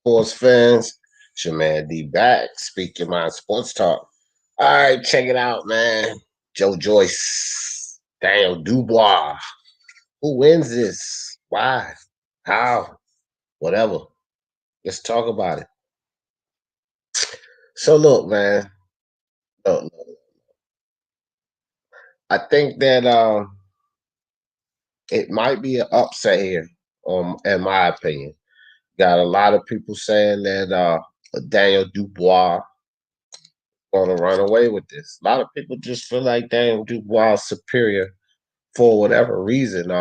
sports fans? It's your man D back, speaking my sports talk. All right, check it out, man. Joe Joyce, Daniel Dubois. Who wins this? Why? How? Whatever. Let's talk about it. So look, man. Look. I think that it might be an upset here, in my opinion. Got a lot of people saying that Daniel Dubois going to run away with this. A lot of people just feel like Daniel Dubois is superior for whatever reason.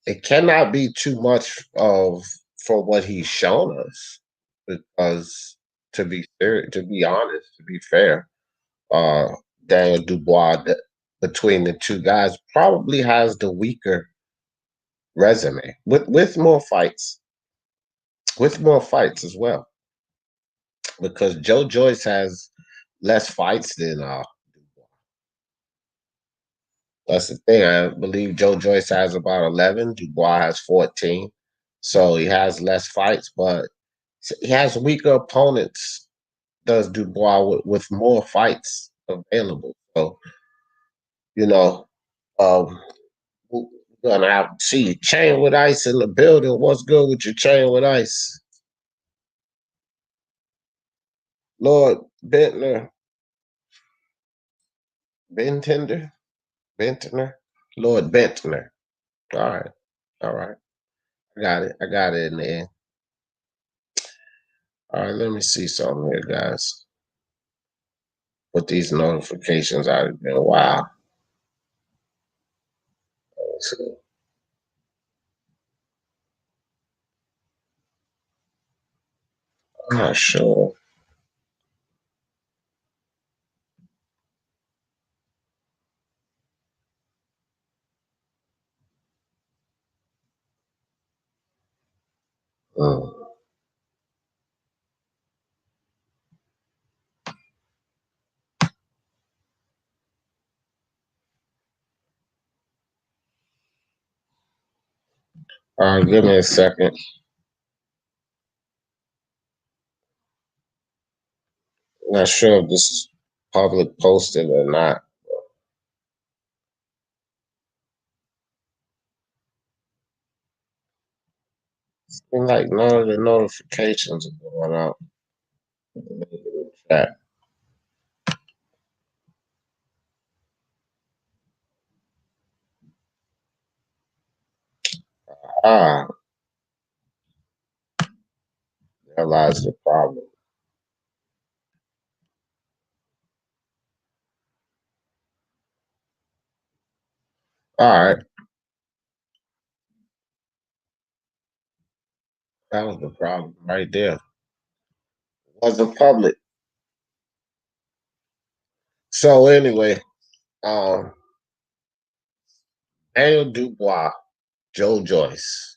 It cannot be too much of for what he's shown us, because to be honest, to be fair, uh, Daniel Dubois, between the two guys, probably has the weaker resume with more fights as well, because Joe Joyce has less fights than Dubois. That's the thing. I believe Joe Joyce has about 11. Dubois has 14. So he has less fights, but he has weaker opponents, does Dubois, with more fights available. So, you know, um, we're going to have to see Chain with Ice in the building. What's good with your Chain with Ice? Lord Bentner, Bentender, Bentner, Lord Bentner. All right. All right. I got it. I got it in there. All right, let me see something here, guys. Put these notifications out again. Wow. Let's see. I'm not sure. Mm. All right, give me a second. Not sure if this is public posted or not. Seems like none of the notifications are going out. Chat. Ah, there lies the problem. All right, that was the problem right there. It wasn't public. So anyway, um, Daniel Dubois, Joe Joyce.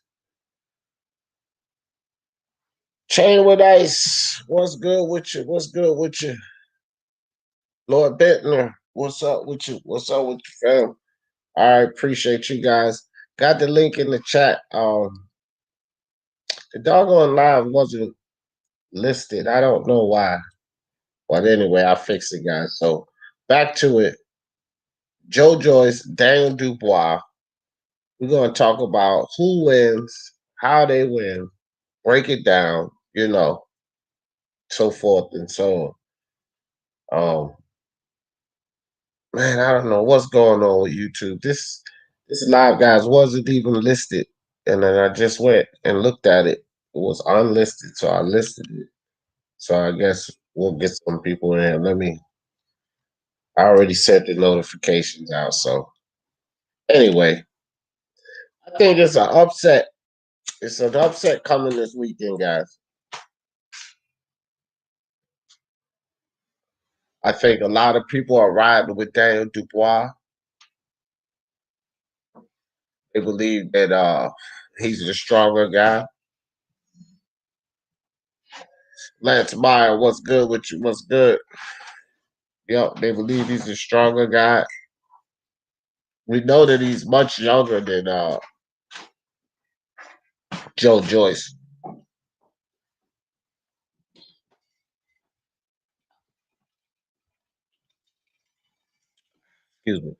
Chain with Ice, what's good with you? What's good with you? Lord Bentner, what's up with you? What's up with you, fam? I appreciate you guys. Got the link in the chat. The doggone live wasn't listed. I don't know why. But anyway, I fixed it, guys. So back to it. Joe Joyce, Daniel Dubois. We're gonna talk about who wins, how they win, break it down, so forth and so on. Man, I don't know what's going on with YouTube. This live, guys, wasn't even listed, and then I just went and looked at it. It was unlisted, so I listed it. So I guess we'll get some people in. I already sent the notifications out. So anyway, I think it's an upset. It's an upset coming this weekend, guys. I think a lot of people are riding with Daniel Dubois. They believe that he's the stronger guy. Lance Meyer, what's good with you? What's good? Yep, they believe he's the stronger guy. We know that he's much younger than Joe Joyce. Excuse me.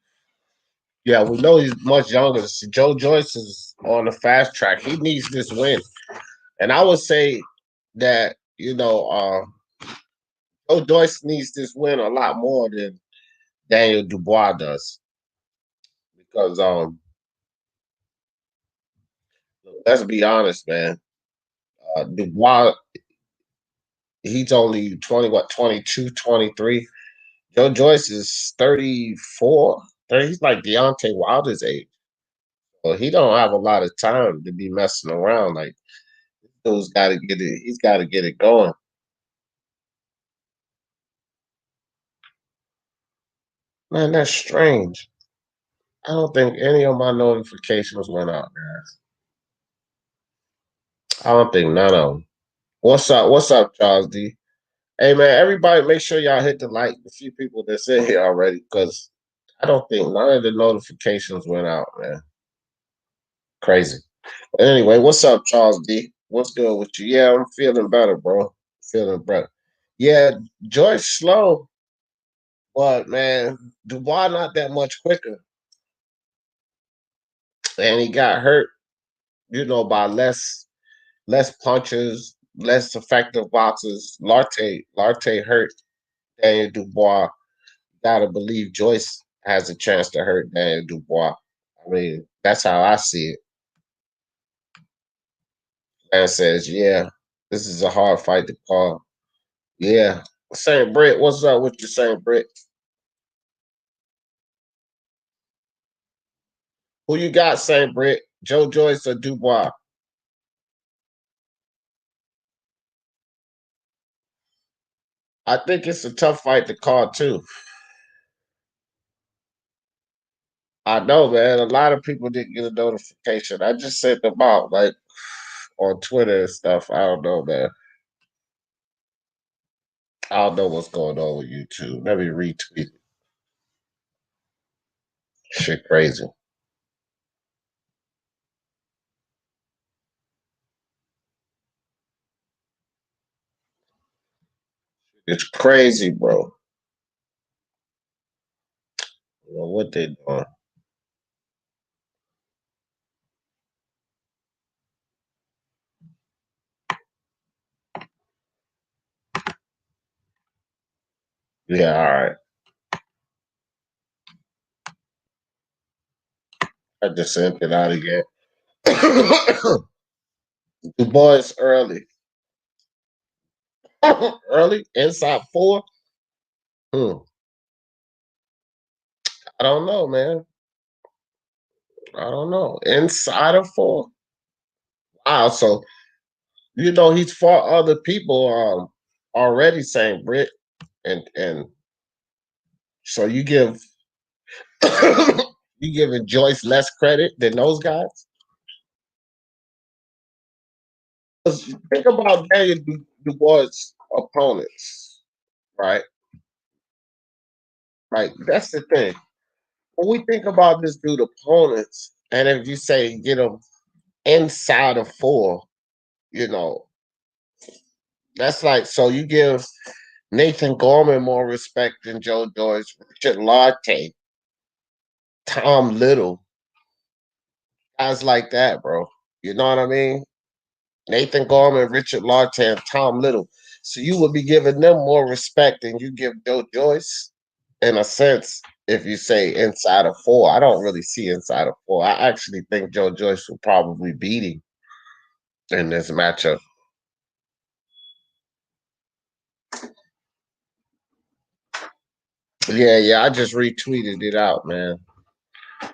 Yeah, we know he's much younger. Joe Joyce is on the fast track. He needs this win. And I would say that, Joe Joyce needs this win a lot more than Daniel Dubois does. Because let's be honest, man. Dubois, he's only 20, what, 22, 23. Joe Joyce is 34. He's like Deontay Wilder's age. Well, he don't have a lot of time to be messing around. Like, dude's got to get it. He's got to get it going. Man, that's strange. I don't think any of my notifications went out, guys. I don't think none of them. What's up? What's up, Charles D? Hey, man, everybody make sure y'all hit the like. A few people that's in here already, because I don't think none of the notifications went out, man. Crazy. But anyway, what's up, Charles D? What's good with you? Yeah, I'm feeling better, bro. Feeling better. Yeah, Joyce slow, but man, Dubois not that much quicker. And he got hurt, by less punches, less effective boxes. Larte hurt Daniel Dubois. Gotta believe Joyce has a chance to hurt Daniel Dubois. I mean, that's how I see it. Man says, yeah, this is a hard fight to call. Yeah. Saint Britt, what's up with you, Saint Britt? Who you got, Saint Britt? Joe Joyce or Dubois? I think it's a tough fight to call too. I know, man. A lot of people didn't get a notification. I just sent them out, like on Twitter and stuff. I don't know, man. I don't know what's going on with YouTube. Let me retweet it. Shit crazy. It's crazy, bro. What they doing? Yeah, all right. I just sent it out again. The boys early. Early? Inside four? Hmm. I don't know, man. I don't know. Inside of four? Wow. So, he's fought other people already saying Brit and so you give you giving Joyce less credit than those guys? 'Cause think about Daniel Dubois' opponents, right? Like that's the thing. When we think about this dude opponents, and if you say get him inside of four, you know, that's like so you give Nathan Gorman more respect than Joe Joyce, Richard Lartey, Tom Little, guys like that, bro. You know what I mean? Nathan Gorman, Richard Lartey, and Tom Little. So you would be giving them more respect than you give Joe Joyce, in a sense, if you say inside of four. I don't really see inside of four. I actually think Joe Joyce will probably beat him in this matchup. Yeah, yeah, I just retweeted it out, man.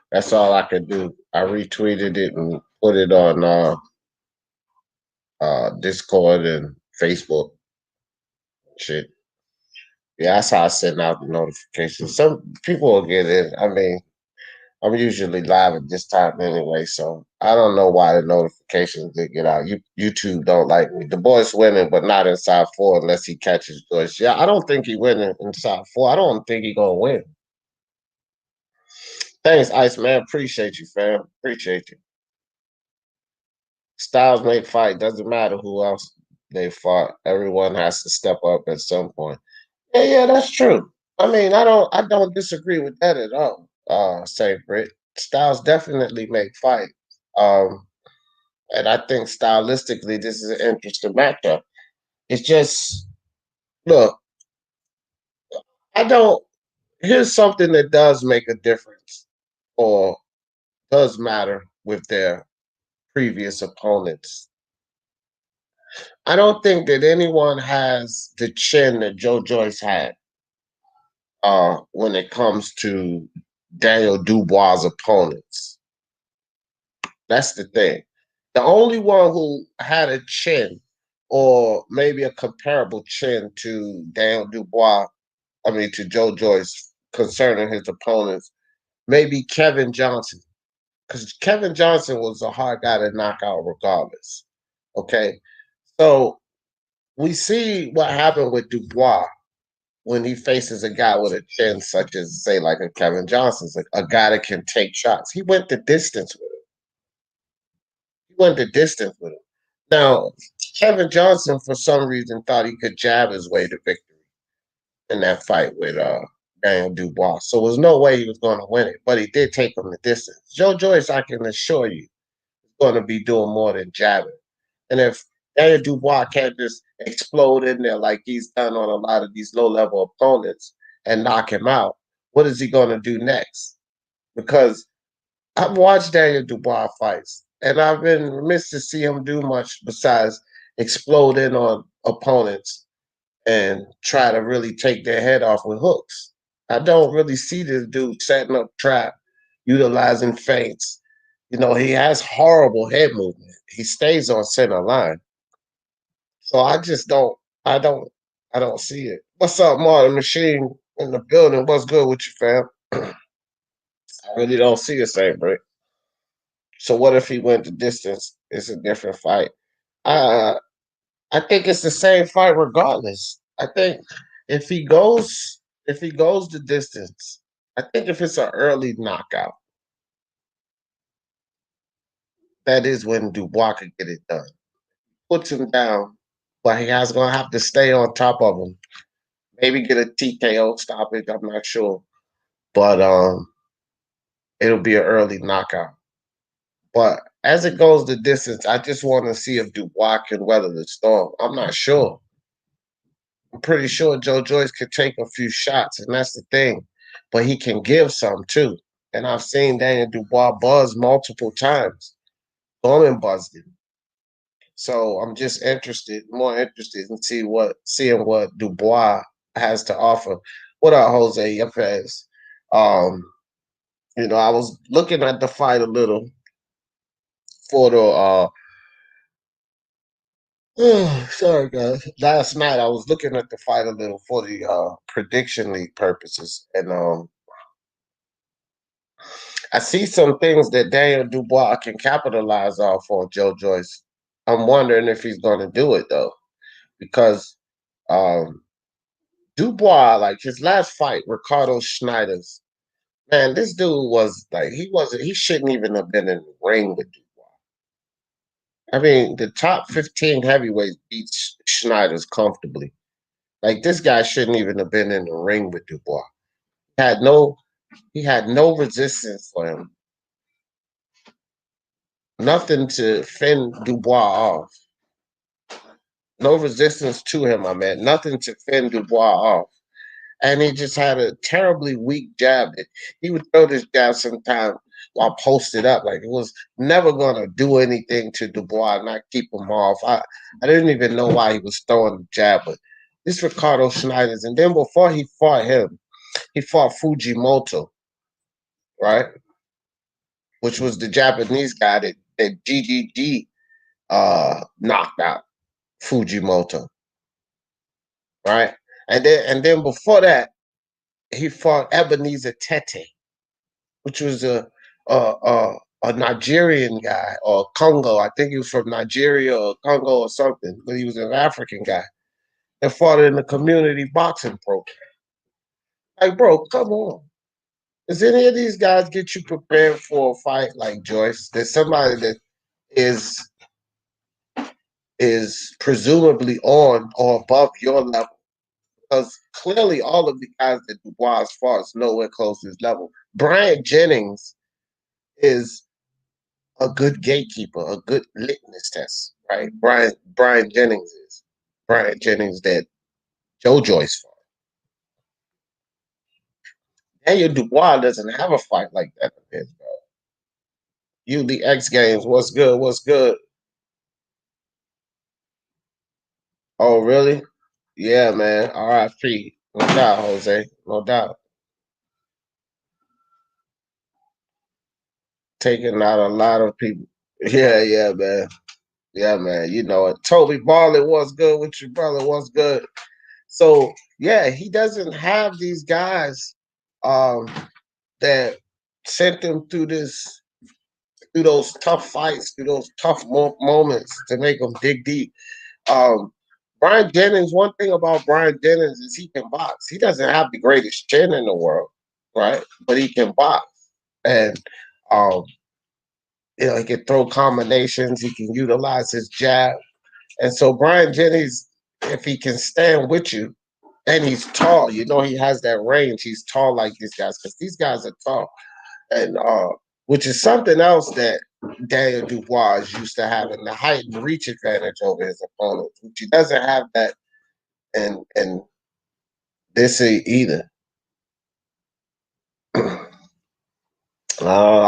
That's all I could do. I retweeted it and put it on Discord and Facebook. Shit. Yeah, that's how I send out the notifications. Some people will get it. I mean, I'm usually live at this time anyway, so I don't know why the notifications did get out. YouTube don't like me. The boy's winning, but not inside four unless he catches Joyce. Yeah, I don't think he winning inside four. I don't think he gonna win. Thanks, Ice Man. Appreciate you, fam. Appreciate you. Styles may fight. Doesn't matter who else they fought. Everyone has to step up at some point. Yeah, yeah, that's true. I mean, I don't disagree with that at all. St. Brit. Styles definitely make fight. Um, and I think stylistically, this is an interesting matchup. It's just, look, I don't, here's something that does make a difference or does matter with their previous opponents. I don't think that anyone has the chin that Joe Joyce had when it comes to Daniel Dubois' opponents. That's the thing. The only one who had a chin or maybe a comparable chin to Daniel Dubois, I mean to Joe Joyce concerning his opponents, maybe Kevin Johnson. Because Kevin Johnson was a hard guy to knock out regardless. Okay. So we see what happened with Dubois when he faces a guy with a chin, such as, say, like a Kevin Johnson's, a guy that can take shots. He went the distance with him. He went the distance with him. Now, Kevin Johnson, for some reason, thought he could jab his way to victory in that fight with Daniel Dubois. So there was no way he was going to win it, but he did take him the distance. Joe Joyce, I can assure you, is going to be doing more than jabbing. And if Daniel Dubois can't just explode in there like he's done on a lot of these low-level opponents and knock him out, what is he going to do next? Because I've watched Daniel Dubois fights, and I've been remiss to see him do much besides explode in on opponents and try to really take their head off with hooks. I don't really see this dude setting up trap, utilizing feints. You know, he has horrible head movement. He stays on center line. So I just don't, I don't, I don't see it. What's up, Martin Machine in the building? What's good with you, fam? I really don't see the same, bro. So what if he went the distance? It's a different fight. Uh, I think it's the same fight regardless. I think if he goes, if he goes the distance, I think if it's an early knockout, that is when Dubois could get it done. Puts him down, but he has gonna have to stay on top of him. Maybe get a TKO stoppage. I'm not sure, but it'll be an early knockout. But as it goes the distance, I just want to see if Dubois can weather the storm. I'm not sure. I'm pretty sure Joe Joyce could take a few shots, and that's the thing. But he can give some too. And I've seen Daniel Dubois buzz multiple times. Bowman buzzed him. So I'm just more interested in seeing what Dubois has to offer. What up, Jose Yepes? Um, I was looking at the fight a little for the sorry guys. Last night I was looking at the fight a little for the prediction league purposes. And I see some things that Daniel Dubois can capitalize off on Joe Joyce. I'm wondering if he's going to do it though, because um, Dubois, like his last fight, Ricardo Schneider's, man, this dude was like he shouldn't even have been in the ring with Dubois. I mean, the top 15 heavyweights beat Schneider's comfortably. Like this guy shouldn't even have been in the ring with Dubois. He had no he had no resistance for him. Nothing to fend Dubois off. No resistance to him, my man. Nothing to fend Dubois off. And he just had a terribly weak jab. He would throw this jab sometimes while posted up. Like it was never gonna do anything to Dubois, not keep him off. I didn't even know why he was throwing the jab, but this Ricardo Schneider's, and then before he fought him, he fought Fujimoto, right? Which was the Japanese guy that GGG knocked out Fujimoto, right? And then before that, he fought Ebenezer Tete, which was a Nigerian guy or Congo. I think he was from Nigeria or Congo or something, but he was an African guy that fought in the community boxing program. Like, bro, come on. Does any of these guys get you prepared for a fight like Joyce? There's somebody that is presumably on or above your level. Because clearly all of the guys that Dubois fought is nowhere close to his level. Bryant Jennings is a good gatekeeper, a good litmus test, right? Brian Jennings is Bryant Jennings that Joe Joyce fought. Daniel Dubois doesn't have a fight like that in his, bro. You the X Games, what's good? What's good? Oh, really? Yeah, man. RIP. No doubt, Jose. No doubt. Taking out a lot of people. Yeah, yeah, man. Yeah, man. You know it. Toby Barley, what's good with you, brother? What's good? So yeah, he doesn't have these guys um that sent him through those tough fights, through those tough moments to make him dig deep. Um, Brian Jennings, one thing about Brian Jennings is he can box. He doesn't have the greatest chin in the world, right? But he can box. And um, he can throw combinations, he can utilize his jab. And so Brian Jennings, if he can stand with you, and he's tall, he has that range. He's tall like these guys, because these guys are tall. And which is something else that Daniel Dubois is used to having the height and reach advantage over his opponents, which he doesn't have that and this either. I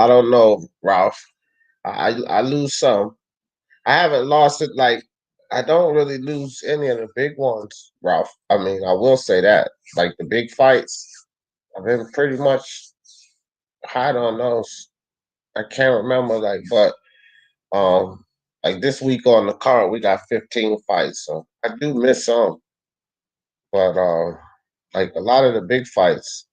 don't know, Ralph. I lose some. I haven't lost it like I don't really lose any of the big ones, Ralph. I mean, I will say that. Like the big fights, I've been pretty much hot on those. I can't remember but um like this week on the card we got 15 fights. So I do miss some. But like a lot of the big fights,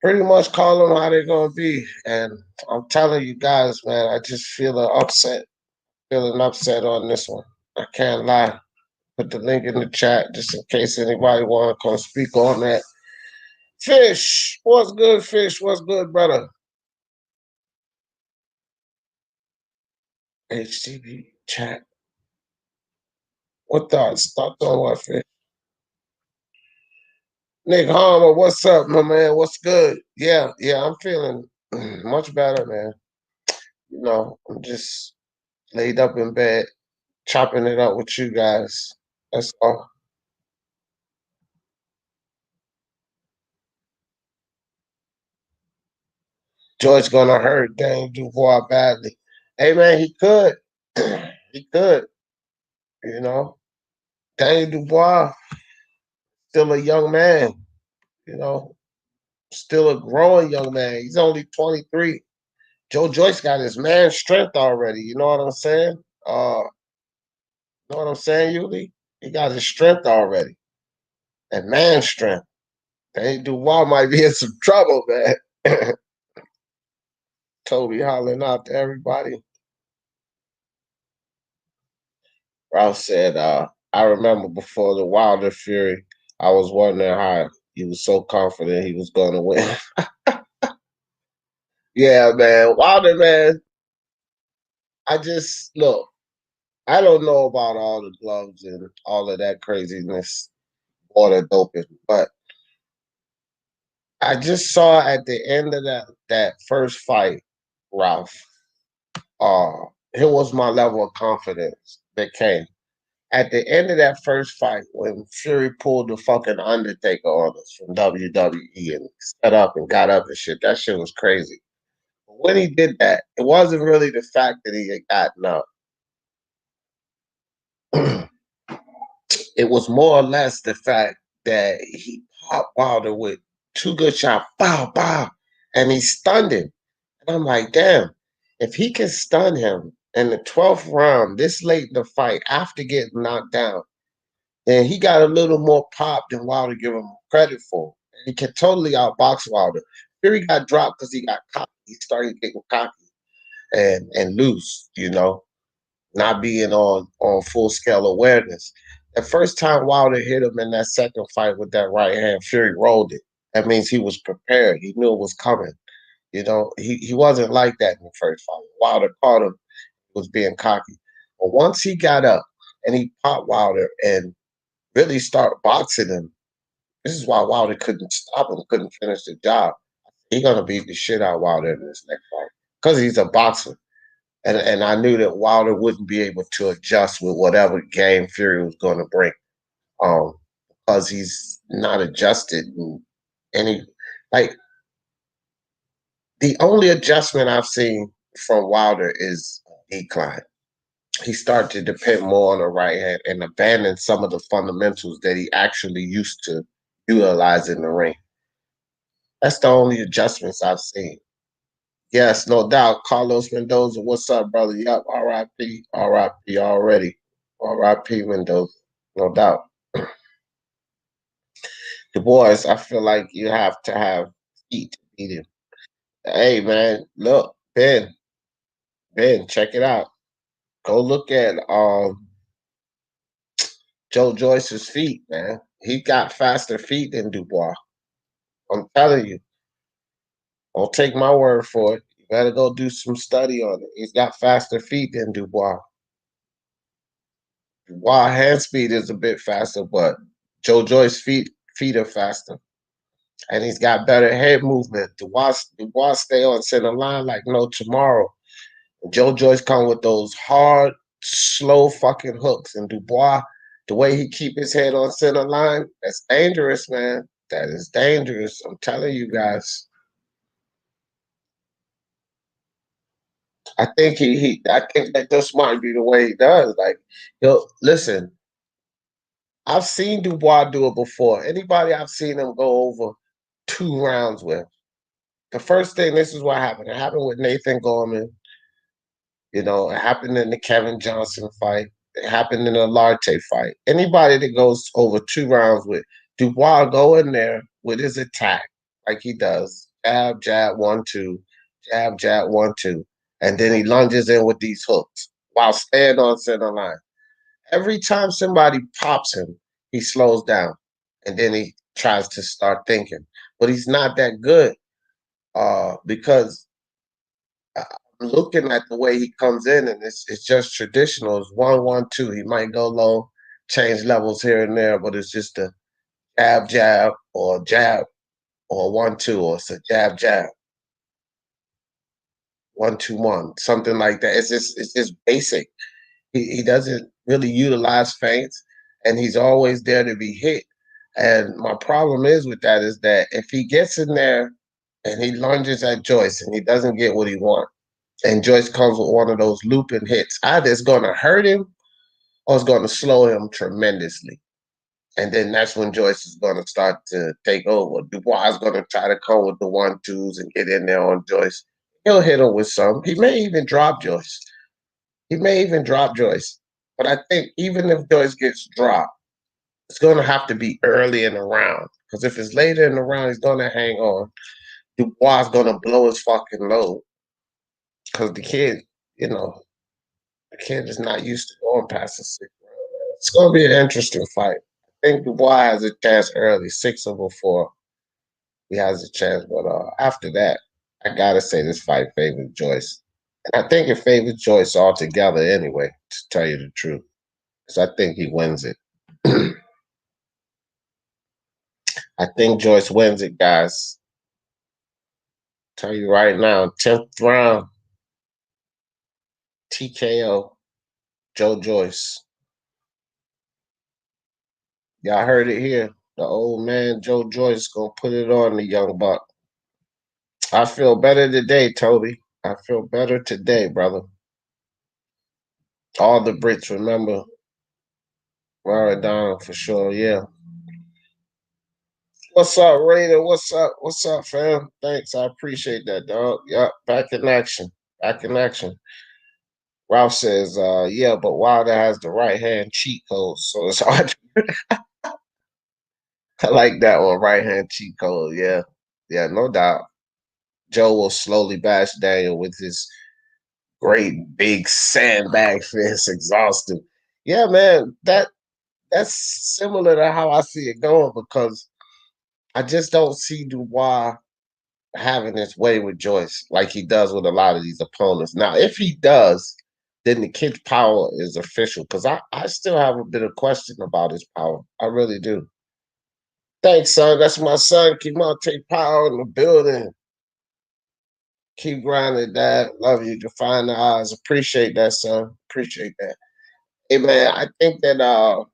pretty much call them how they're gonna be. And I'm telling you guys, man, I just feeling upset on this one. I can't lie. Put the link in the chat just in case anybody want to come speak on that. Fish, what's good, Fish? What's good, brother? HTV chat. What thoughts? Thoughts on what, Fish? Nick Harmer, what's up, my man? What's good? Yeah, yeah, I'm feeling much better, man. I'm just laid up in bed, chopping it up with you guys. That's all. George gonna hurt Daniel Dubois badly. Hey man, he could. He could, you know. Daniel Dubois, still a young man, you know, still a growing young man. He's only 23. Joe Joyce got his man strength already. You know what I'm saying? You know what I'm saying, Yuli? He got his strength already. And man strength. Daniel Dubois might be in some trouble, man. Toby hollering out to everybody. Ralph said, I remember before the Wilder Fury, I was wondering how he was so confident he was going to win. Yeah, man. Wilder, man, I just, look, I don't know about all the gloves and all of that craziness, water doping, but I just saw at the end of that first fight, Ralph, it was my level of confidence that came. At the end of that first fight, when Fury pulled the fucking Undertaker on us from WWE and set up and got up and shit, that shit was crazy. But when he did that, it wasn't really the fact that he had gotten up. It was more or less the fact that he popped Wilder with two good shots, bow, bow, and he stunned him. And I'm like, damn, if he can stun him in the 12th round this late in the fight after getting knocked down, then he got a little more pop than Wilder give him credit for. And he can totally outbox Wilder. Fury got dropped because he got cocky. He started getting cocky and loose, not being on full scale awareness. The first time Wilder hit him in that second fight with that right hand, Fury rolled it. That means he was prepared. He knew it was coming. He wasn't like that in the first fight. Wilder caught him, was being cocky. But once he got up and he popped Wilder and really start boxing him, this is why Wilder couldn't stop him, couldn't finish the job. He's gonna beat the shit out of Wilder in this next fight because he's a boxer. And I knew that Wilder wouldn't be able to adjust with whatever game Fury was going to bring, um, because he's not adjusted. And any like the only adjustment I've seen from Wilder is decline. He started to depend more on the right hand and abandon some of the fundamentals that he actually used to utilize in the ring. That's the only adjustments I've seen. Yes, no doubt. Carlos Mendoza, what's up, brother? Yup, RIP, RIP already. RIP Mendoza, no doubt. The boys, I feel like you have to have feet to beat him. Hey, man, look, Ben, check it out. Go look at Joe Joyce's feet, man. He got faster feet than Dubois. I'm telling you. Don't take my word for it. You better go do some study on it. He's got faster feet than Dubois. Dubois hand speed is a bit faster, but Joe Joyce's feet are faster. And he's got better head movement. Dubois stay on center line like no tomorrow. Joe Joyce come with those hard, slow fucking hooks. And Dubois, the way he keep his head on center line, that's dangerous, man. That is dangerous. I'm telling you guys. I think that this might be the way he does. Like, he'll listen. I've seen Dubois do it before. Anybody I've seen him go over 2 rounds with. The first thing, this is what happened. It happened with Nathan Gorman. You know, it happened in the Kevin Johnson fight. It happened in the Larte fight. Anybody that goes over 2 rounds with Dubois go in there with his attack like he does. Jab, jab, 1-2. Jab, jab, 1-2. And then he lunges in with these hooks while staying on center line. Every time somebody pops him, he slows down. And then he tries to start thinking. But he's not that good because I'm looking at the way he comes in, and it's just traditional. It's 1-1-2. He might go low, change levels here and there, but it's just a jab or 1-2, or it's a jab 1-2-1, something like that. It's just basic. He doesn't really utilize feints, and he's always there to be hit. And my problem is with that is that if he gets in there and he lunges at Joyce and he doesn't get what he wants, and Joyce comes with one of those looping hits, either it's going to hurt him or it's going to slow him tremendously. And then that's when Joyce is going to start to take over. Dubois is going to try to come with the 1-2s and get in there on Joyce. He'll hit him with some. He may even drop Joyce. But I think even if Joyce gets dropped, it's going to have to be early in the round. Because if it's later in the round, he's going to hang on. Dubois is going to blow his fucking load. Because the kid is not used to going past the 6th round. It's going to be an interesting fight. I think Dubois has a chance early, 6 or 4. He has a chance, but after that, I gotta say this fight favors Joyce, and I think it favors Joyce altogether anyway. To tell you the truth, because I think he wins it. I think Joyce wins it, guys. Tell you right now, 10th round, TKO, Joe Joyce. Y'all heard it here. The old man, Joe Joyce, gonna put it on the young buck. I feel better today, Toby. I feel better today, brother. All the Brits remember Maradona for sure, yeah. What's up, Raider? What's up? What's up, fam? Thanks. I appreciate that, dog. Yup, back in action. Back in action. Ralph says, yeah, but Wilder has the right hand cheat code, so it's hard. I like that one, right hand cheat code. Yeah. Yeah, no doubt. Joe will slowly bash Daniel with his great big sandbag fist, exhausted. Yeah, man, that's similar to how I see it going because I just don't see Dubois having his way with Joyce like he does with a lot of these opponents. Now, if he does, then the kid's power is official because I still have a bit of question about his power. I really do. Thanks, son. That's my son. Keep on take power in the building. Keep grinding, Dad. Love you. Define the odds. Appreciate that, son. Appreciate that. Hey, man, I think that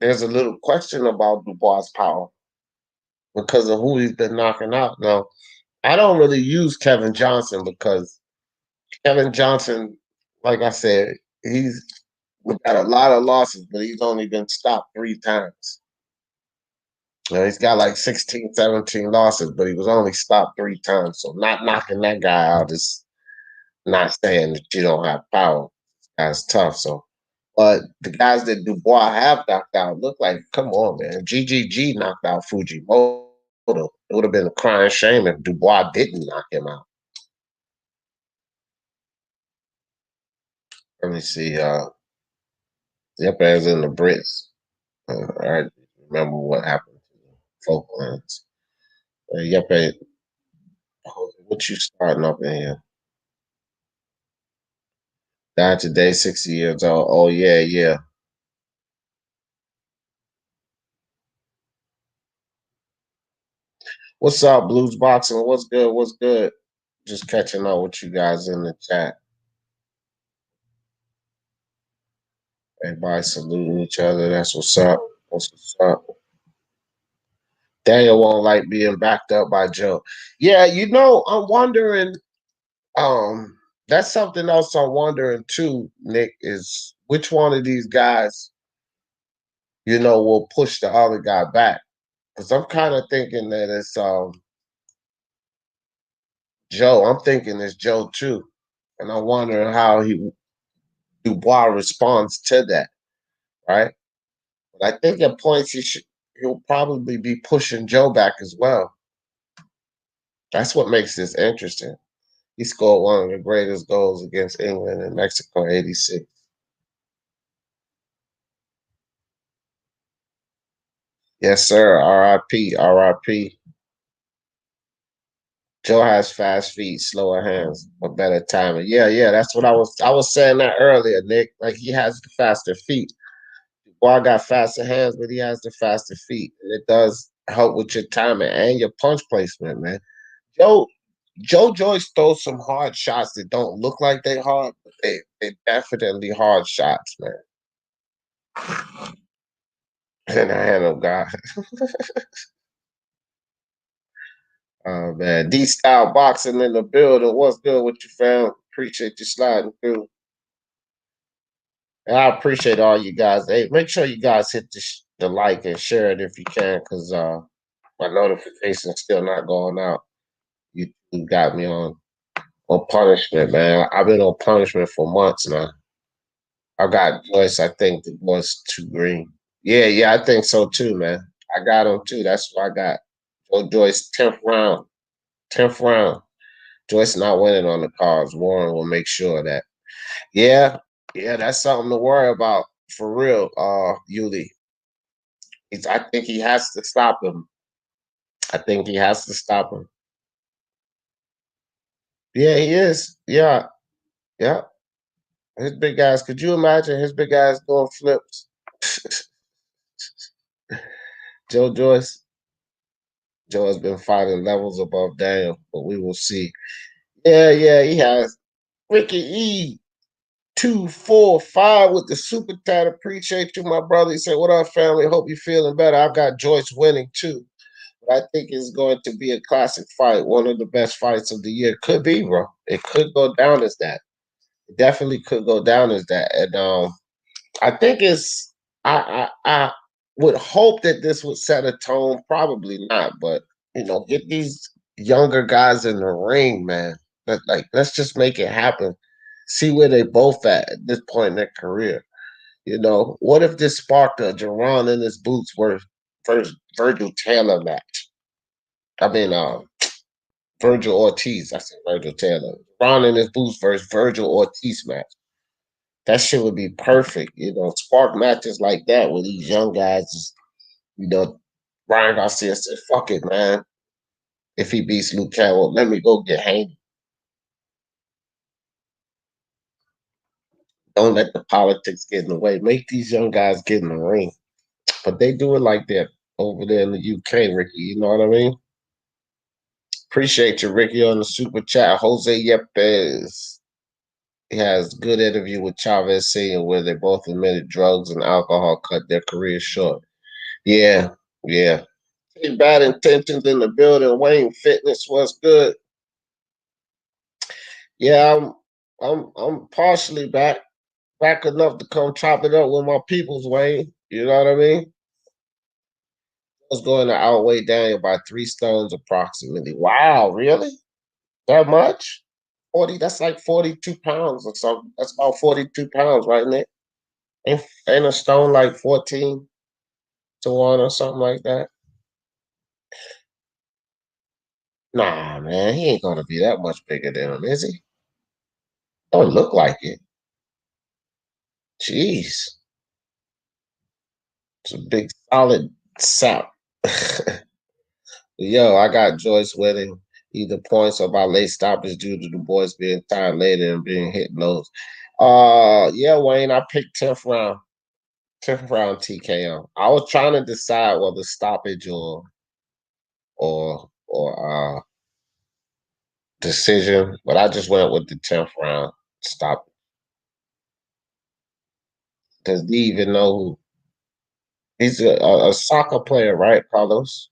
there's a little question about Dubois' power because of who he's been knocking out. Now, I don't really use Kevin Johnson because Kevin Johnson, like I said, he's got a lot of losses, but he's only been stopped 3 times. He's got like 16, 17 losses, but he was only stopped 3 times. So not knocking that guy out is not saying that you don't have power. That's tough. So, but the guys that Dubois have knocked out look like, come on, man. GGG knocked out Fujimoto. It would have been a crying shame if Dubois didn't knock him out. Let me see. Yep, as in the Brits. I remember what happened to the Falklands. Yep, what you starting up in here? Died today, 60 years old. Oh, yeah, yeah. What's up, Blues Boxing? What's good? What's good? Just catching up with you guys in the chat. Everybody saluting each other. That's what's up. That's what's up. Daniel won't like being backed up by Joe. Yeah, I'm wondering. That's something else I'm wondering too, Nick, is which one of these guys, will push the other guy back. Because I'm kind of thinking that it's Joe. I'm thinking it's Joe too. And I'm wondering how Dubois responds to that, right? But I think at points he'll probably be pushing Joe back as well. That's what makes this interesting. He scored one of the greatest goals against England in Mexico '86. Yes, sir. R.I.P. R.I.P. Joe has fast feet, slower hands, but better timing. Yeah, yeah, that's what I was saying that earlier, Nick. Like he has the faster feet. Dubois got faster hands, but he has the faster feet. And it does help with your timing and your punch placement, man. Joe Joe Joyce throws some hard shots that don't look like they hard, but they definitely hard shots, man. And I had no guy. Oh man, D style boxing in the building. What's good with you, fam? Appreciate you sliding through. And I appreciate all you guys. Hey, make sure you guys hit the like and share it if you can, because my notification's still not going out. You got me on punishment, man. I've been on punishment for months now. I got Joyce. I think the was too green. Yeah, yeah, I think so too, man. I got him too. That's what I got. Joe Joyce, 10th round. 10th round. Joyce not winning on the cards. Warren will make sure of that. Yeah, yeah, that's something to worry about for real, Yuli. I think he has to stop him. I think he has to stop him. Yeah, he is. Yeah, yeah. His big guys. Could you imagine his big guys doing flips? Joe Joyce. Joe has been fighting levels above Daniel, but we will see. Yeah, yeah, he has. Ricky E. 245 with the super chat. Appreciate you, my brother. He said, "What up, family? Hope you're feeling better." I've got Joyce winning too. But I think it's going to be a classic fight, one of the best fights of the year. Could be, bro. It could go down as that. It definitely could go down as that. And I think I would hope that this would set a tone. Probably not, but get these younger guys in the ring, man. Let's just make it happen. See where they both at this point in their career. What if this sparked a Jerron in his boots versus Virgil Taylor match? I mean, Virgil Ortiz. I said Virgil Taylor. Ron in his boots versus Virgil Ortiz match. That shit would be perfect. Spark matches like that with these young guys. You know, Ryan Garcia said, "Fuck it, man. If he beats Luke Campbell, let me go get Haney. Don't let the politics get in the way. Make these young guys get in the ring." But they do it like that over there in the UK, Ricky. You know what I mean? Appreciate you, Ricky, on the super chat. Jose Yepes. He has good interview with Chavez Sr. where they both admitted drugs and alcohol cut their careers short. Yeah, yeah. Bad intentions in the building. Wayne Fitness was good. Yeah, I'm partially back enough to come chop it up with my peoples, Wayne. You know what I mean? I was going to outweigh Daniel by 3 stones approximately. Wow, really? That much? 40, that's like 42 pounds or something. That's about 42 pounds, right, Nick? Ain't a stone like 14 to 1 or something like that? Nah, man, he ain't gonna be that much bigger than him, is he? Don't look like it. Jeez. It's a big solid sap. Yo, I got Joyce winning either points or by late stoppage due to the boys being tired later and being hit lows. Yeah, Wayne, I picked 10th round TKO. I was trying to decide whether stoppage or decision, but I just went with the 10th round stop. Does he even know who he's a soccer player, right, Carlos?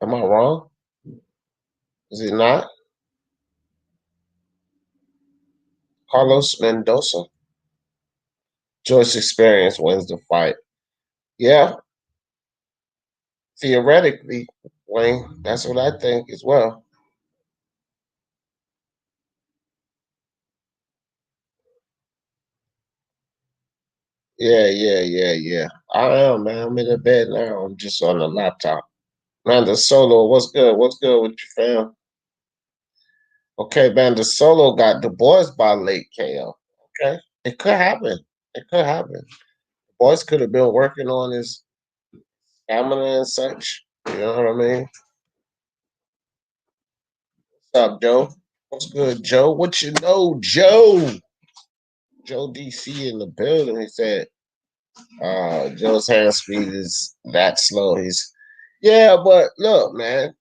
Am I wrong? Is it not? Carlos Mendoza. Joyce experience wins the fight. Yeah, theoretically, Wayne, that's what I think as well. Yeah. I am, man. I'm in the bed now. I'm just on the laptop. Man, the solo, what's good? What's good with your fam? Okay, man, the solo got the boys by late KO. Okay. It could happen. It could happen. Boys could have been working on his stamina and such. You know what I mean? What's up, Joe? What's good, Joe? What you know, Joe? Joe DC in the building. He said, Joe's hand speed is that slow. Yeah, but look, man,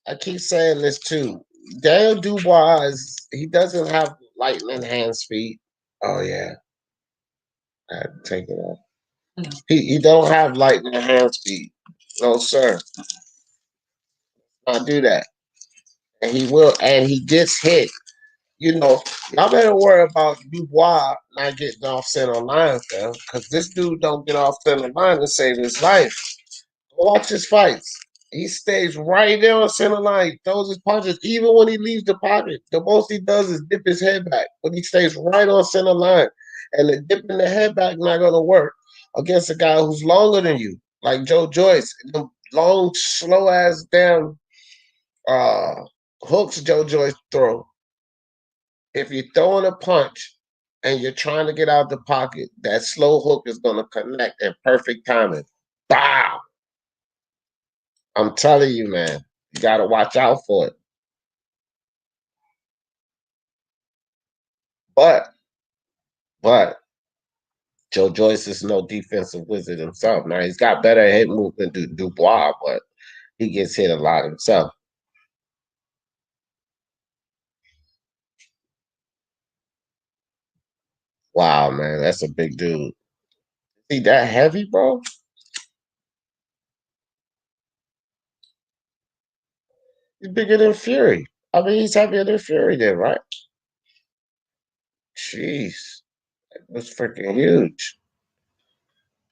I keep saying this too. Daniel Dubois, he doesn't have lightning hand speed. Oh yeah, I had to take it off. He don't have lightning hand speed. No sir, not do that. And he will, and he gets hit. You know, y'all better worry about Dubois not getting off center line, fam, because this dude don't get off center line to save his life. Watch his fights. He stays right there on center line. He throws his punches. Even when he leaves the pocket, the most he does is dip his head back. But he stays right on center line. And the dipping the head back not going to work against a guy who's longer than you, like Joe Joyce. The long, slow ass damn uh, hooks Joe Joyce throw. If you're throwing a punch and you're trying to get out the pocket, that slow hook is going to connect at perfect timing. Bow! I'm telling you, man, you got to watch out for it. But, but Joe Joyce is no defensive wizard himself. Now he's got better hit movement than Dubois, but he gets hit a lot himself. Wow, man, that's a big dude. Is he that heavy, bro? He's bigger than Fury. I mean, he's heavier than Fury, then, right? Jeez, that's freaking huge.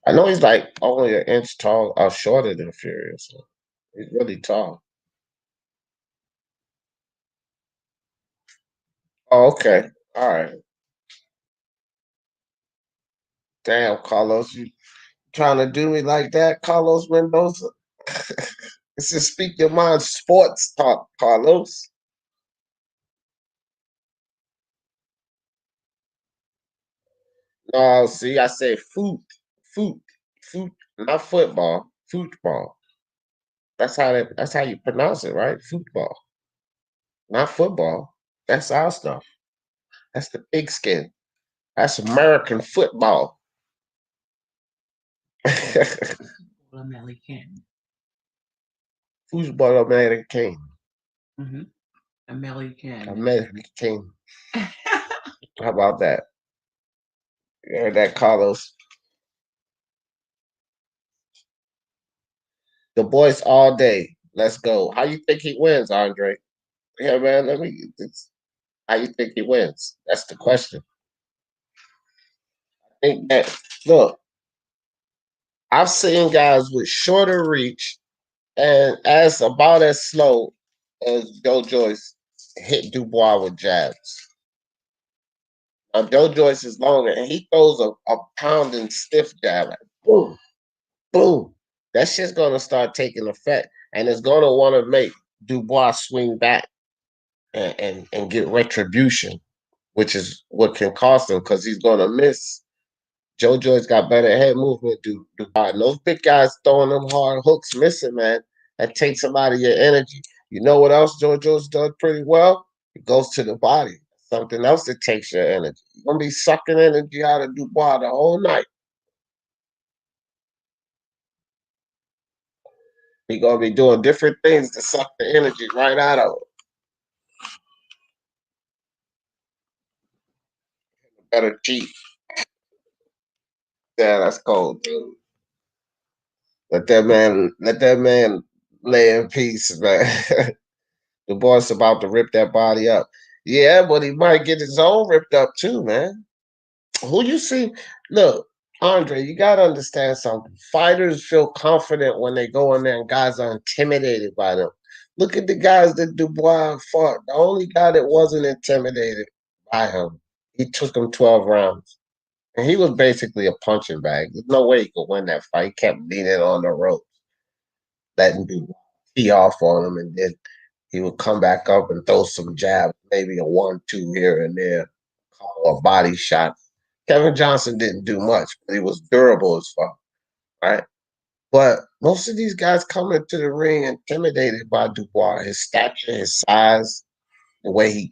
I know he's like only an inch tall or shorter than Fury. So he's really tall. Oh, okay. All right. Damn, Carlos, you trying to do me like that, Carlos Mendoza? This is Speak Your Mind Sports Talk, Carlos. No, see, I say foot, foot, not football, football. That's how you pronounce it, right? Football, not football. That's our stuff. That's the pigskin. That's American football. Who's bought American King? American. American King. How about that? You heard that, Carlos? The boys all day. Let's go. How you think he wins, Andre? Yeah, man. How you think he wins? That's the question. I think that look, I've seen guys with shorter reach and as about as slow as Joe Joyce hit Dubois with jabs. Joe Joyce is longer and he throws a pounding stiff jab like boom, boom. That shit's gonna start taking effect and it's gonna want to make Dubois swing back and get retribution, which is what can cost him because he's gonna miss. Joe Joyce got better head movement. And those big guys throwing them hard hooks missing, man. That takes a lot of your energy. You know what else Joe Joyce does pretty well? It goes to the body. Something else that takes your energy. You're gonna be sucking energy out of Dubois the whole night. He's gonna be doing different things to suck the energy right out of him. Better cheat. Yeah, that's cold, dude. Let that man lay in peace, man. The boy's about to rip that body up. Yeah, but he might get his own ripped up too, man. Who you see? Look, Andre, you gotta understand something. Fighters feel confident when they go in there and guys are intimidated by them. Look at the guys that Dubois fought. The only guy that wasn't intimidated by him, he took him 12 rounds. And he was basically a punching bag. There's no way he could win that fight. He kept leaning on the rope, letting Dubois tee off on him, and then he would come back up and throw some jabs, maybe a 1-2 here and there, a couple of body shots. Kevin Johnson didn't do much, but he was durable as fuck, right? But most of these guys come into the ring intimidated by Dubois, his stature, his size, the way he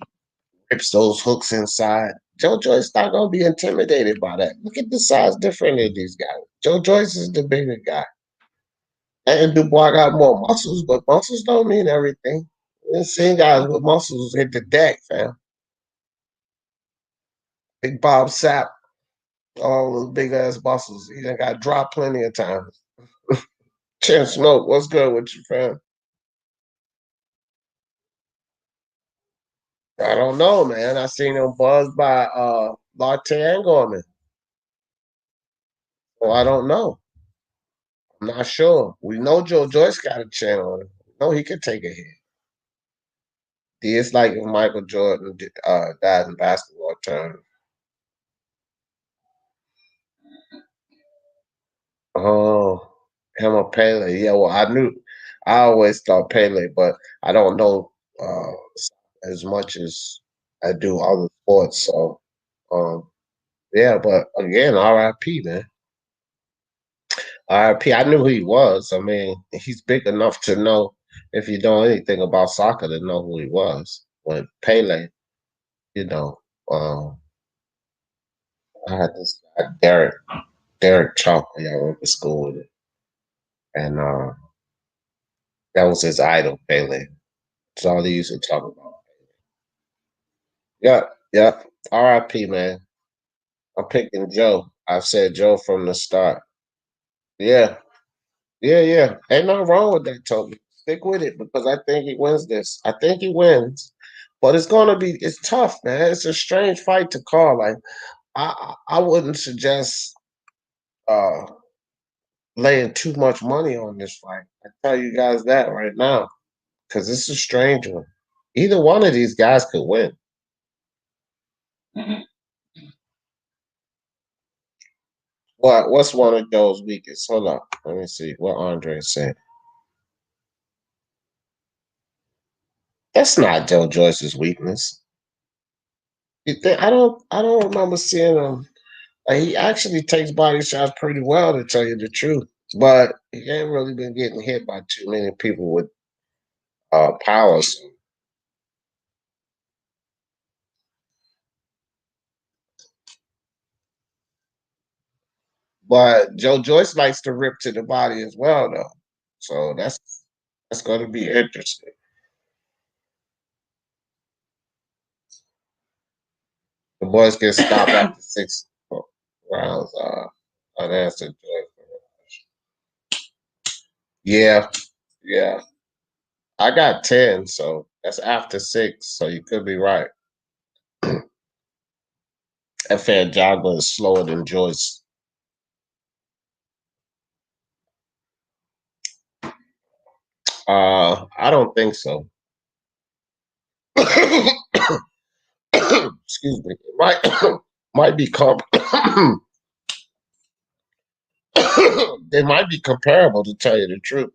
rips those hooks inside. Joe Joyce not gonna be intimidated by that. Look at the size difference of these guys. Joe Joyce is the bigger guy. And Dubois got more muscles, but muscles don't mean everything. We've seen guys with muscles hit the deck, fam. Big Bob Sapp, all those big ass muscles. He done got dropped plenty of times. Chin Smoke, what's good with you, fam? I don't know, man. I seen him buzzed by Latte and Gorman. So I don't know. I'm not sure. We know Joe Joyce got a chin on him. We know he could take a hit. It's like if Michael Jordan died in basketball terms. Oh, him or Pele. Yeah, well, I always thought Pele, but I don't know as much as I do other sports. So, um, yeah, but again, RIP, man. RIP. I knew who he was. I mean, he's big enough to know if you know anything about soccer to know who he was. When Pele, you know, um, I had this guy, Derek Chalk, I went to school with it. And that was his idol, Pele. That's all he used to talk about. Yeah, yeah. RIP, man. I'm picking Joe. I've said Joe from the start. Yeah, yeah. Ain't nothing wrong with that, Toby. Stick with it because I think he wins this. I think he wins. But it's tough, man. It's a strange fight to call. Like I wouldn't suggest uh laying too much money on this fight. I tell you guys that right now. Because it's a strange one. Either one of these guys could win. What's one of those weakest? Hold on. Let me see what Andre said. That's not Joe Joyce's weakness. I don't remember seeing him. Like, he actually takes body shots pretty well to tell you the truth. But he ain't really been getting hit by too many people with powers. But Joe Joyce likes to rip to the body as well, though. So that's going to be interesting. The boys get stopped after 6 rounds. Unanswered Joyce. Yeah, yeah. I got 10, so that's after 6. So you could be right. That fan Jogba is slower than Joyce. I don't think so. Excuse me. It might be they might be comparable to tell you the truth.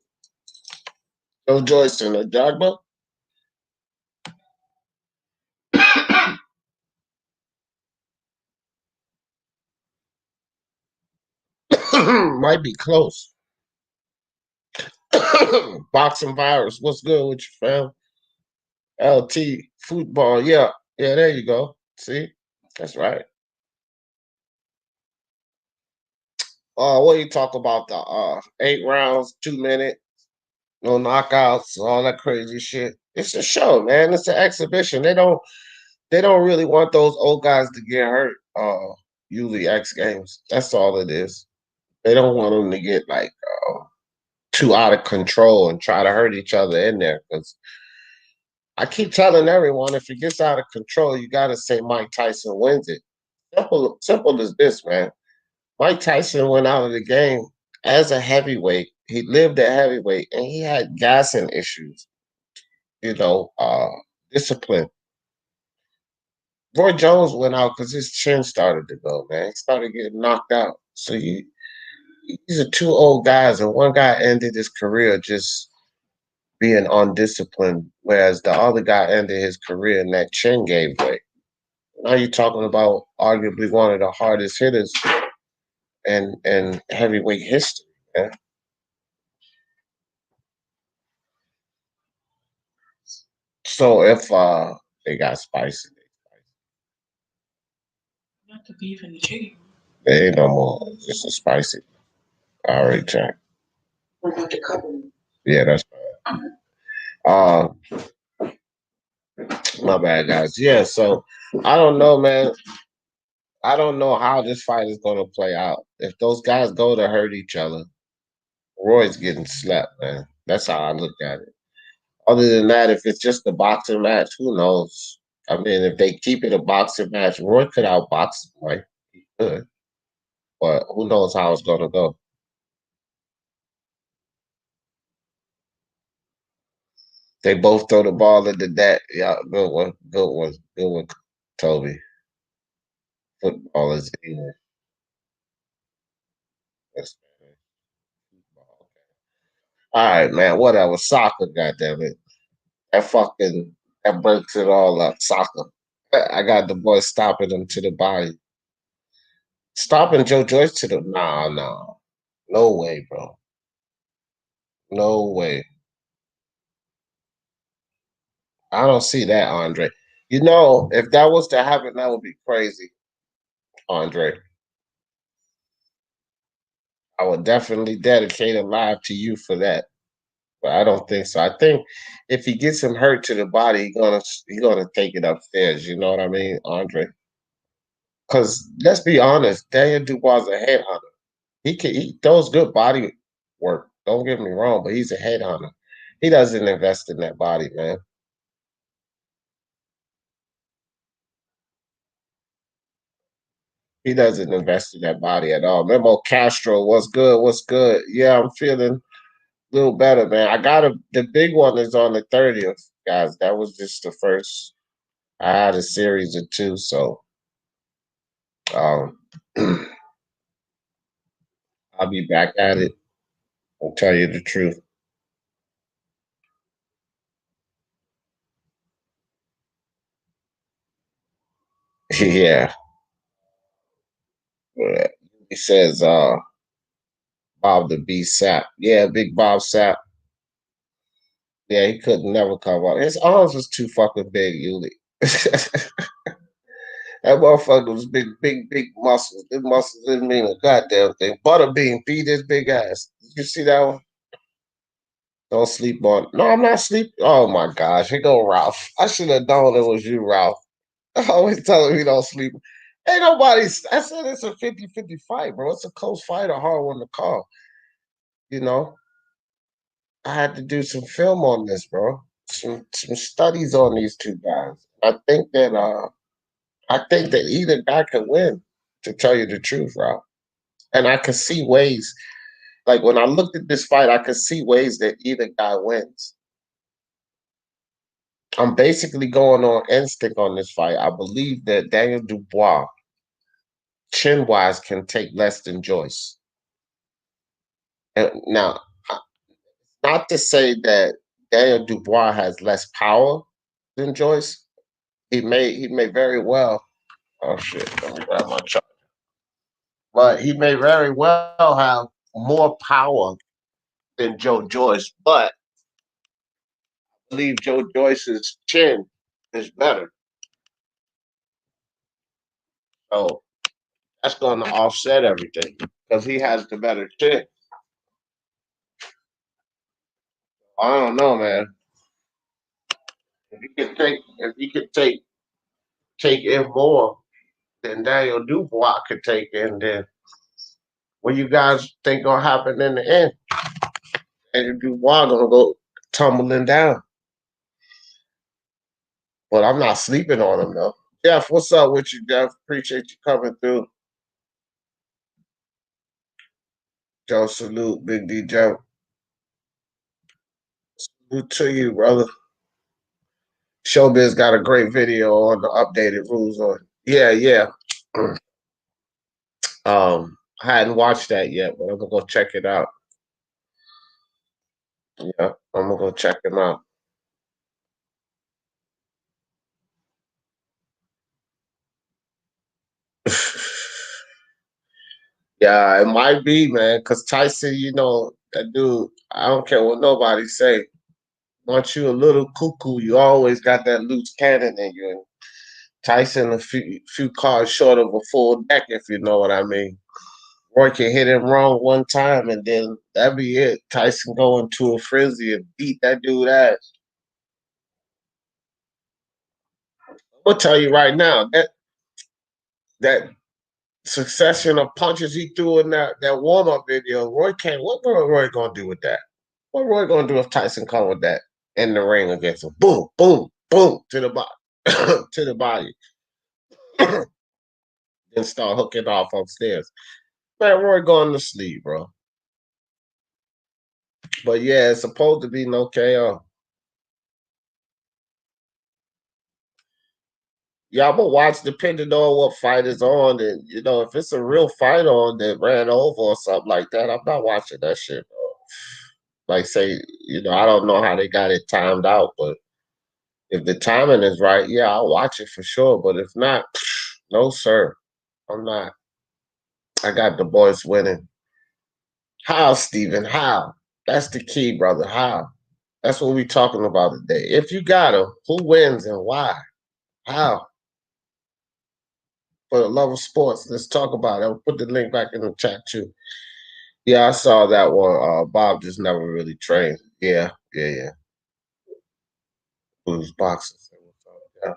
Joe Joyce and a Jogba might be close. Boxing virus. What's good with you, fam? LT football. Yeah. Yeah, there you go. See? That's right. What you talk about the 8 rounds, 2 minute, no knockouts, all that crazy shit. It's a show, man. It's an exhibition. They don't really want those old guys to get hurt. Usually X Games. That's all it is. They don't want them to get like too out of control and try to hurt each other in there. Because I keep telling everyone, if it gets out of control, you got to say Mike Tyson wins it. Simple as this, man. Mike Tyson went out of the game as a heavyweight. He lived at heavyweight, and he had gassing issues. You know, discipline. Roy Jones went out because his chin started to go, man. He started getting knocked out. So these are two old guys, and one guy ended his career just being undisciplined, whereas the other guy ended his career and that chin gave way. Now you're talking about arguably one of the hardest hitters in heavyweight history, man. So if they got spicy, not the beef and the chicken. They ain't no more. It's a spicy. I already checked. What about the couple? Yeah, that's bad. Uh, my bad, guys. Yeah, so I don't know, man. I don't know how this fight is going to play out. If those guys go to hurt each other, Roy's getting slapped, man. That's how I look at it. Other than that, if it's just a boxing match, who knows? I mean, if they keep it a boxing match, Roy could outbox him, right? He could, but who knows how it's going to go? They both throw the ball into that. Yeah, good one, Toby. Football is English. That's football. All right, man. Whatever. Soccer, goddammit. That fucking that breaks it all up. Soccer. I got the boy stopping him to the body. Stopping Joe Joyce to the nah. No way, bro. No way. I don't see that, Andre. You know, if that was to happen, that would be crazy, Andre. I would definitely dedicate a live to you for that. But I don't think so. I think if he gets him hurt to the body, he's gonna take it upstairs. You know what I mean, Andre? Because let's be honest, Daniel Dubois is a headhunter. He does good body work. Don't get me wrong, but he's a headhunter. He doesn't invest in that body, man. He doesn't invest in that body at all. Memo Castro, what's good? What's good? Yeah, I'm feeling a little better, man. I got the big one is on the 30th, guys. That was just the first. I had a series of two, so um I'll be back at it. I'll tell you the truth. Yeah. Yeah. He says Bob the B Sap. Yeah, big Bob Sap. Yeah, he could never come up. His arms was too fucking big, Yuli. That motherfucker was big muscles. His muscles didn't mean a goddamn thing. Butterbean beat his big ass. Did you see that one? Don't sleep on. No, I'm not sleep. Oh my gosh, here go Ralph. I should have known it was you, Ralph. I always tell him he don't sleep. Ain't nobody. I said it's a 50-50 fight, bro. It's a close fight, a hard one to call. You know, I had to do some film on this, bro. Some studies on these two guys. I think that either guy could win, to tell you the truth, Ralph. And I could see ways. Like when I looked at this fight, I could see ways that either guy wins. I'm basically going on instinct on this fight. I believe that Daniel Dubois, chin wise, can take less than Joyce. And now, not to say that Daniel Dubois has less power than Joyce. He may very well. Oh shit! Let me grab my charger. But he may very well have more power than Joe Joyce. But I believe Joe Joyce's chin is better. So that's going to offset everything because he has the better chin. I don't know, man. If he could take in more than Daniel Dubois could take in, then what you guys think gonna happen in the end? Daniel Dubois gonna go tumbling down. But I'm not sleeping on him though. Jeff, what's up with you, Jeff? Appreciate you coming through. Joe, salute, Big D Joe. Salute to you, brother. Showbiz got a great video on the updated rules on. Yeah, yeah. I hadn't watched that yet, but I'm gonna go check it out. Yeah, I'm gonna go check him out. Yeah, it might be, man, because Tyson, that dude, I don't care what nobody say. Once you a little cuckoo, you always got that loose cannon in you. And Tyson, a few cards short of a full deck, if you know what I mean. Roy can hit him wrong one time, and then that'd be it. Tyson go into a frenzy and beat that dude ass. I'm gonna tell you right now that succession of punches he threw in that warm up video, Roy can't. What Roy gonna do with that? What Roy gonna do if Tyson come with that in the ring against him? Boom, boom, boom to the body, to the body, then start hooking off upstairs. Man, Roy going to sleep, bro. But yeah, it's supposed to be no KO. Yeah, I'm gonna watch depending on what fight is on, and if it's a real fight on that ran over or something like that, I'm not watching that shit, bro. Like say, I don't know how they got it timed out, but if the timing is right, yeah, I'll watch it for sure. But if not, no sir, I'm not. I got the boys winning. How, Steven? How? That's the key, brother. How? That's what we talking about today. If you got them, who wins and why? How? For the love of sports, let's talk about it. I'll put the link back in the chat too. Yeah, I saw that one. Bob just never really trained. Yeah, yeah, yeah. Who's boxing? Yeah.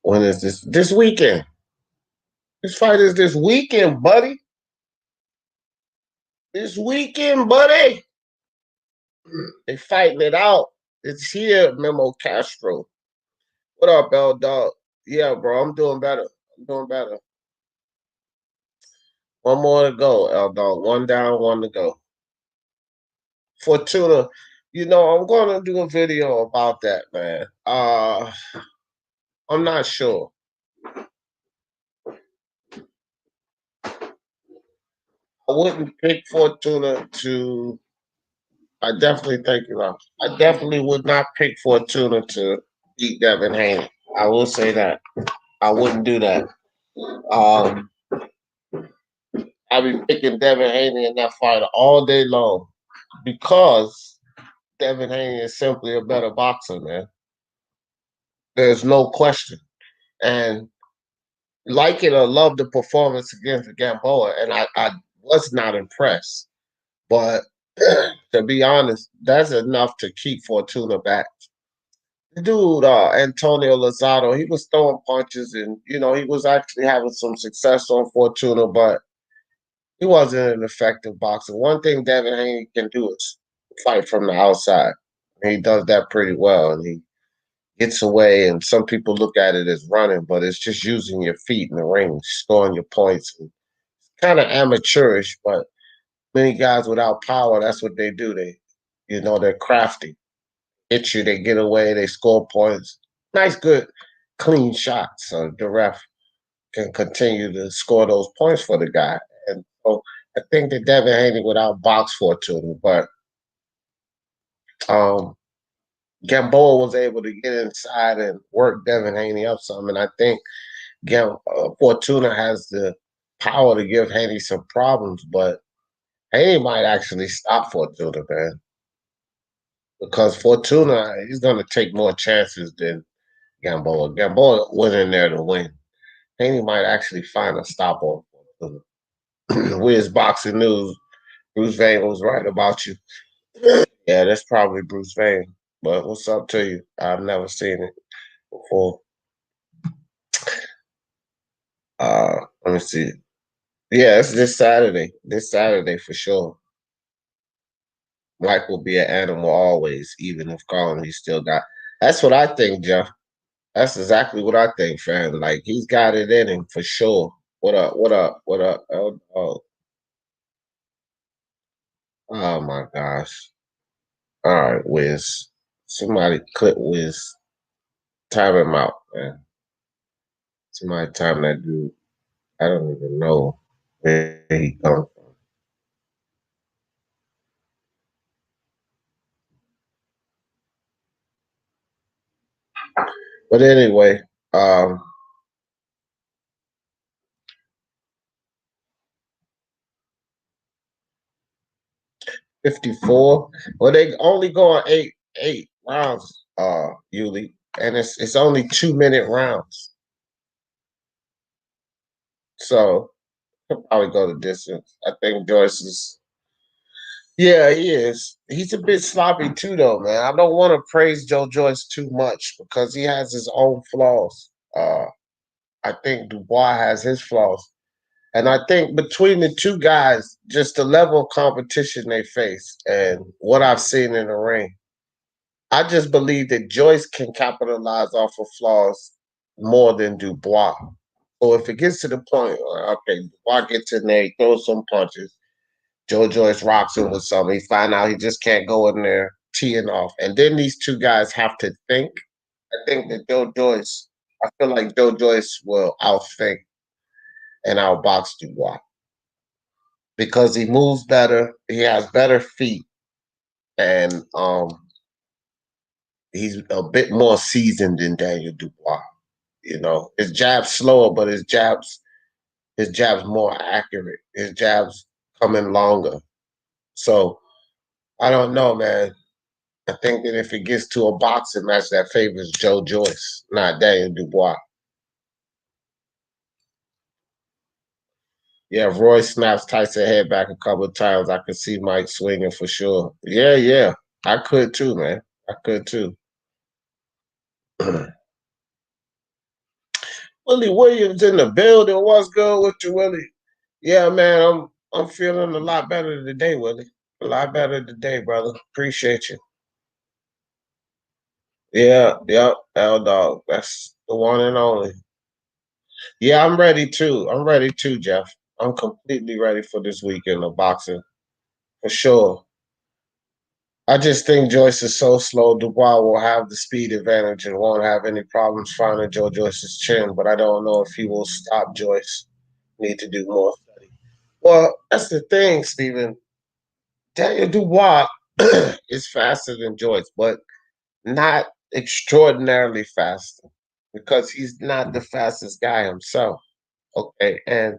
When is this? This weekend. This fight is this weekend, buddy. This weekend, buddy. They fighting it out. It's here, Memo Castro. What up, Bell Dog? Yeah, bro, I'm doing better. I'm doing better. One more to go, L Dog. One down, one to go. Fortuna, I'm going to do a video about that, man. I'm not sure. I wouldn't pick Fortuna to. I definitely think you know. I definitely would not pick Fortuna to beat Devin Haney. I will say that. I wouldn't do that. Um, I'd be picking Devin Haney in that fight all day long because Devin Haney is simply a better boxer, man. There's no question. And like it or love the performance against Gamboa, and I was not impressed. But to be honest, that's enough to keep Fortuna back. The dude, Antonio Lozado, he was throwing punches and, he was actually having some success on Fortuna, but he wasn't an effective boxer. One thing Devin Haney can do is fight from the outside. He does that pretty well, and he gets away. And some people look at it as running, but it's just using your feet in the ring, scoring your points. And kind of amateurish, but many guys without power, that's what they do. They're crafty. Hit you, they get away, they score points. Nice, good, clean shots. So the ref can continue to score those points for the guy. And so I think that Devin Haney would outbox Fortuna, but um, Gamboa was able to get inside and work Devin Haney up some. And I think Fortuna has the power to give Haney some problems, but Haney might actually stop Fortuna, man. Because Fortuna, he's going to take more chances than Gamboa. Gamboa went in there to win. Haney might actually find a stop on Fortuna. Wiz Boxing News, Bruce Vane was right about you. Yeah, that's probably Bruce Vane. But what's up to you? I've never seen it before. Let me see. Yeah, it's this Saturday. This Saturday for sure. Mike will be an animal always, even if Colin he still got. That's what I think, Jeff. That's exactly what I think, fam. Like he's got it in him for sure. What up? What up? What up? Oh my gosh. All right, Wiz. Somebody clip Wiz. Time him out, man. Somebody time that dude. I don't even know where he come from. But anyway, 54. Well, they only going eight rounds, Yuli. And it's only 2-minute rounds. So he'll probably go the distance. I think Joyce is. Yeah, he is. He's a bit sloppy too, though, man. I don't want to praise Joe Joyce too much because he has his own flaws. I think Dubois has his flaws. And I think between the two guys, just the level of competition they face and what I've seen in the ring, I just believe that Joyce can capitalize off of flaws more than Dubois. So if it gets to the point, okay, Dubois gets in there, he throws some punches, Joe Joyce rocks him with something. He find out he just can't go in there teeing off. And then these two guys have to think. I think that I feel like Joe Joyce will outthink and outbox Dubois because he moves better, he has better feet, and he's a bit more seasoned than Daniel Dubois. His jab's slower, but his jab's more accurate. His jab's coming longer. So I don't know, man. I think that if it gets to a boxing match, that favors Joe Joyce, not Daniel Dubois. Yeah, if Roy snaps Tyson head back a couple of times, I could see Mike swinging for sure. Yeah, yeah. I could too, man. I could too. Willie Williams in the building. What's good with you, Willie? Yeah, man, I'm feeling a lot better today, Willie. A lot better today, brother. Appreciate you. Yeah, yep, L Dog. That's the one and only. Yeah, I'm ready too. I'm ready too, Jeff. I'm completely ready for this weekend of boxing for sure. I just think Joyce is so slow. Dubois will have the speed advantage and won't have any problems finding Joe Joyce's chin, but I don't know if he will stop Joyce. Need to do more study. Well, that's the thing, Stephen. Daniel Dubois is faster than Joyce, but not extraordinarily faster because he's not the fastest guy himself. Okay. And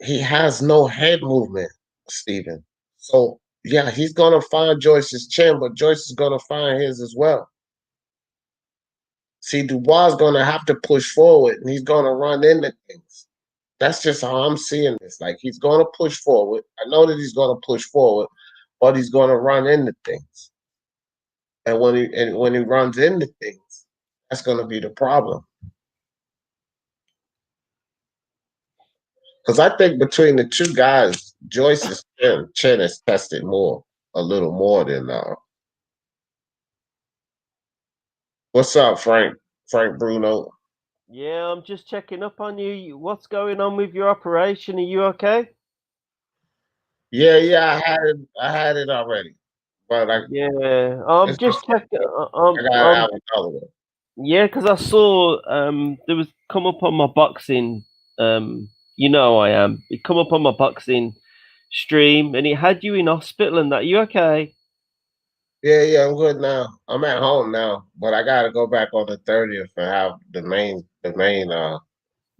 he has no head movement, Stephen. So, yeah, he's going to find Joyce's chin, but Joyce is going to find his as well. See, Dubois is going to have to push forward, and he's going to run into things. That's just how I'm seeing this. Like, he's going to push forward. I know that he's going to push forward, but he's going to run into things. And when he runs into things, that's going to be the problem. Because I think between the two guys, Joyce's chin is tested a little more than. What's up, Frank? Frank Bruno. Yeah, I'm just checking up on you. What's going on with your operation? Are you okay? Yeah, I had it already, but Yeah, I'm it's just checking. I gotta have another one. Yeah, because I saw there was come up on my boxing. You know I am. It come up on my boxing stream, and it had you in hospital and that. You okay? Yeah, I'm good now. I'm at home now, but I gotta go back on the 30th and have the main 30th.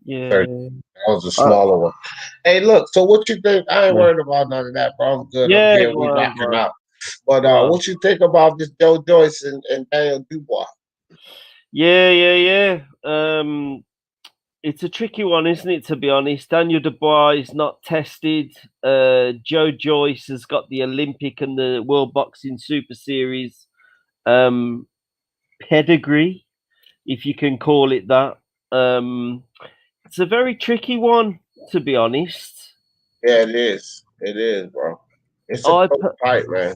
Yeah. That was a smaller one. Hey, look, so what you think? I ain't Yeah. worried about none of that, bro. I'm good. I'm Yeah, here. go We on, rocking bro. out. But Go on. what you think about this Joe Joyce and Daniel Dubois? Yeah. It's a tricky one, isn't it? To be honest, Daniel Dubois is not tested. Joe Joyce has got the Olympic and the World Boxing Super Series pedigree, if you can call it that. It's a very tricky one, to be honest. Yeah, it is. It is, bro. It's a I close fight, man.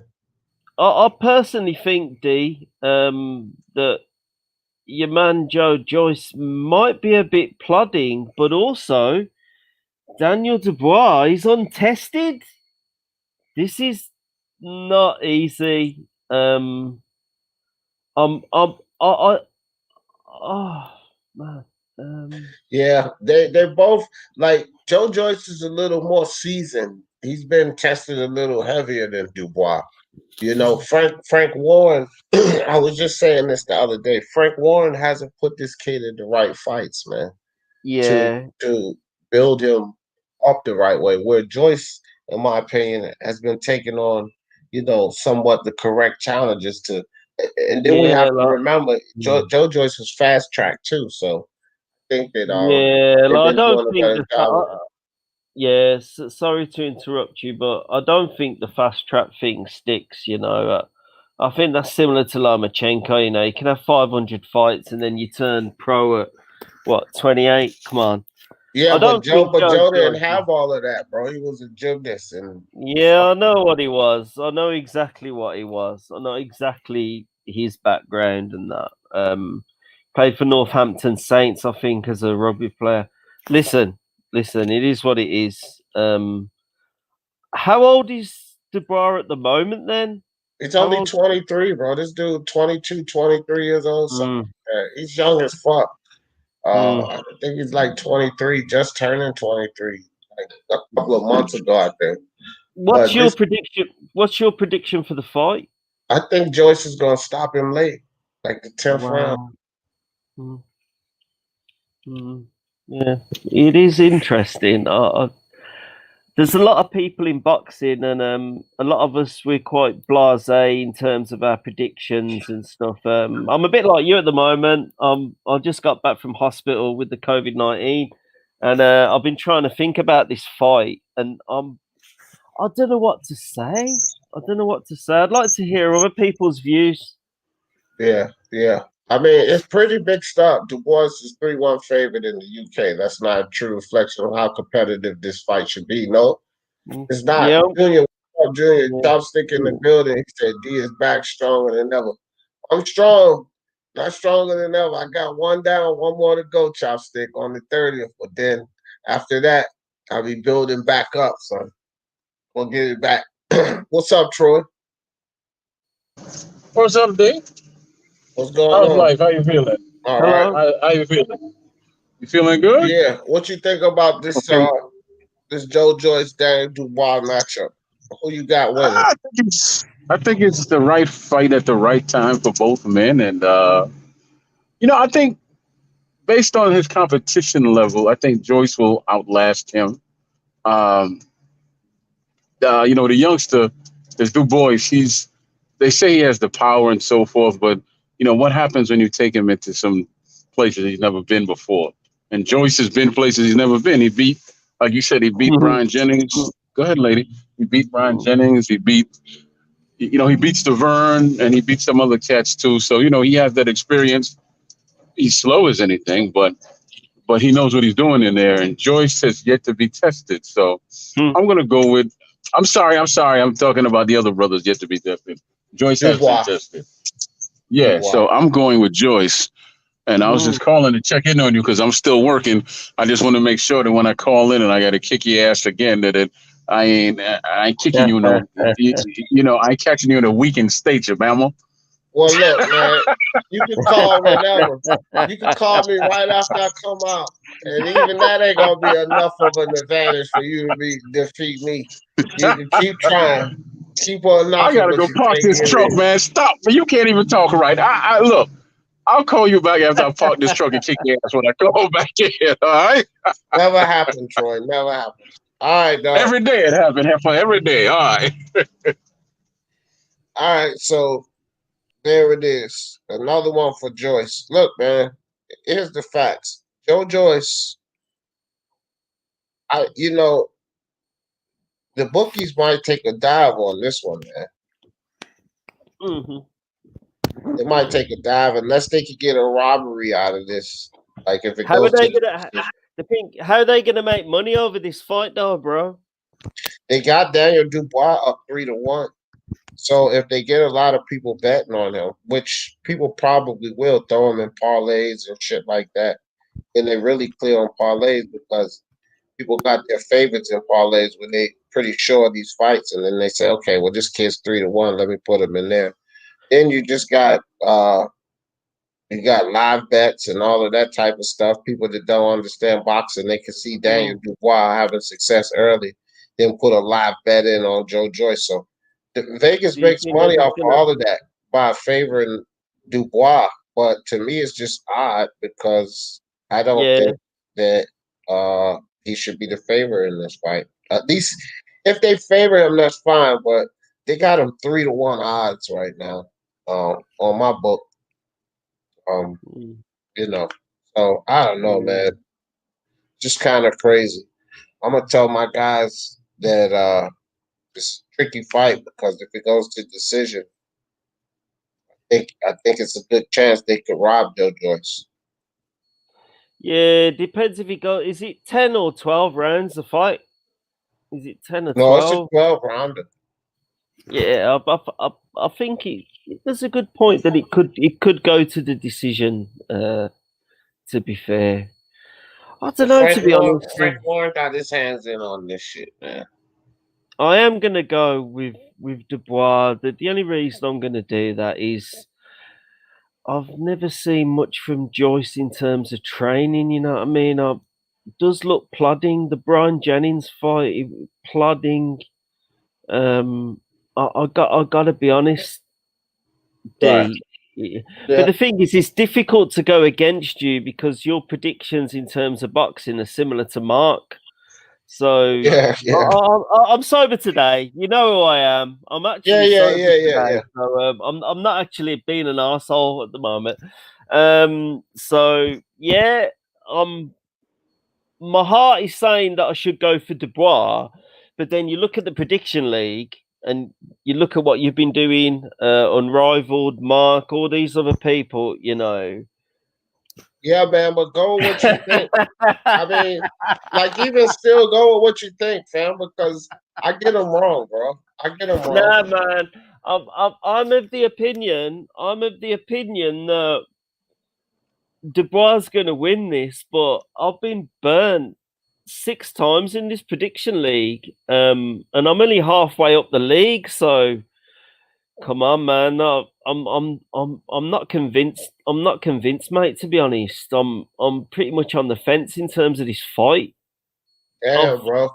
I personally think that your man Joe Joyce might be a bit plodding, but also Daniel Dubois is untested. This is not easy. Um, um, I, I oh man. Yeah, they're both like Joe Joyce is a little more seasoned. He's been tested a little heavier than Dubois. You know, Frank Warren. I was just saying this the other day. Frank Warren hasn't put this kid in the right fights, man, to Yeah, to build him up the right way. Where Joyce, in my opinion, has been taking on, somewhat the correct challenges to. And then we have yeah, to like, remember Joe Joyce was fast track too, so I think that yeah. they've Like, I been don't doing a think better the job with him. yeah. Sorry to interrupt you, but I don't think the fast track thing sticks. I think that's similar to Lomachenko. You can have 500 fights and then you turn pro at what 28. Come on. I Yeah, don't think But Joe Joe didn't Joyce. have all of that, bro. He was a gymnast and Yeah, I know what he was. I know exactly what he was. I know exactly his background and that. Played for Northampton Saints, I think, as a rugby player. Listen, it is what it is. How old is Dubois at the moment then? he's How only old? 23, bro. This dude 22, 23 years old, something Mm, like that. He's young as fuck. mm. I think he's like 23, just turning 23, like a couple of months ago, I think. What's But your prediction? What's your prediction for the fight? I think Joyce is gonna stop him late, like the 10th round. Wow. Mm, mm. Yeah, it is interesting. There's a lot of people in boxing, and a lot of us we're quite blasé in terms of our predictions and stuff. I'm a bit like you at the moment. I just got back from hospital with the COVID-19, and I've been trying to think about this fight, and I don't know what to say. I don't know what to say. I'd like to hear other people's views. Yeah. I mean, it's pretty big stuff. Dubois is 3-1 favorite in the UK. That's not a true reflection of how competitive this fight should be. No, Mm. it's not. Yeah, Junior, what's up, Junior, yeah, chopstick in the yeah. building. He said D is back stronger than ever. I'm strong, not stronger than ever. I got one down, one more to go, chopstick on the 30th. But then after that, I'll be building back up, son. We'll get it back. What's up, Troy? What's up, D? What's going How's on? life? How you feeling? All right. Hello. How you feeling? You feeling good? Yeah. What you think about this Okay. this Joe Joyce Daniel Dubois matchup? Who you got winning? I think it's the right fight at the right time for both men, and I think based on his competition level, I think Joyce will outlast him. Um, the youngster, this Dubois, they say he has the power and so forth, but what happens when you take him into some places he's never been before. And Joyce has been places he's never been. He beat, like you said, he beat Bryant Jennings. Go ahead, lady. He beat Bryant Jennings. He beats Deverne, and he beat some other cats too. So he has that experience. He's slow as anything, but he knows what he's doing in there. And Joyce has yet to be tested. So I'm gonna go with. I'm sorry. I'm talking about the other brothers yet to be tested. Joyce has been tested. Yeah. So I'm going with Joyce. And I was just calling to check in on you because I'm still working. I just want to make sure that when I call in and I got to kick your ass again, that I ain't kicking you in a, I ain't catching you in a weakened state, Jabama. Well, look, man, you can call whenever. You can call me right after I come out, and even that ain't gonna be enough of an advantage for you to defeat me. You can keep trying, keep on knocking. I gotta go park this truck, man. Stop! You can't even talk right. I look. I'll call you back after I park this truck and kick your ass when I go back in. All right? Never happened, Troy. Never happened. All right, dog. Every day it happened. Every day. All right. All right. So there it is. Another one for Joyce. Look, man. Here's the facts. Joe Joyce. The bookies might take a dive on this one, man. Mm-hmm. They might take a dive unless they could get a robbery out of this. Like if it how goes are they to gonna how are they gonna make money over this fight, though, bro? They got Daniel Dubois up 3-1. So if they get a lot of people betting on him, which people probably will throw him in parlays and shit like that, and they really clear on parlays because people got their favorites in parlays when they pretty sure of these fights, and then they say, okay, well this kid's 3-1, let me put him in there. Then you just got live bets and all of that type of stuff. People that don't understand boxing, they can see Daniel Dubois having success early, then put a live bet in on Joe Joyce. So Vegas makes money off all of that by favoring Dubois. But to me, it's just odd because I don't think that he should be the favorite in this fight. At least if they favor him, that's fine. But they got him 3-1 odds right now on my book. So I don't know, man. Just kind of crazy. I'm gonna tell my guys that it's a tricky fight because if it goes to decision, I think it's a good chance they could rob Joe Joyce. Yeah, depends if he goes. Is it 10 or 12 rounds the fight? Is it 10 or 12? No, it's a 12 rounder. Yeah, I think there's a good point that it could go to the decision. To be fair, I don't know. To be honest, Frank Warren got his hands in on this shit, man. I am gonna go with Dubois. The only reason I'm gonna do that is I've never seen much from Joyce in terms of training. You know what I mean? It does look plodding. The Bryant Jennings fight, plodding. I gotta be honest, D. Right. But the thing is, it's difficult to go against you because your predictions in terms of boxing are similar to Mark. So I'm sober today. You know who I am. I'm actually sober today. So I'm not actually being an arsehole at the moment. So yeah, my heart is saying that I should go for Dubois, but then you look at the prediction league and you look at what you've been doing, Unrivaled, Mark, all these other people, Yeah, man, but go with what you think. I mean, like, even still go with what you think, fam, because I get them wrong, bro. I get them wrong. Nah, man. I'm of the opinion that Dubois is going to win this, but I've been burnt 6 times in this prediction league, and I'm only halfway up the league. So, come on, man. No, I'm not convinced. I'm not convinced, mate. To be honest, I'm pretty much on the fence in terms of this fight. Damn, bro.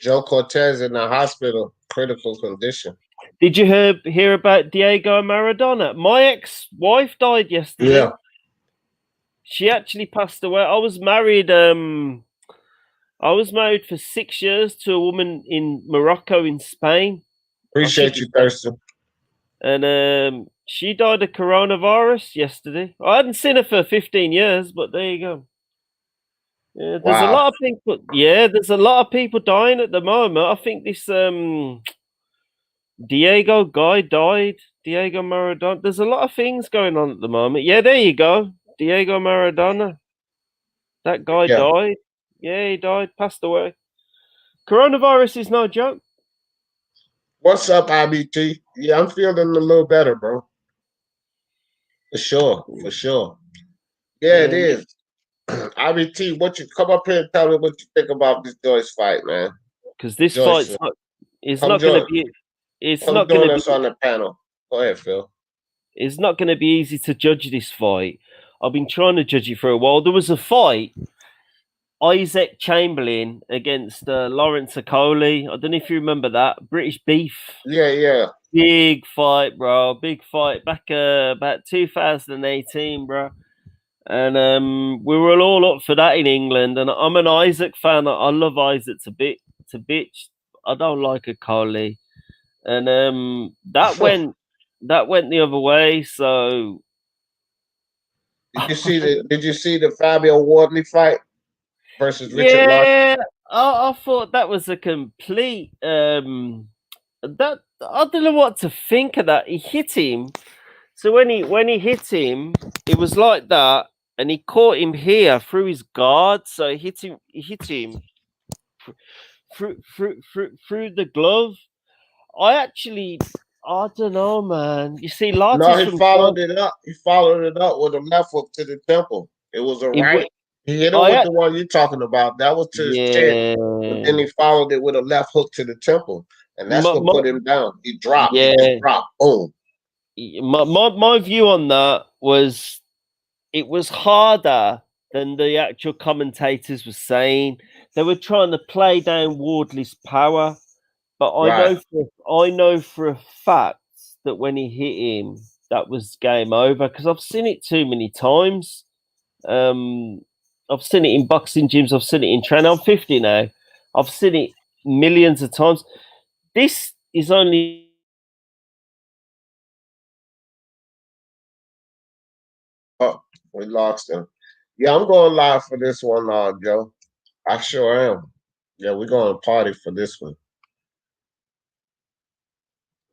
Joe Cortez in the hospital, critical condition. Did you hear about Diego Maradona? My ex-wife died yesterday. Yeah. She actually passed away. I was married for 6 years to a woman in Morocco, in Spain. Appreciate you, Thurston. and she died of coronavirus yesterday. I hadn't seen her for 15 years, but there you go. Yeah, there's a Wow. lot of people. Yeah, there's a lot of people dying at the moment. I think this Diego guy died. Diego Maradona. There's a lot of things going on at the moment. Yeah, there you go. Diego Maradona. That guy Yeah. died. Yeah, he died. Passed away. Coronavirus is no joke. What's up, IBT? Yeah, I'm feeling a little better, bro. For sure. For sure. Yeah, it Yeah, is. IBT, what you come up here and tell me what you think about this Joyce fight, man? because this Joyce, fight's not. It's come not going to join. be. It's Come not going join to us be. on the panel. Go ahead, Phil. It's not going to be easy to judge this fight. I've been trying to judge it for a while. There was a fight, Isaac Chamberlain against Lawrence Okoli. I don't know if you remember that. British Beef. Yeah, yeah. Big fight, bro. Big fight back about 2018, bro. And we were all up for that in England. And I'm an Isaac fan. I love Isaac a bit. It's a bitch. I don't like Okoli. And that went the other way. So Did you see the Fabio Wardley fight versus Richard Larson? yeah, I thought that was a complete that I don't know what to think of that. He hit him. So when he hit him, it was like that, and he caught him here through his guard. So he hit him through the glove. I don't know, man. You see, No, Larty's he from followed it up. He followed it up with a left hook to the temple. It was a It right. He hit him with the one you're talking about. That was to his chin. But then he followed it with a left hook to the temple. And that's what put him down. He dropped. He just dropped. Boom. My view on that was it was harder than the actual commentators were saying. They were trying to play down Wardley's power, but I know for a fact that when he hit him, that was game over because I've seen it too many times. I've seen it in boxing gyms. I've seen it in training. I'm 50 now. I've seen it millions of times. This is only. Oh, we lost him. Yeah, I'm going live for this one, Joe. I sure am. Yeah, we're going to party for this one.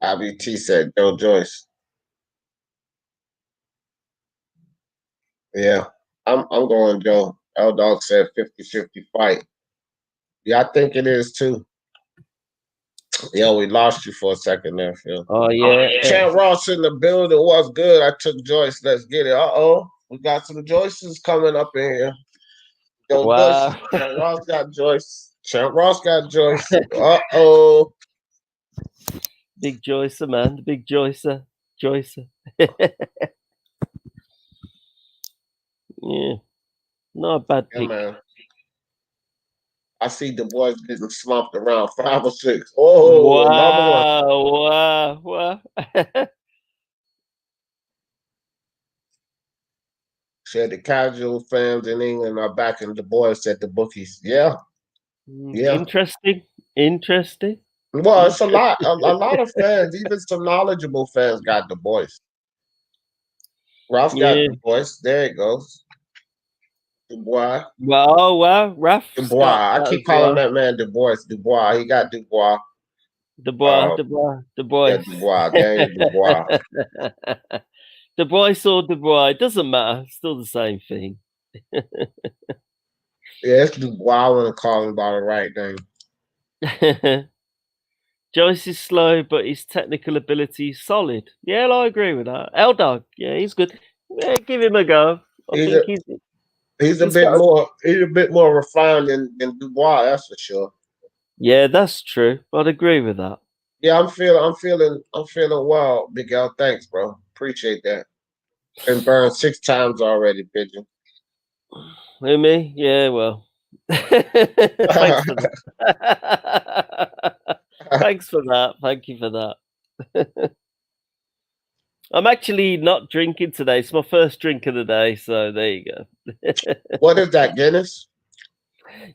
IBT said Joe Joyce. Yeah, I'm going Joe. L Dog said 50-50 fight. Yeah, I think it is too. Yeah, we lost you for a second there, Phil. Oh yeah. Chad Ross in the building was good. I took Joyce. Let's get it. We got some Joyces coming up in here. Wow. Chad Ross got Joyce. Chad Ross got Joyce. Big Joycer, man. The big Joycer. Yeah. Not a bad pick. Man. I see the boys getting slumped around 5 or 6. Oh, another one. Wow. Said the casual fans in England are backing the boys at the bookies. Yeah. Interesting. Well, it's a lot. A lot of fans, even some knowledgeable fans, got the boys. Ralph got the boys. There it goes. Dubois. Wow. Ralph. Dubois. I keep calling that man Dubois. Dubois. He got Dubois. Dubois. Yeah, Dubois. Daniel Dubois. Dubois or Dubois. It doesn't matter. It's still the same thing. Yeah, it's Dubois. I want to call him by the right name. Joyce is slow, but his technical ability is solid. Yeah, I agree with that. L Dog, yeah, he's good. Yeah, give him a go. He's a bit more refined than Dubois, that's for sure. Yeah, that's true. I'd agree with that. Yeah, I'm feeling well, Big L. Thanks, bro. Appreciate that. Been burned 6 times already, Pigeon. Who, me? Yeah, well. Thanks for that. Thanks for that. Thank you for that. I'm actually not drinking today. It's my first drink of the day, so there you go. What is that, Guinness?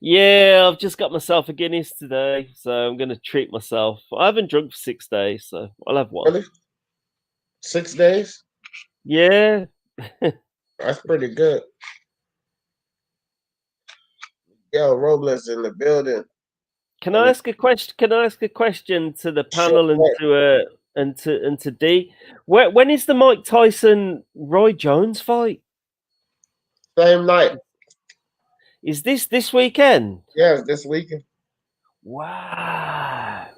Yeah, I've just got myself a Guinness today, so I'm going to treat myself. I haven't drunk for 6 days, so I'll have one. Really? 6 days. Yeah. That's pretty good. Yo, Robles in the building. Can I ask a question? Can I ask a question to the panel and to D? When is the Mike Tyson Roy Jones fight? Same night. Is this weekend? Yes, this weekend. Wow.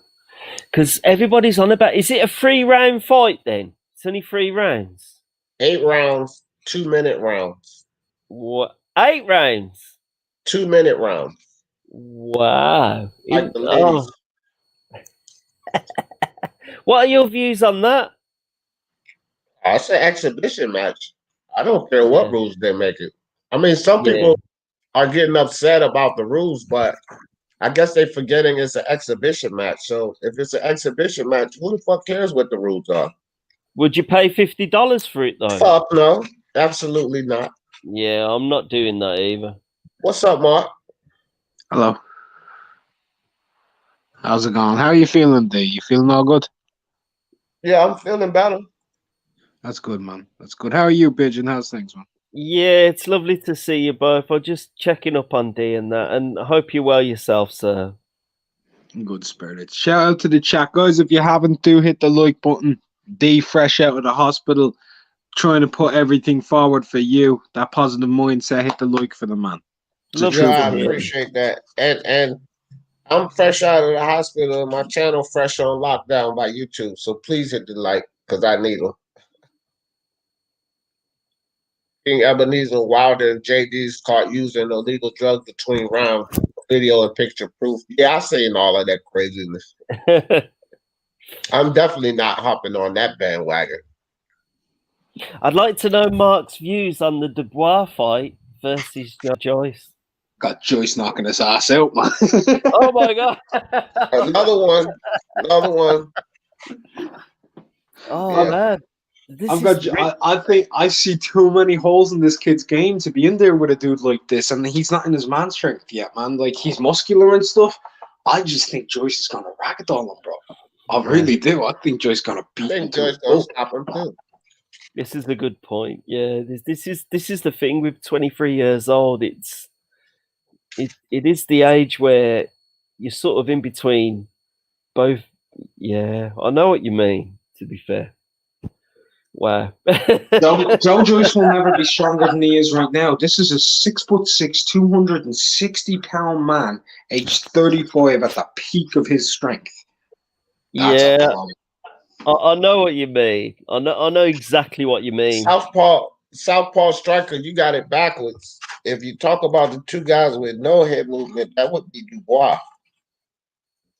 Because everybody's on about. Is it a 3-round fight then? It's only 3 rounds. 8 rounds, 2-minute rounds. What? 8 rounds. 2-minute rounds. Wow. Like the ladies. What are your views on that? It's an exhibition match. I don't care what rules they make it. I mean, some people are getting upset about the rules, but I guess they're forgetting it's an exhibition match. So if it's an exhibition match, who the fuck cares what the rules are? Would you pay $50 for it though? Fuck no, absolutely not. Yeah, I'm not doing that either. What's up, Mark? Hello. How's it going? How are you feeling today? You feeling all good? Yeah, I'm feeling better. That's good, man. That's good. How are you, Pigeon? How's things, man? Yeah, it's lovely to see you both. I'm just checking up on D and that, and I hope you're well yourself, sir. Good spirits. Shout out to the chat, guys. If you haven't, do hit the like button. D fresh out of the hospital, trying to put everything forward for you. That positive mindset. Hit the like for the man. Lovely Yeah, I to hear. appreciate that. And I'm fresh out of the hospital. My channel fresh on lockdown by YouTube. So please hit the like because I need them. King Ebenezer Wilder and JD's caught using illegal drugs between rounds. Video and picture proof. Yeah, I've seen all of that craziness. I'm definitely not hopping on that bandwagon. I'd like to know Mark's views on the Dubois fight versus Joe Joyce. Got Joyce knocking his ass out, man. Oh my god! Another one. Oh Yeah. man, I think I see too many holes in this kid's game to be in there with a dude like this, and he's not in his man strength yet, man. Like, he's muscular and stuff. I just think Joyce is gonna ragdoll him, bro. I really do. I think Joyce is gonna beat him. Joyce gonna stop him too. This is a good point. Yeah, this is the thing with 23 years old. It is the age where you're sort of in between both. Yeah, I know what you mean. To be fair, wow. Joe Joyce will never be stronger than he is right now. This is a 6'6", 260-pound man, age 35, at the peak of his strength. That's a problem. I know what you mean. I know exactly what you mean. Southpaw striker, you got it backwards. If you talk about the two guys with no head movement, that would be Dubois.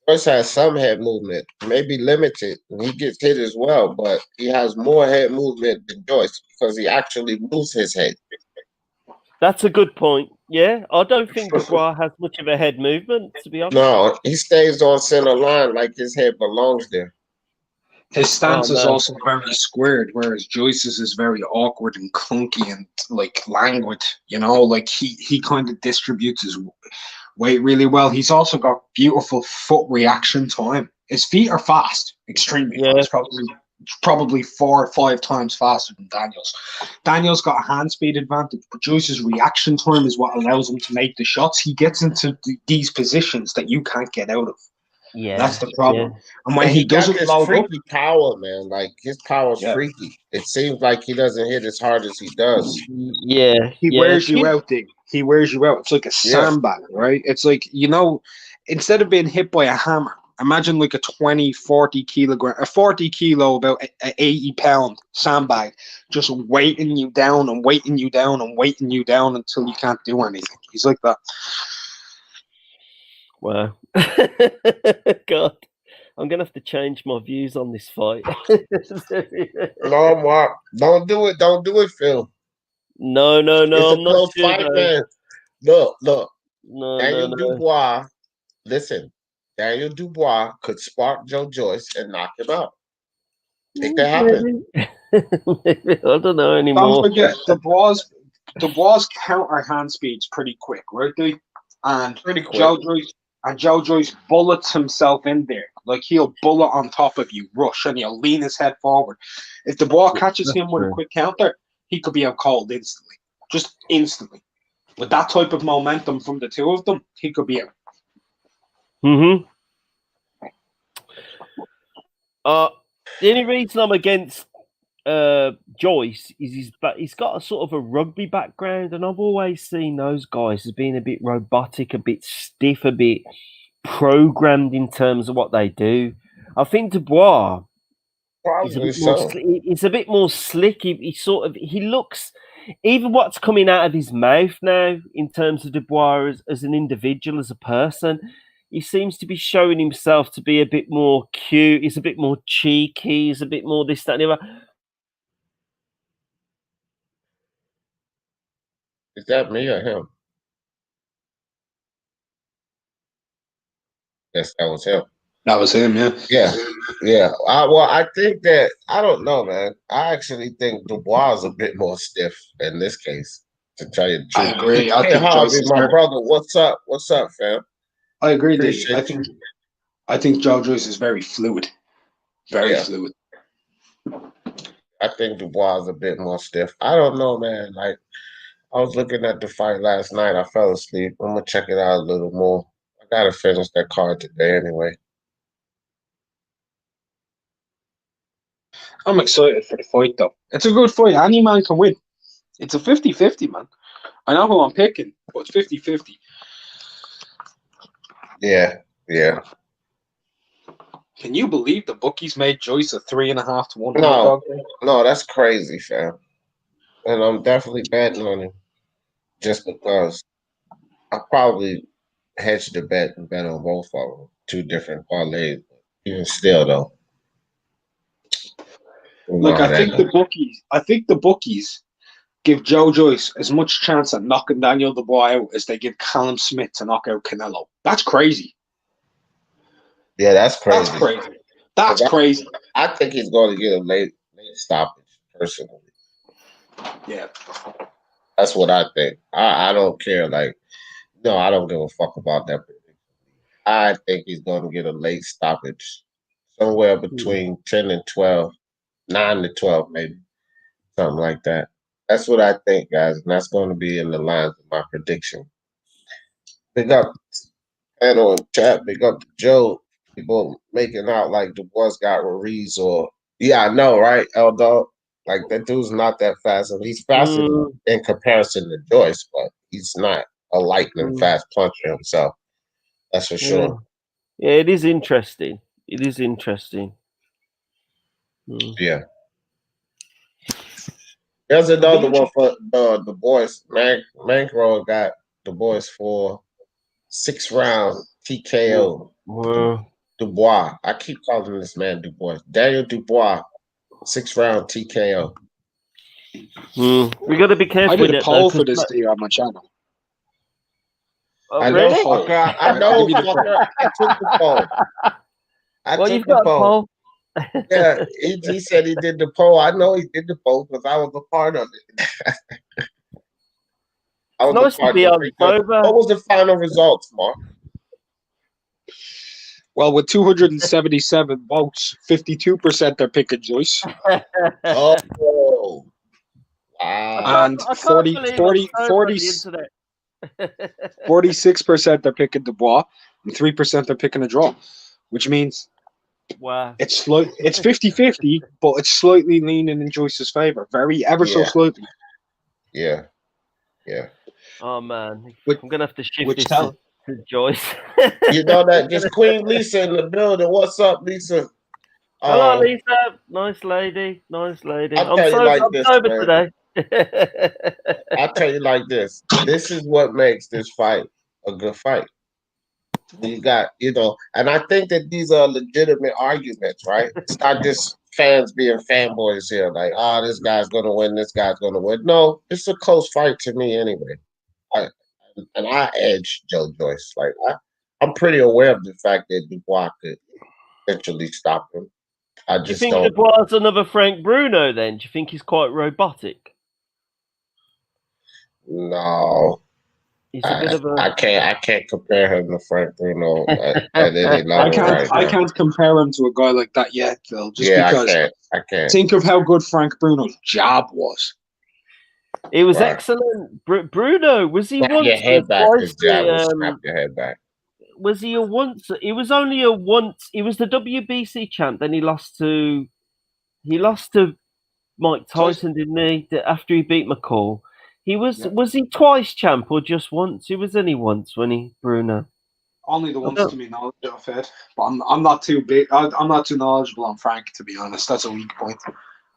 Joyce has some head movement, maybe limited. He gets hit as well, but he has more head movement than Joyce because he actually moves his head. That's a good point. Yeah, I don't think Dubois has much of a head movement, to be honest. No, he stays on center line like his head belongs there. His stance is also very squared, whereas Joyce's is very awkward and clunky and like languid. You know, like he kind of distributes his weight really well. He's also got beautiful foot reaction time. His feet are fast, extremely fast. Probably 4 or 5 times faster than Daniel's. Daniel's got a hand speed advantage, but Joyce's reaction time is what allows him to make the shots. He gets into these positions that you can't get out of. Yeah, that's the problem. Yeah. And when he doesn't this freaky power, man, like his power's freaky. It seems like he doesn't hit as hard as he does. Yeah, he wears you out, Dig. He wears you out. It's like a sandbag, right? It's like, you know, instead of being hit by a hammer, imagine like a 40 kilo, about 80 pound sandbag, just weighting you down and weighting you down and weighting you down until you can't do anything. He's like that. Wow. God, I'm gonna have to change my views on this fight. No, Mark, don't do it. Don't do it, Phil. No, it's I'm a not close sure, fight, man. Look. No, Daniel Dubois. Listen, Daniel Dubois could spark Joe Joyce and knock him out. It could happen. I don't know anymore. Don't forget, Dubois counter hand speed's pretty quick, right, dude? And pretty quick. Joe Joyce, and Joe Joyce bullets himself in there. Like, he'll bullet on top of you, rush, and he'll lean his head forward. If Dubois catches him with a quick counter, he could be out cold instantly. Just instantly. With that type of momentum from the two of them, he could be out. Mm-hmm. The only reason I'm against Joyce is he's got a sort of a rugby background, and I've always seen those guys as being a bit robotic, a bit stiff, a bit programmed in terms of what they do. I think Dubois is a bit more. He's a bit more slick. He looks. Even what's coming out of his mouth now, in terms of Dubois as an individual, as a person, he seems to be showing himself to be a bit more cute. He's a bit more cheeky. He's a bit more this, that, and the other. Is that me or him? Yes, that was him. That was him, yeah. Yeah. I think that, I don't know, man. I actually think Dubois is a bit more stiff in this case, to tell you the truth. I agree. Hey, Harvey, my brother, what's up? What's up, fam? I agree, Dave. I think Joe Joyce is very fluid. Very fluid. I think Dubois is a bit more stiff. I don't know, man. Like, I was looking at the fight last night. I fell asleep. I'm going to check it out a little more. I got to finish that card today anyway. I'm excited for the fight, though. It's a good fight. Any man can win. It's a 50-50, man. I know who I'm picking, but it's 50-50. Yeah. Can you believe the bookies made Joyce a 3.5 to 1? No, that's crazy, fam. And I'm definitely betting on him just because I probably hedged the bet and bet on both of them. 2 different parlays. Even still, though. Look, I think the bookies give Joe Joyce as much chance at knocking Daniel Dubois out as they give Callum Smith to knock out Canelo. That's crazy. Yeah, that's crazy. That's crazy. I think he's going to get a late stoppage, personally. Yeah. That's what I think. I don't care. Like, no, I don't give a fuck about that prediction. I think he's going to get a late stoppage, somewhere between 10 and 12, 9 to 12, maybe. Something like that. That's what I think, guys. And that's going to be in the lines of my prediction. Big up panel and chat. Big up to Joe. People making out like Dubois got Ruiz or... Yeah, I know, right, L-Dog? Like, that dude's not that fast. And he's faster in comparison to Joyce, but he's not a lightning fast puncher himself. That's for sure. Yeah, it is interesting. Yeah. There's another one for the boys. Mankrow got the boys for 6-round TKO. Dubois. I keep calling this man Dubois. Daniel Dubois, 6-round TKO. We got to be careful. I did a poll for this day on my channel. I know, fucker. I know, fucker. I took the poll. I took the poll. Yeah, he said he did the poll. I know he did the poll because I was a part of it. I was nice to be on over. What was the final results, Mark? Well, with 277 votes, 52% are picking Joyce. Oh, wow. And 46% are picking Dubois, and 3% are picking a draw, which means it's 50-50, but it's slightly leaning in Joyce's favor. So slightly. Yeah. Oh, man. I'm going to have to shift this to Joyce. You know that? Just Queen Lisa in the building. What's up, Lisa? Hello, Lisa. Nice lady. I'll tell you like this, sober today. I'll tell you like this. This is what makes this fight a good fight. You got, and I think that these are legitimate arguments, right? It's not just fans being fanboys here, like, this guy's going to win, this guy's going to win. No, it's a close fight to me anyway. I edge Joe Joyce. Like, I'm pretty aware of the fact that Dubois could eventually stop him. I just don't. Do you think Dubois is another Frank Bruno then? Do you think he's quite robotic? No. He's a bit of a. I can't compare him to Frank Bruno at any level right I now. can't compare him to a guy like that yet, Phil. Just Yeah, because I can't. think of how good Frank Bruno's jab was. It was Right. excellent. Bruno, was he Snap your once head or back. twice His jab will the snap your head back. was he a once? He was only a once. He was the WBC champ. Then he lost to Mike Tyson, didn't he? After he beat McCall, was he twice champ or just once? He was only once when he Bruno. Only the ones to me knowledge of it, but I'm not too big. I'm not too knowledgeable on Frank, to be honest. That's a weak point.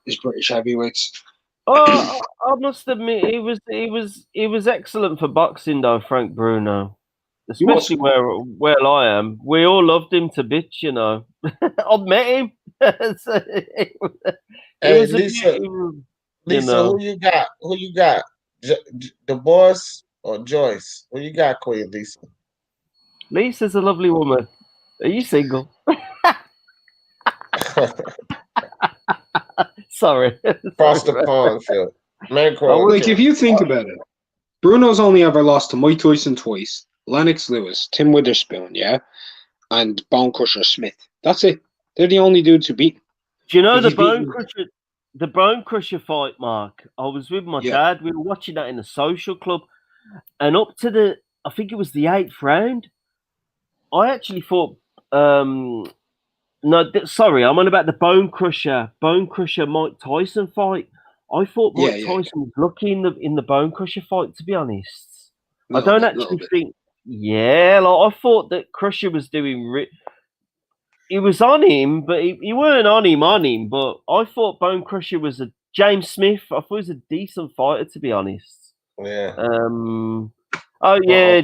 His British heavyweights. Oh, I must admit, he was excellent for boxing though, Frank Bruno. Especially where I am, we all loved him to bits, you know. I've met him. So Hey, was Lisa, you Lisa, know. who you got? Who you got? Dubois or Joyce? Who you got, Queen Lisa? Lisa's a lovely woman. Are you single? Sorry. Across the pond, Phil. Like, if you think about it, Bruno's only ever lost to Mike Tyson twice, Lennox Lewis, Tim Witherspoon, yeah, and Bone Crusher Smith. That's it. They're the only dudes who beat him. Do you know Like, the Bone Crusher fight, Mark? I was with my dad. We were watching that in a social club, and up to I think it was the 8th round. I actually thought, sorry, I'm on about the Bone Crusher Mike Tyson fight. I thought Mike Tyson was lucky in the Bone Crusher fight. To be honest, I don't actually think. Yeah, like I thought that Crusher was doing. He was on him, but he weren't on him. But I thought Bone Crusher was a James Smith. I thought he was a decent fighter, to be honest. Yeah. Oh yeah,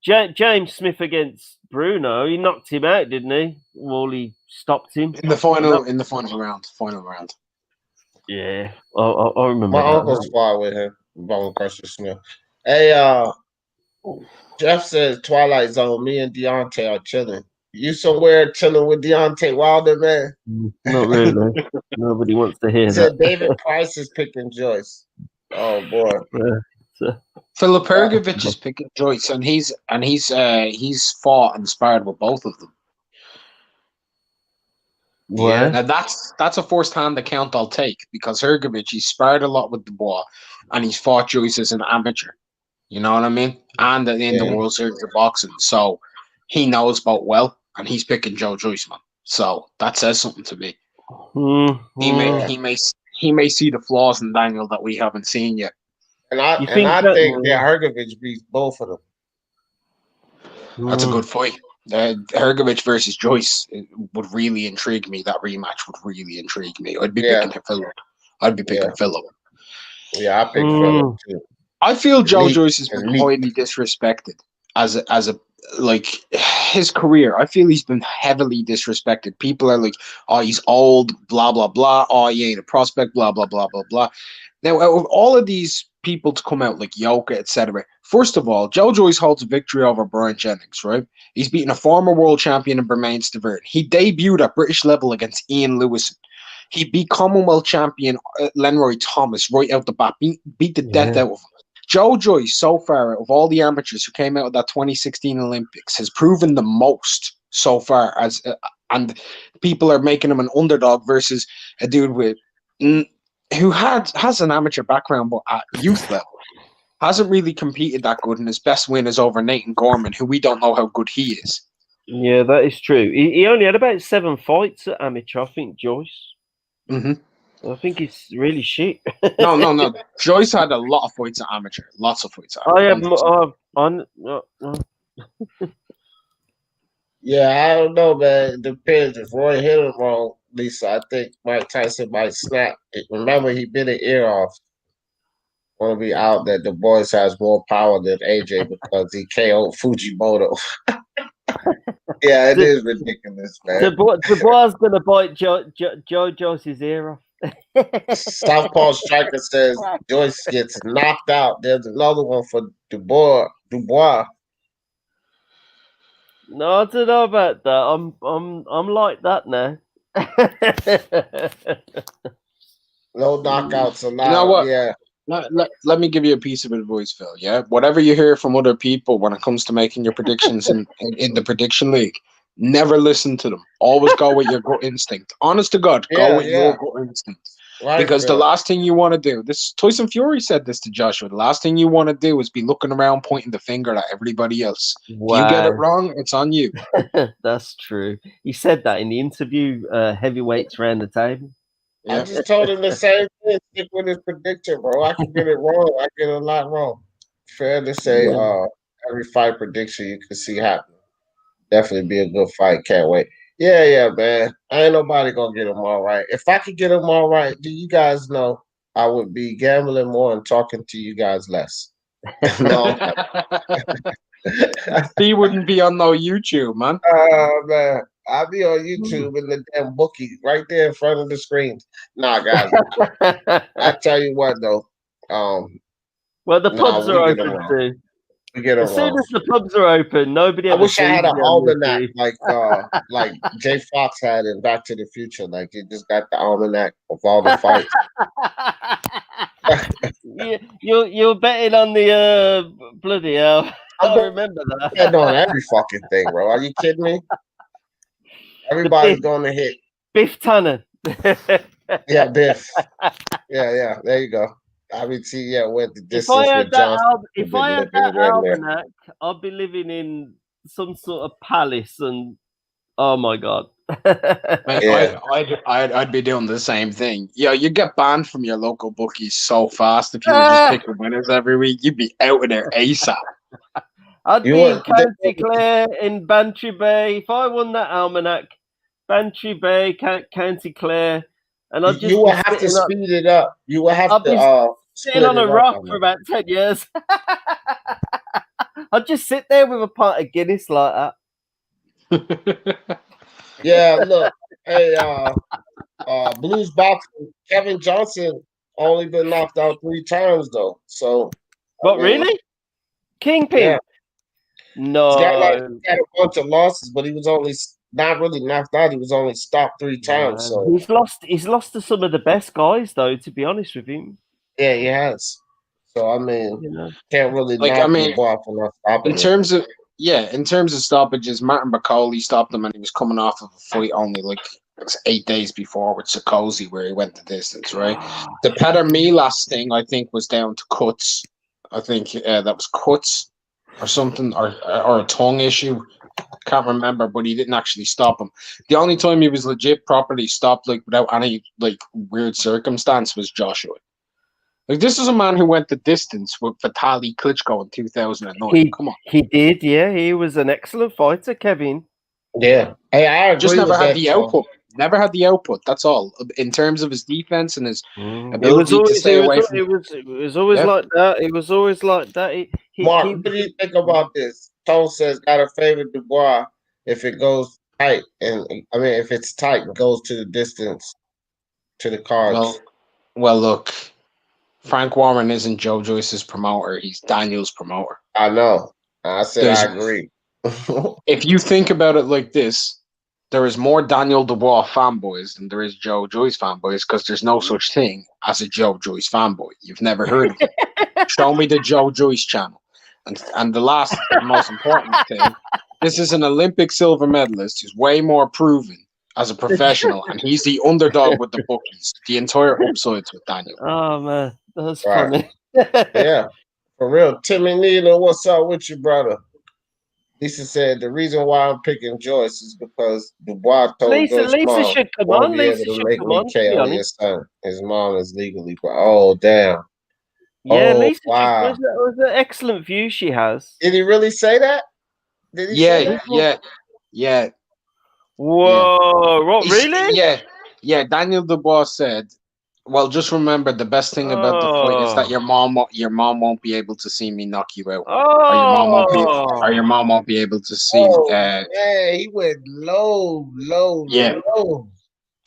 James Smith against Bruno. He knocked him out, didn't he? Well, he stopped him in the final round. Yeah, I remember. My uncle's fought with him, Bone Crusher Smith. Hey, Jeff says Twilight Zone. Me and Deontay are chilling. You somewhere chilling with Deontay Wilder, man? Not really. Nobody wants to hear that. That. David Price is picking Joyce. Oh boy. Philip Hrgović is picking Joyce, and he's fought and sparred with both of them. Yeah, now that's a first-hand account I'll take, because Hrgović, he's sparred a lot with Dubois, and he's fought Joyce as an amateur. You know what I mean? And in the World Series of Boxing, so he knows both well, and he's picking Joe Joyce, man. So that says something to me. He may see the flaws in Daniel that we haven't seen yet. And I think that Hrgović beats both of them. That's a good fight. Hrgović versus Joyce would really intrigue me. That rematch would really intrigue me. I'd be picking Philip. I'd be picking Philip. Yeah, I pick Philip too. I feel Joe Joyce has been highly disrespected as a like his career. I feel he's been heavily disrespected. People are like, "Oh, he's old," blah blah blah. "Oh, he ain't a prospect," blah blah blah blah blah. Now, out of all of these people to come out, like Yoka, etc., first of all, Joe Joyce holds a victory over Bryant Jennings, right? He's beaten a former world champion in Bermain Stavern. He debuted at British level against Ian Lewison. He beat Commonwealth champion Lenroy Thomas right out the bat, beat the death out of him. Joe Joyce, so far, of all the amateurs who came out of that 2016 Olympics, has proven the most so far, and people are making him an underdog versus a dude who has an amateur background, but at youth level hasn't really competed that good, and his best win is over Nathan Gorman, who we don't know how good he is. Yeah, that is true. He only had about 7 fights at amateur, I think, Joyce. Mm-hmm. I think it's really shit. No. Joyce had a lot of fights at amateur. Lots of fights at amateur. Yeah, I don't know, man. It depends. If Roy hit him wrong, Lisa, I think Mike Tyson might snap. Remember, he bit an ear off. Want to be out that Dubois has more power than AJ because he KO'd Fujimoto. Yeah, it is ridiculous, man. Dubois going to bite Joe Joyce's ear off. Southpaw Striker says Joyce gets knocked out. There's another one for Dubois. No, I don't know about that. I'm like that now. No knockouts allowed. You know what? Yeah. let me give you a piece of advice, Phil. Yeah, whatever you hear from other people when it comes to making your predictions in the prediction league, never listen to them. Always go with your gut instinct. Honest to God, go with your gut instinct. Right, Because the Phil. last thing you want to do, this Tyson Fury said this to Joshua. The last thing you want to do is be looking around, pointing the finger at everybody else. If you get it wrong, it's on you. That's true. He said that in the interview. Heavyweights around the table. I just told him the same thing. Stick with his prediction, bro. I can get it wrong. I get a lot wrong. Fair to say, every fight prediction you can see happening. Definitely be a good fight. Can't wait. Yeah, man. Ain't nobody gonna get them all right. If I could get them all right, do you guys know I would be gambling more and talking to you guys less? No. He wouldn't be on no YouTube, man. Oh man. I'll be on YouTube in the damn bookie right there in front of the screen. Nah, guys. I tell you what though. Well, the pubs are open too. We get as soon as the pubs are open, nobody. I wish I had an almanac like Jay Fox had in Back to the Future. Like he just got the almanac of all the fights. You're betting on the bloody hell. I remember that. Betting on every fucking thing, bro. Are you kidding me? Everybody's going to hit. Biff Tannen. Yeah, Biff. Yeah. There you go. I mean, see, went the distance with Johnson. If I had that almanac, I'd be living in some sort of palace, and oh my god, I'd be doing the same thing. Yeah, you get banned from your local bookies so fast if you were just picking winners every week. You'd be out of there ASAP. I'd be in County Clare, in Bantry Bay. If I won that almanac, Bantry Bay, County Clare. And I just you will have to speed it up. You will have to sitting on a rock for about 10 years. I'd just sit there with a pint of Guinness like that. Yeah, look, hey, Blues boxing. Kevin Johnson only been knocked out 3 times though. So, what really? Kingpin? Yeah. No, he had a bunch of losses, but he was only not really knocked out. He was only stopped 3 times. So he's lost to some of the best guys, though. To be honest with him, yeah, he has. So I mean, can't really knock him off for not stopping. In terms of stoppages, Martin Bacoli stopped him, and he was coming off of a fight only like 8 days before with Sakosi, where he went the distance. Right, the Peter Milas thing, I think, was down to cuts. I think that was cuts or something, or a tongue issue. Can't remember, but he didn't actually stop him. The only time he was legit properly stopped, like without any like weird circumstance, was Joshua. Like this is a man who went the distance with Vitaly Klitschko in 2009. Come on, he did. Yeah, he was an excellent fighter, Kevin. Yeah, hey, I agree. Just never had the output. Never had the output. That's all. In terms of his defense and his ability to stay away from. It was always like that. It was always like that. Mark, what do you think about this? Tone says got to favor Dubois if it goes tight, and I mean if it's tight, it goes to the distance, to the cards. Well, look, Frank Warren isn't Joe Joyce's promoter; he's Daniel's promoter. I know. I said I agree. If you think about it like this, there is more Daniel Dubois fanboys than there is Joe Joyce fanboys because there's no such thing as a Joe Joyce fanboy. You've never heard of it. Show me the Joe Joyce channel. And the last, most important thing, this is an Olympic silver medalist who's way more proven as a professional, and he's the underdog with the bookies. The entire upside's with Daniel. Oh, man. That's funny. Yeah, for real. Timmy Needle, what's up with you, brother? Lisa said the reason why I'm picking Joyce is because Dubois told Lisa should come on. Lisa should come on. His mom is legally. Oh, damn. Yeah, Lisa was an excellent view she has. Did he really say that? Did he say that? Yeah. Whoa, what, really? Yeah. Daniel Dubois said, well, just remember the best thing about the fight is that your mom won't be able to see me knock you out. Or your mom won't be able to see. Yeah, he went low.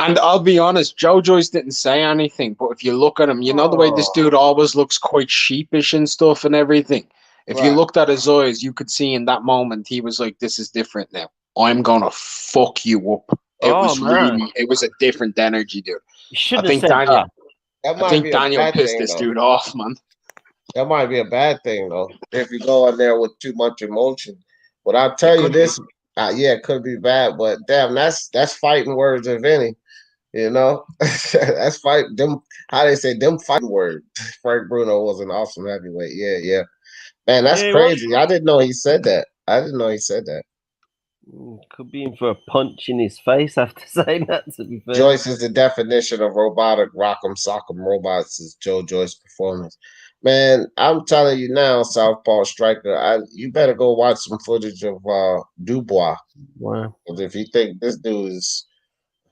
And I'll be honest, Joe Joyce didn't say anything, but if you look at him, you know the way this dude always looks quite sheepish and stuff and everything. If you looked at his eyes, you could see in that moment he was like, "This is different now. I'm gonna fuck you up." It was a different energy, dude. I think Daniel. That I might think be a Daniel bad pissed thing, this though. dude off, man. That might be a bad thing, though. If you go in there with too much emotion. But I'll It tell you could be. this, yeah, it could be bad, but damn, that's fighting words, if any. You know, that's fight them. How they say them fighting words. Frank Bruno was an awesome heavyweight. Yeah, yeah. Man, that's Yeah, crazy. I didn't know he said that. I didn't know he said that. could be in for a punch in his face after saying that, to be fair. Joyce is the definition of robotic rock'em sock'em robots. Is Joe Joyce performance. Man, I'm telling you now, Southpaw Striker. You better go watch some footage of Dubois. Wow. Because if you think this dude is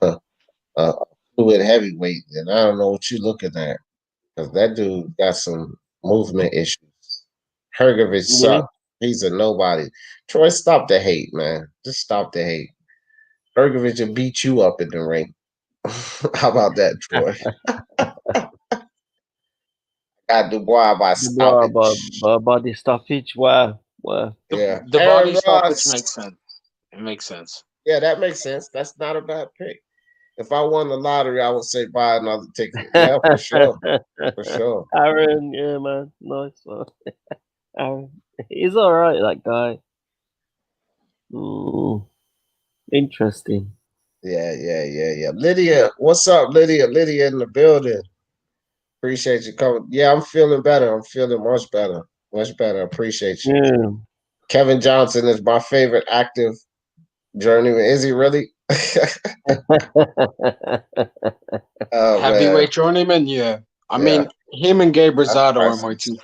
fluid heavyweight, then I don't know what you're looking at. Because that dude got some movement issues. Hrgović sucks. He's a nobody. Troy, stop the hate, man. Just stop the hate. Hrgović will beat you up in the ring. How about that, Troy? Got Dubois by stoppage. Body stoppage. Wow. The Yeah. body Aaron stoppage Ross. makes sense. It makes sense. Yeah, that makes sense. That's not a bad pick. If I won the lottery, I would say buy another ticket. Yeah, for sure. For sure. Aaron, yeah, man. Nice one. Aaron. He's all right, that guy. Interesting. Yeah. Lydia, what's up, Lydia? Lydia in the building. Appreciate you coming. Yeah, I'm feeling better. I'm feeling much better. Much better. Appreciate you. Yeah. Kevin Johnson is my favorite active journeyman. Is he really? Heavyweight journeyman, yeah. I mean, him and Gabe Rosado are my two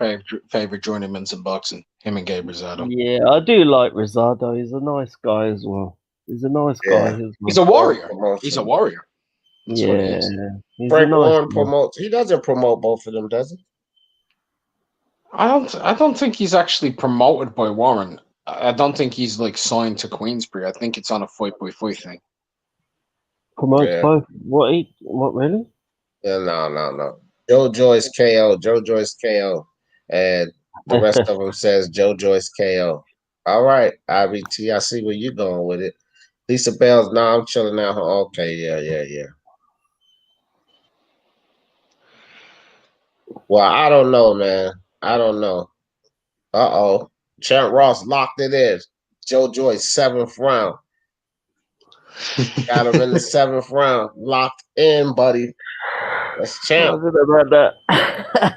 favorite journeymans in boxing. Him and Gabe Rosado. Yeah, I do like Rosado. He's a nice guy as well. He's a nice guy as well. He's a warrior. He's a warrior. That's what he is. Frank Warren promotes. He doesn't promote both of them, does he? I don't think he's actually promoted by Warren. I don't think he's like signed to Queensbury. I think it's on a fight by fight thing. Promotes both. What really? Yeah, no. Joe Joyce KO. Joe Joyce KO. And the rest of them says Joe Joyce KO. All right, IBT. I see where you're going with it. Lisa Bell's, I'm chilling out. Okay, yeah. Well, I don't know, man. I don't know. Uh-oh. Champ Ross locked it in. Joe Joyce, 7th round. Got him in the 7th round. Locked in, buddy. That's Champ. I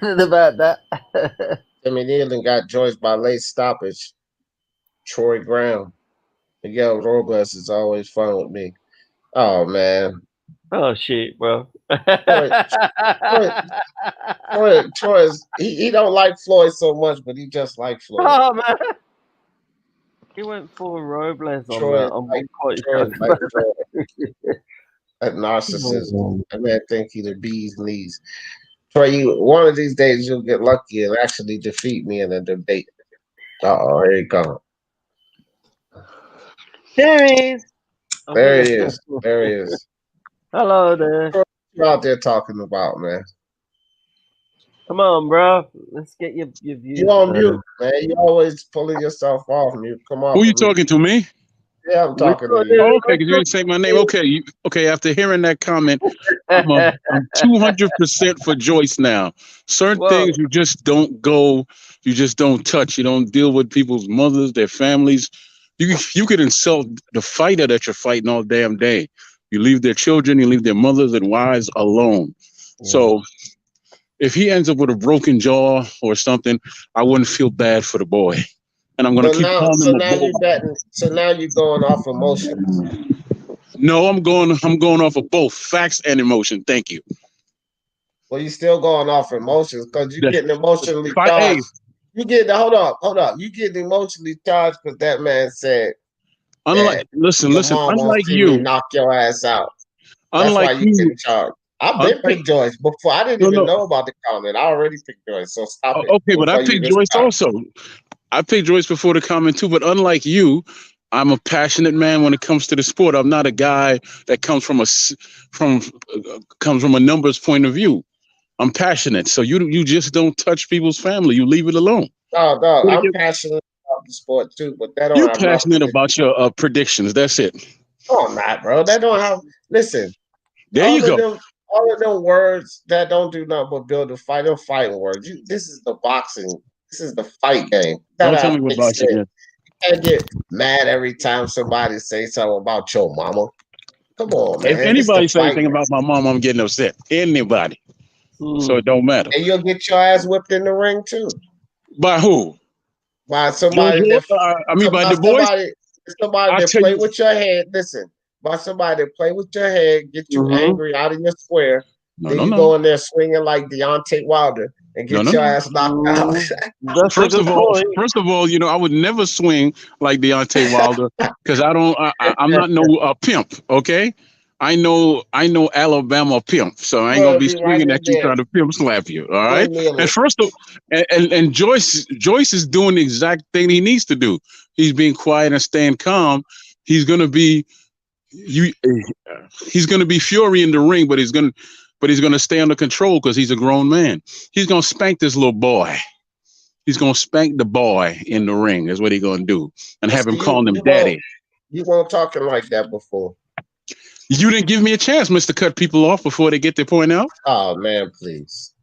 don't know about that. Timmy Nealon got Joyce by late stoppage. Troy Graham. Miguel Robles is always fun with me. Oh, man. Oh, shit, bro. Troy he don't like Floyd so much, but he just like Floyd. Oh, man. He went for Robles on that. I'm quite sure. That narcissism. That man think he the bee's knees. Troy, one of these days you'll get lucky and actually defeat me in a debate. Uh-oh, here he comes. There he is. There he is. There he is. Hello there. What you out there talking about, man? Come on, bro. Let's get your views. You on mute, man. You always pulling yourself off mute. Come on. Who you talking to, me? Yeah, I'm talking to you. Oh, okay, because you didn't say my name. Okay, after hearing that comment, I'm 200% for Joyce now. Certain things you just don't go, you just don't touch. You don't deal with people's mothers, their families. You could insult the fighter that you're fighting all damn day. You leave their children, you leave their mothers and wives alone. Yeah. So if he ends up with a broken jaw or something, I wouldn't feel bad for the boy. And I'm going to keep calling him a boy. So now you're going off emotion. No, I'm going off of both facts and emotion. Thank you. Well, you're still going off emotions because you're getting emotionally charged. Hold up. You getting emotionally charged because that man said. Listen. Unlike you, knock your ass out. That's why you getting charged. I've been picked Joyce before. I didn't even know about the comment. I already picked Joyce, so stop it. Okay, but I picked Joyce also. I picked Joyce before the comment too. But unlike you, I'm a passionate man when it comes to the sport. I'm not a guy that comes from a numbers point of view. I'm passionate, so you just don't touch people's family. You leave it alone. No, I'm passionate about the sport too, but that don't. You're passionate about your predictions. That's it. No, I'm not, bro. That don't have. Listen. There you go. all of them words that don't do nothing but build a fight. Them fighting words. This is the boxing. This is the fight game. Don't tell me what boxing is. You can't get mad every time somebody says something about your mama. Come on, man. If anybody says anything about my mom, I'm getting upset. Anybody. So it don't matter. And you'll get your ass whipped in the ring too. By who? By somebody by the boys. Somebody that play with your head. Listen, by somebody that play with your head, get you angry out of your square. Then you go in there swinging like Deontay Wilder and get your ass knocked out. First of all, I would never swing like Deontay Wilder because I'm not no pimp. Okay, I know Alabama pimp, so I ain't gonna be swinging at you trying to pimp slap you. All right. And Joyce is doing the exact thing he needs to do. He's being quiet and staying calm. He's gonna be fury in the ring, but he's gonna stay under control because he's a grown man. He's gonna spank this little boy. He's gonna spank the boy in the ring. That's what he's gonna do, and have him call him daddy. You weren't talking like that before. You didn't give me a chance, Mr. Cut people off before they get their point out. Oh man, please.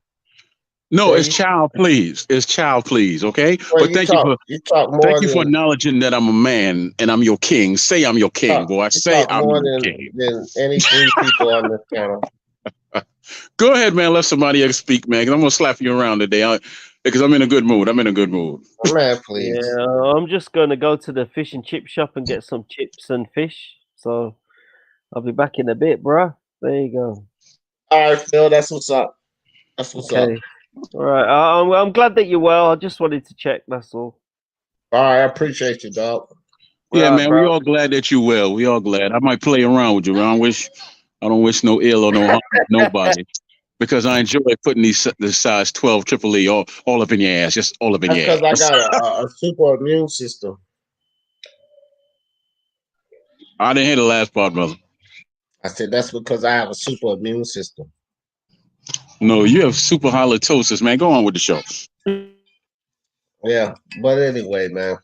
No, it's child, please. It's child, please. Okay, well, but thank you for acknowledging that I'm a man and I'm your king. Say I'm your king, boy. Say I'm your king. Than any 3 people on this channel. Go ahead, man. Let somebody else speak, man. 'Cause I'm gonna slap you around today because I'm in a good mood. Man, please. Yeah, I'm just gonna go to the fish and chip shop and get some chips and fish. So I'll be back in a bit, bro. There you go. All right, Phil. That's what's up. Up. All right. I'm glad that you're well. I just wanted to check. That's all. All right. I appreciate you, dog. Yeah, man. Bro. We all glad that you well. We all glad. I might play around with you. I don't wish no ill or no harm to nobody because I enjoy putting the size 12 triple E all up in your ass, just all up in your ass. Because I got a super immune system. I didn't hear the last part, brother. I said that's because I have a super immune system. No, you have super halitosis, man. Go on with the show. Yeah, but anyway, man.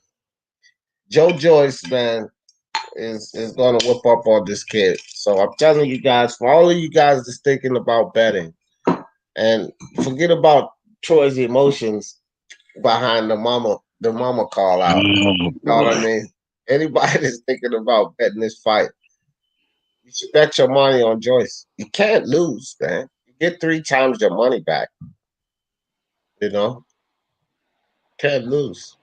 Joe Joyce, man, is going to whip up on this kid. So I'm telling you guys, for all of you guys that's thinking about betting, and forget about Troy's emotions behind the mama call out. You know what I mean? Anybody that's thinking about betting this fight, you should bet your money on Joyce. You can't lose, man. You get 3 times your money back. You know? Can't lose.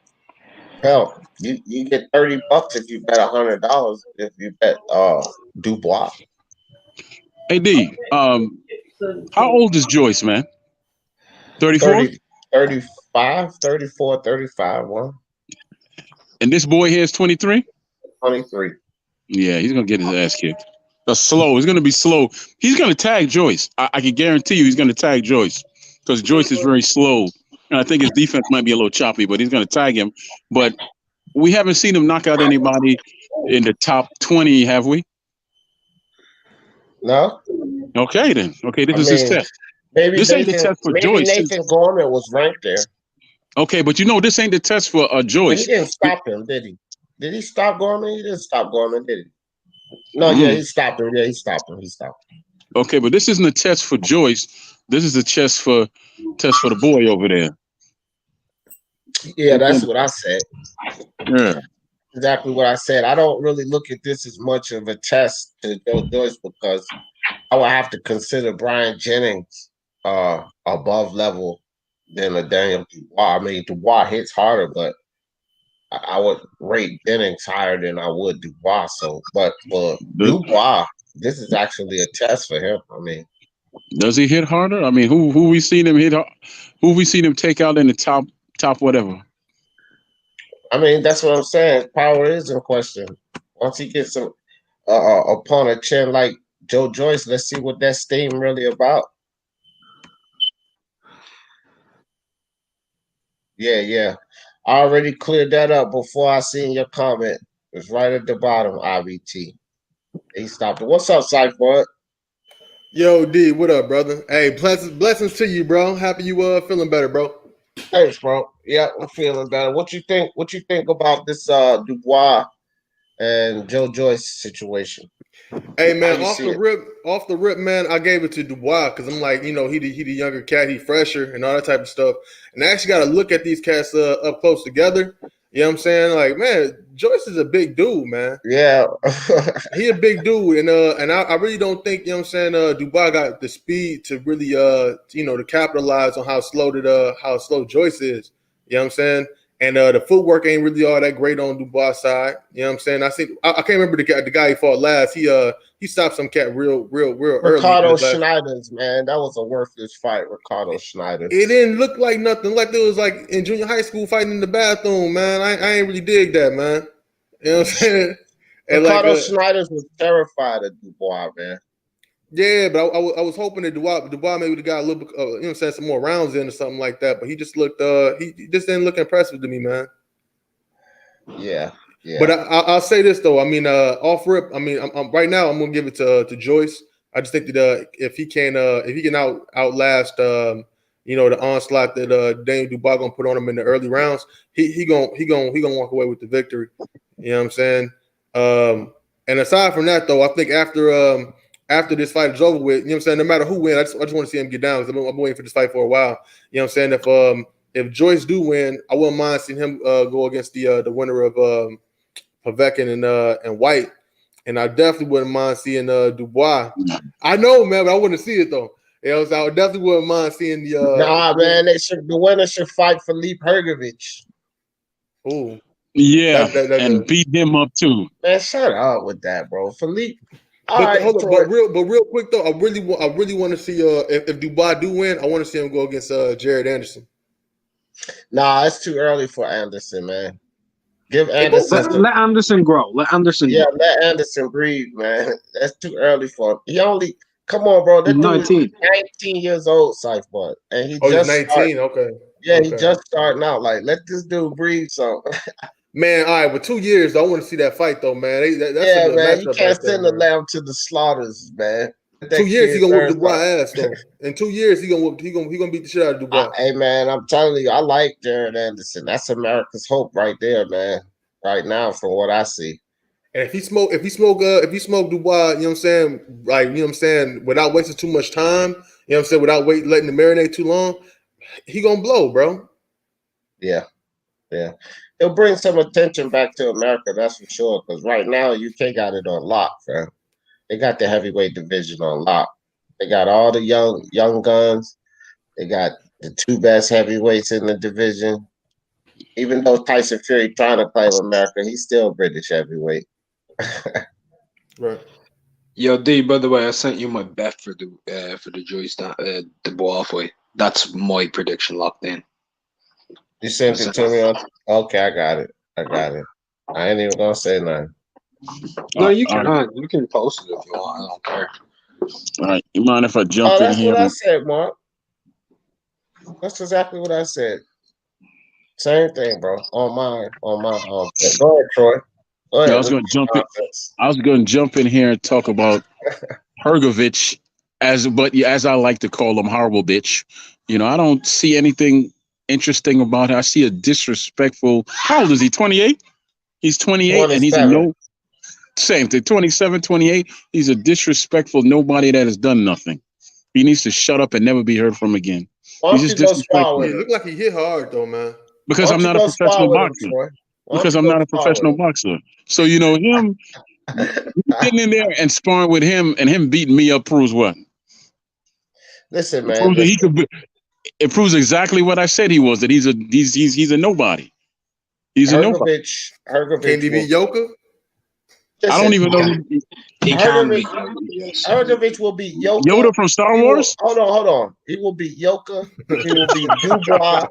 Hell, you get $30 if you bet $100 if you bet Dubois. Hey D, how old is Joyce, man? 34? 35, 34, 35, one. And this boy here is 23? 23. Yeah, he's gonna get his ass kicked. That's slow. He's gonna be slow. He's gonna tag Joyce. I can guarantee you he's gonna tag Joyce because Joyce is very slow. And I think his defense might be a little choppy, but he's gonna tag him. But we haven't seen him knock out anybody in the top 20, have we? No. Okay, then. Okay, this is his test. This ain't the test for Joyce. Nathan Gorman was ranked there. Okay, but this ain't the test for Joyce. But he didn't stop him, did he? Did he stop Gorman? He didn't stop Gorman, did he? No, yeah, he stopped him. Yeah, he stopped him. Okay, but this isn't a test for Joyce. This is a test for the boy over there. Yeah, that's what I said. Yeah. Exactly what I said. I don't really look at this as much of a test to Joe Joyce because I would have to consider Bryant Jennings above level than a Daniel Dubois. I mean, Dubois hits harder, but I would rate Jennings higher than I would Dubois. So, but for Dubois, this is actually a test for him. I mean, does he hit harder? I mean, who we seen him hit? Who we seen him take out in the top whatever? I mean, that's what I'm saying. Power is in question. Once he gets some upon a chin like Joe Joyce, let's see what that steam really about. Yeah. I already cleared that up before I seen your comment. It's right at the bottom, IBT. He stopped it. What's up, Cypher? Yo, D, what up, brother? Hey, blessings to you, bro. Happy you feeling better, bro. Thanks, bro. Yeah, I'm feeling better. What you think about this Dubois and Joe Joyce situation? Hey How man, you see it? off the rip, man, I gave it to Dubois because I'm like, he the younger cat, he fresher and all that type of stuff. And I actually got to look at these cats up close together. You know what I'm saying? Like, man, Joyce is a big dude, man. Yeah. He a big dude, and I really don't think, you know what I'm saying, Dubois got the speed to really to capitalize on how slow Joyce is. You know what I'm saying? And the footwork ain't really all that great on Dubois' side. You know what I'm saying? I can't remember the guy he fought last. He stopped some cat real early. Ricardo Schneider's, man, that was a worthless fight. Ricardo Schneider's. It didn't look like nothing. Like it was like in junior high school fighting in the bathroom, man. I ain't really dig that, man. You know what I'm saying? And Ricardo Schneider's was terrified of Dubois, man. Yeah, but I was hoping that Dubois maybe got a little bit, you know what I'm saying, some more rounds in or something like that. But he just looked, he just didn't look impressive to me, man. Yeah. But I'll say this though. I mean, off rip. I mean, I'm right now. I'm gonna give it to Joyce. I just think that if he can outlast the onslaught that Daniel Dubois gonna put on him in the early rounds, he gonna walk away with the victory. You know what I'm saying? And aside from that though, I think after this fight is over with, you know what I'm saying, no matter who wins, I just want to see him get down because I'm waiting for this fight for a while. You know what I'm saying? If Joyce do win, I wouldn't mind seeing him go against the winner of Povetkin and White. And I definitely wouldn't mind seeing Dubois. I know, man, but I wouldn't see it though. You know, so I definitely wouldn't mind seeing the man, the winner should fight Philippe Hrgović. Ooh. Yeah, and beat him up too. Man, shut up with that, bro. Philippe. Hold on, but real quick though, I really want to see if Dubois do win, I want to see him go against Jared Anderson. Nah, it's too early for Anderson, man. Give Anderson let Anderson grow. Let Anderson grow. Let Anderson breathe, man. That's too early for him. He only come on, bro. That dude is 19 years old, Cypher, and he he's 19. Okay. Yeah, he just starting out. Like, let this dude breathe. So. Man, all right, with 2 years, I want to see that fight though, man. That's man, you can't send the lamb to the slaughters, man. 2 years he gonna whoop Dubois ass though. In 2 years he gonna beat the shit out of Dubois. Hey man, I'm telling you, I like Jared Anderson. That's America's hope right there, man. Right now, from what I see. And if he smoke Dubois, you know what I'm saying, like, you know what I'm saying, without wasting too much time, you know what I'm saying, without letting the marinate too long, he gonna blow, bro. Yeah. It'll bring some attention back to America, that's for sure. Because right now, UK got it on lock, fam. They got the heavyweight division on lock. They got all the young guns. They got the 2 best heavyweights in the division. Even though Tyson Fury trying to claim America, he's still British heavyweight. Right. Yo, D. By the way, I sent you my bet for the Joyce Dubois fight. That's my prediction locked in. You sent it to me on. Okay, I got it. I ain't even gonna say nothing. No, you can. You can post it if you want. I don't care. All right, you mind if I jump in here? That's what I said, Mark. That's exactly what I said. Same thing, bro. On my. Go ahead, Troy. Go ahead. I was going to jump in here and talk about Hrgović, as I like to call him, horrible bitch. You know, I don't see anything interesting about it. I see a disrespectful. How old is he? 28. He's 28, and he's same thing. 27, 28. He's a disrespectful nobody that has done nothing. He needs to shut up and never be heard from again. He's just disrespectful. He looked like he hit hard though, man. Because I'm not a professional boxer. Because I'm not a professional boxer. So, you know, him getting in there and sparring with him and him beating me up proves what? Listen, man. It proves exactly what I said he was, that he's a nobody. He's a nobody. Hrgović. Can he beat Yoka? Listen, I don't even know. He can beat Hrgović will beat Yoka. Yoda from Star Wars? Hold on. He will beat Yoka. He will beat Dubois.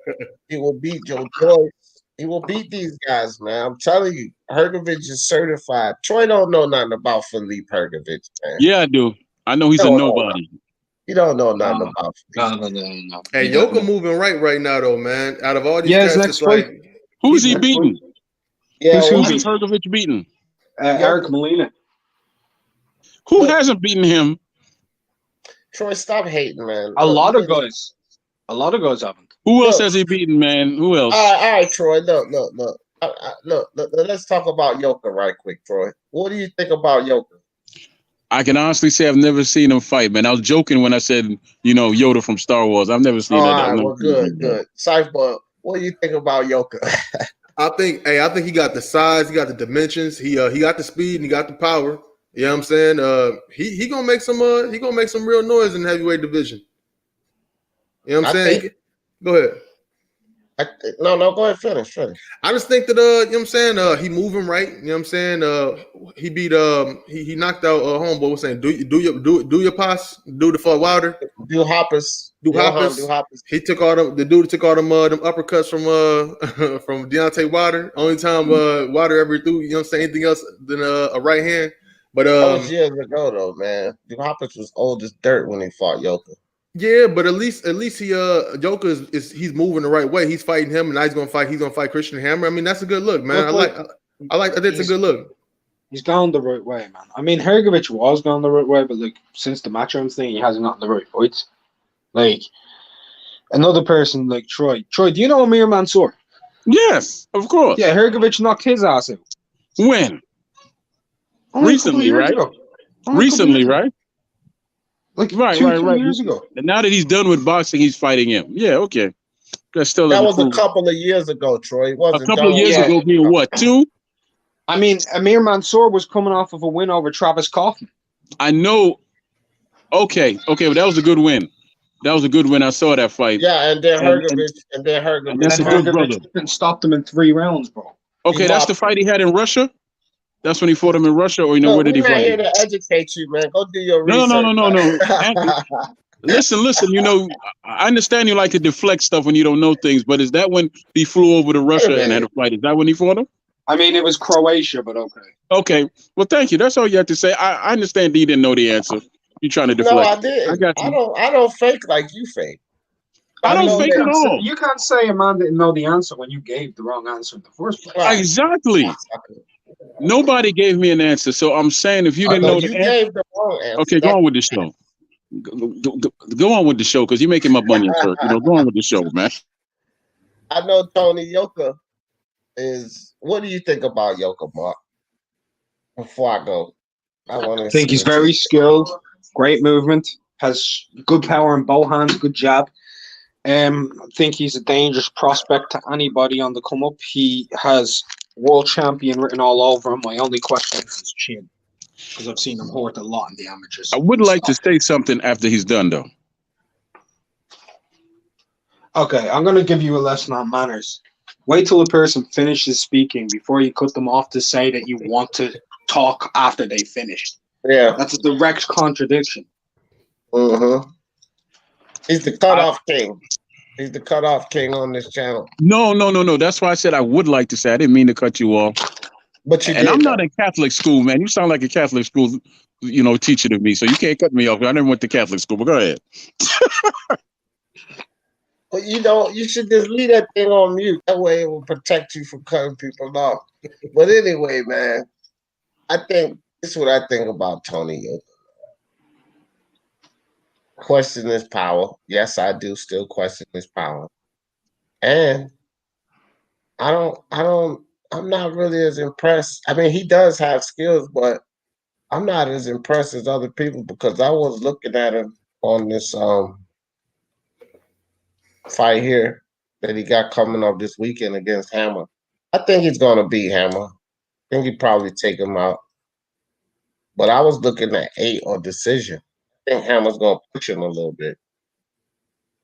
He will beat Joe Joyce. He will beat these guys, man. I'm telling you, Hrgović is certified. Troy don't know nothing about Philippe Hrgović, man. Yeah, I do. I know he's a nobody. You don't know nothing about Philippe. No. Hey, Yoka moving right now, though, man. Out of all these guys, next fight. Who's he beating? Yeah, who's Hrgović beating? Eric Molina. Who hasn't beaten him? Troy, stop hating, man. A lot of guys haven't. Who else has he beaten, man? Who else? All right, Troy. Look. Look, let's talk about Yoka right quick, Troy. What do you think about Yoka? I can honestly say I've never seen him fight, man. I was joking when I said, Yoda from Star Wars. I've never seen All that. right, well, good. Cypher, what do you think about Yoka? I think he got the size, he got the dimensions, he got the speed, and he got the power. You know what I'm saying? He gonna make some real noise in the heavyweight division. You know what I'm saying? Go ahead. No, go ahead, finish. I just think that you know what I'm saying, he moving right. You know what I'm saying? He beat he knocked out homeboy was saying do your pass, do the fuck Wilder. Do Hoppers. He took all the dude that took all them uppercuts from from Deontay Wilder. Only time Wilder ever threw, you know what I'm saying, anything else than a right hand. But that was years ago though, man. Do Hoppers was old as dirt when he fought Yoka. Yeah, but at least he Joker is he's moving the right way. He's fighting him, and now he's gonna fight Christian Hammer. I mean, that's a good look, man. I think it's a good look. He's gone the right way, man. I mean, Hrgović was going the right way, but like since the matchroom thing, he hasn't gotten the right fights. Like another person like Troy. Troy, do you know Amir Mansour? Yes, of course. Yeah, Hrgović knocked his ass out. When? Recently, right? Recently, right? Like right. 2 years ago. And now that he's done with boxing, he's fighting him. Yeah, okay. That was a couple of years ago, Troy. It wasn't a couple of years ago being what, 2? I mean, Amir Mansour was coming off of a win over Travis Kaufman. I know. Okay, but that was a good win. I saw that fight. Yeah, and then Hrgović. And that's a good brother. And stopped him in 3 rounds, bro. Okay, that's the fight he had in Russia? That's when he fought him in Russia, or where did he fight? I'm here to educate you, man. Go do your research. No. Listen. I understand you like to deflect stuff when you don't know things, but is that when he flew over to Russia and had a fight? Is that when he fought him? I mean, it was Croatia, but okay. Okay. Well, thank you. That's all you have to say. I understand that you didn't know the answer. You're trying to deflect. No, I did. I got you. I don't fake like you fake. I don't fake at all. You can't say a man didn't know the answer when you gave the wrong answer in the first place. Right. Exactly. Nobody gave me an answer, so I'm saying if you didn't know the answer, gave the wrong answer. Okay, go on with the show. Go on with the show because you're making my money hurt. Go on with the show, man. I know Tony Yoka is. What do you think about Yoka, Mark? Before I go, I think he's very skilled, great movement, has good power in both hands, good jab. I think he's a dangerous prospect to anybody on the come up. He has world champion written all over him. My only question is his chin, because I've seen him hurt a lot in the amateurs. I would like to say something after he's done, though. Okay, I'm going to give you a lesson on manners. Wait till a person finishes speaking before you cut them off to say that you want to talk after they finished. Yeah. That's a direct contradiction. Mm-hmm. He's the cutoff king. He's the cutoff king on this channel. No. That's why I said I would like to say. I didn't mean to cut you off. But you did. And I'm not in Catholic school, man. You sound like a Catholic school, teacher to me. So you can't cut me off. I never went to Catholic school, but go ahead. But you should just leave that thing on mute. That way it will protect you from cutting people off. But anyway, man, this is what I think about Tony Yoka. Question his power. Yes, I do still question his power. And I'm not really as impressed. I mean, he does have skills, but I'm not as impressed as other people because I was looking at him on this fight here that he got coming up this weekend against Hammer. I think he's going to beat Hammer. I think he'd probably take him out. But I was looking at 8 or decision. I think Hammer's going to push him a little bit.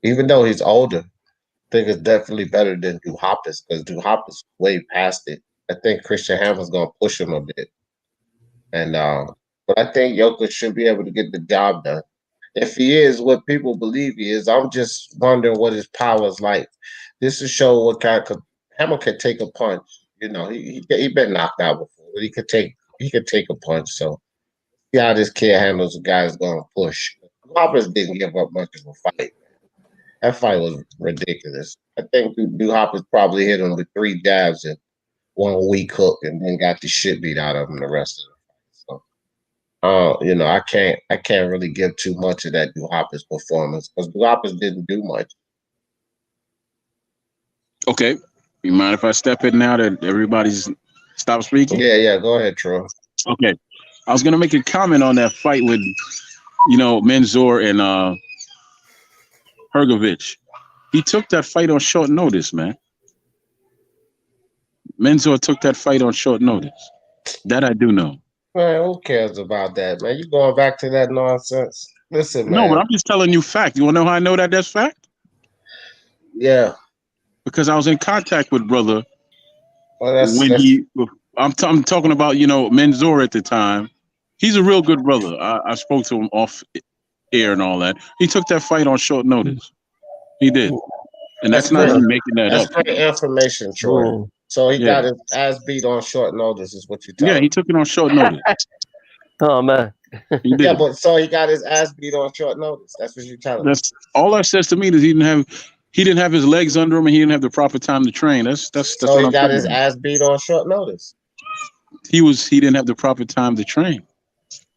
Even though he's older, I think it's definitely better than Hrgović because Hrgović way past it. I think Christian Hammer's going to push him a bit. And but I think Yoka should be able to get the job done. If he is what people believe he is, I'm just wondering what his power is like. This will show what kind of Hammer can take a punch. He been knocked out before, but he could take a punch. So see how this kid handles the guy who's going to push. Hrgović didn't give up much of a fight. That fight was ridiculous. I think Hrgović probably hit him with 3 jabs and 1 weak hook, and then got the shit beat out of him the rest of the fight. So, I can't really give too much of that Hrgović performance because Hrgović didn't do much. Okay, You mind if I step in now that everybody's stopped speaking? Yeah. Go ahead, Troy. Okay. I was gonna make a comment on that fight with, Menzor and Hrgović. He took that fight on short notice, man. Menzor took that fight on short notice. That I do know. Man, who cares about that, man? You going back to that nonsense? Listen, No, but man. I'm just telling you fact. You wanna know how I know that that's fact? Yeah. Because I was in contact with brother Well, I'm talking about, Menzor at the time. He's a real good brother. I spoke to him off air and all that. He took that fight on short notice. He did. And that's not great. me making that That's up. great information, Troy. Oh. So he Yeah. got his ass beat on short notice, is what you tell Yeah, him. he took it on short notice. Oh man. He did. Yeah, but so he got his ass beat on short notice. That's what you tell him. That's all that says to me is he didn't have his legs under him and he didn't have the proper time to train. That's So what he I'm got telling his you. ass beat on short notice. He didn't have the proper time to train.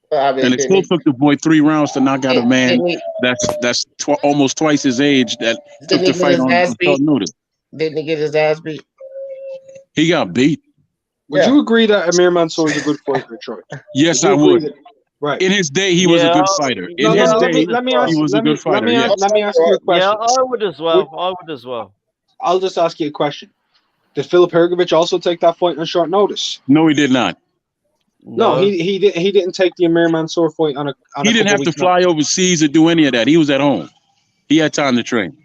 I mean, And it still took the boy 3 rounds to knock out a man that's almost twice his age that took the fight on short notice. Didn't he get his ass beat? He got beat. Would you agree that Amir Mansour is a good fighter, Troy? Yes, I would. Right. In his day, he was a good fighter. In his day, he was a good fighter. Yeah. Let me ask you a question. Yeah, I would as well. I'll just ask you a question. Did Filip Hrgović also take that fight on short notice? No, he did not. No, he didn't take the Amir Mansour fight on a. He didn't have to fly overseas or do any of that. He was at home. He had time to train.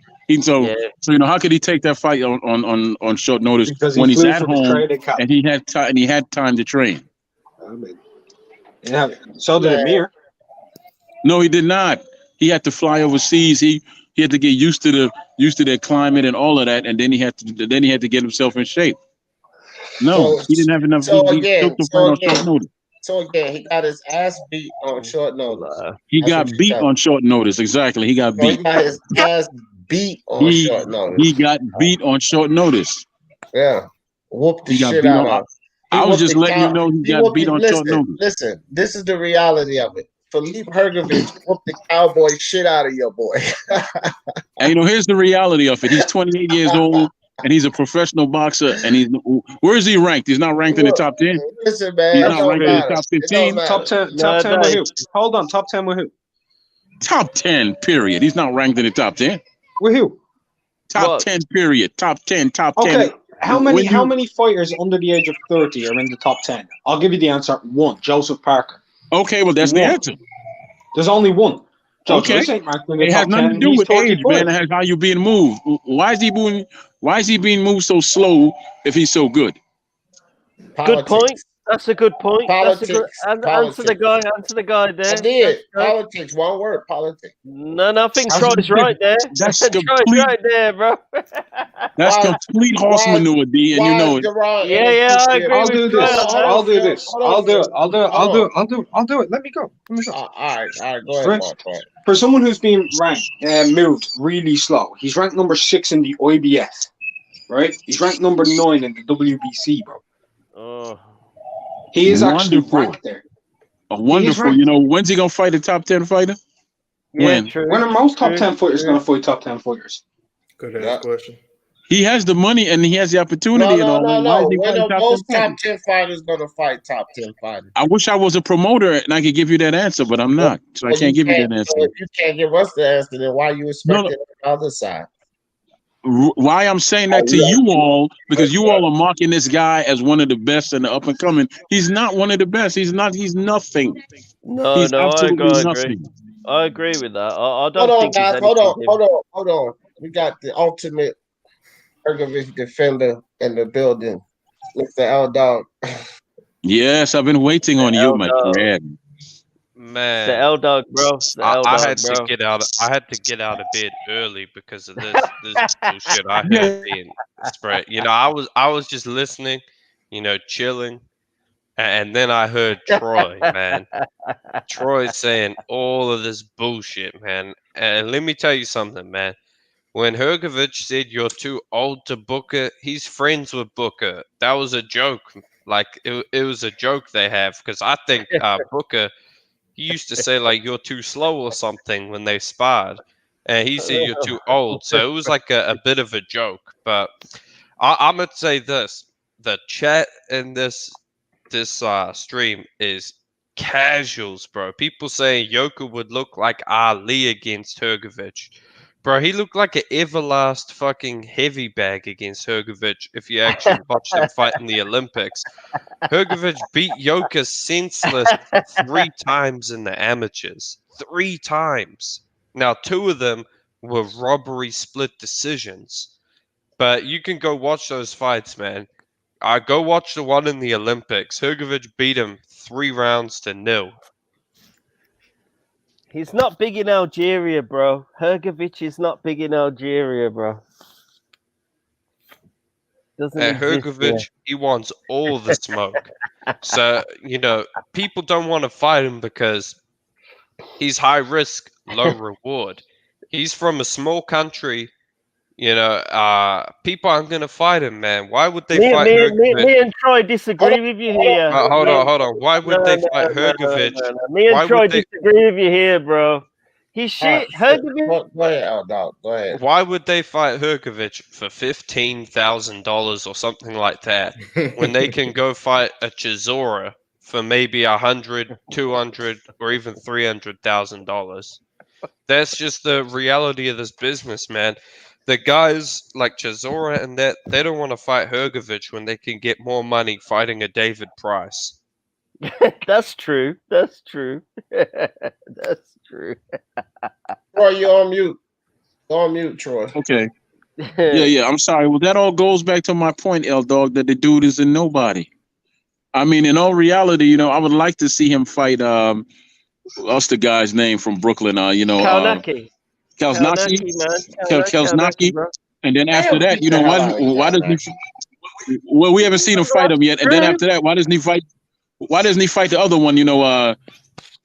So how could he take that fight on short notice because when he's at home and he had time to train? Yeah. So did Amir. No, he did not. He had to fly overseas. He had to get used to their climate and all of that, and then he had to get himself in shape. No, he didn't have enough. So he took the fight on short notice. So again, he got his ass beat on short notice. He got beat on short notice. Exactly, he got beat. He got his ass beat on short notice. He got beat on short notice. Yeah, whooped the shit out of him. I was just letting you know he got beat on short notice. Listen, this is the reality of it. Filip Hrgović whooped the cowboy shit out of your boy. And here's the reality of it. He's 28 years old. And he's a professional boxer, and where is he ranked? He's not ranked in the top 10. Listen, man, he's not ranked in the top 15. Top 10 with who? Hold on, top 10 with who? Top 10, period. He's not ranked in the top 10. With who? Top 10, period. Top 10, top 10. Okay, how many fighters under the age of 30 are in the top 10? I'll give you the answer. 1, Joseph Parker. Okay, well, that's the answer. There's only 1. Okay. It has nothing to do with age, man. It has how you're being moved. Why is he being moved so slow if he's so good? Good point. That's a good point. Politics. Answer the guy there. I did. Politics. One word. Politics. No, I think Troy's right there. That's Troy's right there, bro. That's complete horse manure, D, and you know it. Yeah, I agree. I'll do this. I'll do it. Let me go. All right. Go ahead, Mark. For someone who's been ranked moved really slow, he's ranked number 6 in the IBF, right? He's ranked number 9 in the WBC, bro. He is actually ranked there. Wonderful. When's he gonna fight a top 10 fighter? Yeah, when are most top 10 fighters gonna fight top 10 fighters? Good ass question. He has the money and he has the opportunity. No. When are most top 10 fighters gonna fight top 10 fighters? I wish I was a promoter and I could give you that answer, but I'm not. So I can't give you that answer. If you can't give us the answer, then why you expect it on the other side? Why I'm saying that to you all, because you all are marking this guy as one of the best and the up and coming. He's not one of the best. He's nothing. No, I agree with that. I don't think guys. Hold on. We got the ultimate Hrgović defender in the building, Mr. L Dog. Yes, I've been waiting on you, my friend. Man, the L Dog, bro. I had to get out. I had to get out of bed early because of this bullshit I heard being spread. I was just listening, chilling, and then I heard Troy, man. Troy saying all of this bullshit, man. And let me tell you something, man. When Hrgović said you're too old to Booker, he's friends with Booker. That was a joke. Like it was a joke they have because I think Booker. He used to say like you're too slow or something when they sparred, and he said you're too old. So it was like a bit of a joke. But I'm gonna say this: the chat in this stream is casuals, bro. People saying Yoka would look like Ali against Hrgović. Bro, he looked like an Everlast fucking heavy bag against Hrgović if you actually watch them fight in the Olympics. Hrgović beat Yoka senseless 3 times in the amateurs. 3 times. Now, 2 of them were robbery split decisions. But you can go watch those fights, man. Go watch the one in the Olympics. Hrgović beat him 3 rounds to 0. He's not big in Algeria, bro. Hrgović is not big in Algeria, bro. Doesn't exist Hrgović, there. he wants all the smoke. So, people don't want to fight him because he's high risk, low reward. He's from a small country. People aren't going to fight him, man. Why would they fight Hrgović? Me and Troy disagree with you here. Hold on. Why would they fight Hrgović? No. Me and Troy disagree with you here, bro. He's shit. Hrgović. Go ahead, dog. Go ahead. Why would they fight Hrgović for $15,000 or something like that when they can go fight a Chisora for maybe $100, $200, or even $300,000? That's just the reality of this business, man. The guys like Chisora and that, they don't want to fight Hrgović when they can get more money fighting a David Price. That's true. That's true. That's true. Troy, you're on mute. Go on mute, Troy. Okay. Yeah. I'm sorry. Well, that all goes back to my point, L Dog, that the dude is a nobody. I mean, in all reality, I would like to see him fight. What's the guy's name from Brooklyn? Kalnaki. Kalnaki. And then after that, why doesn't he? Well, we haven't seen him fight him yet. And then after that, why doesn't he fight? Why doesn't he fight the other one?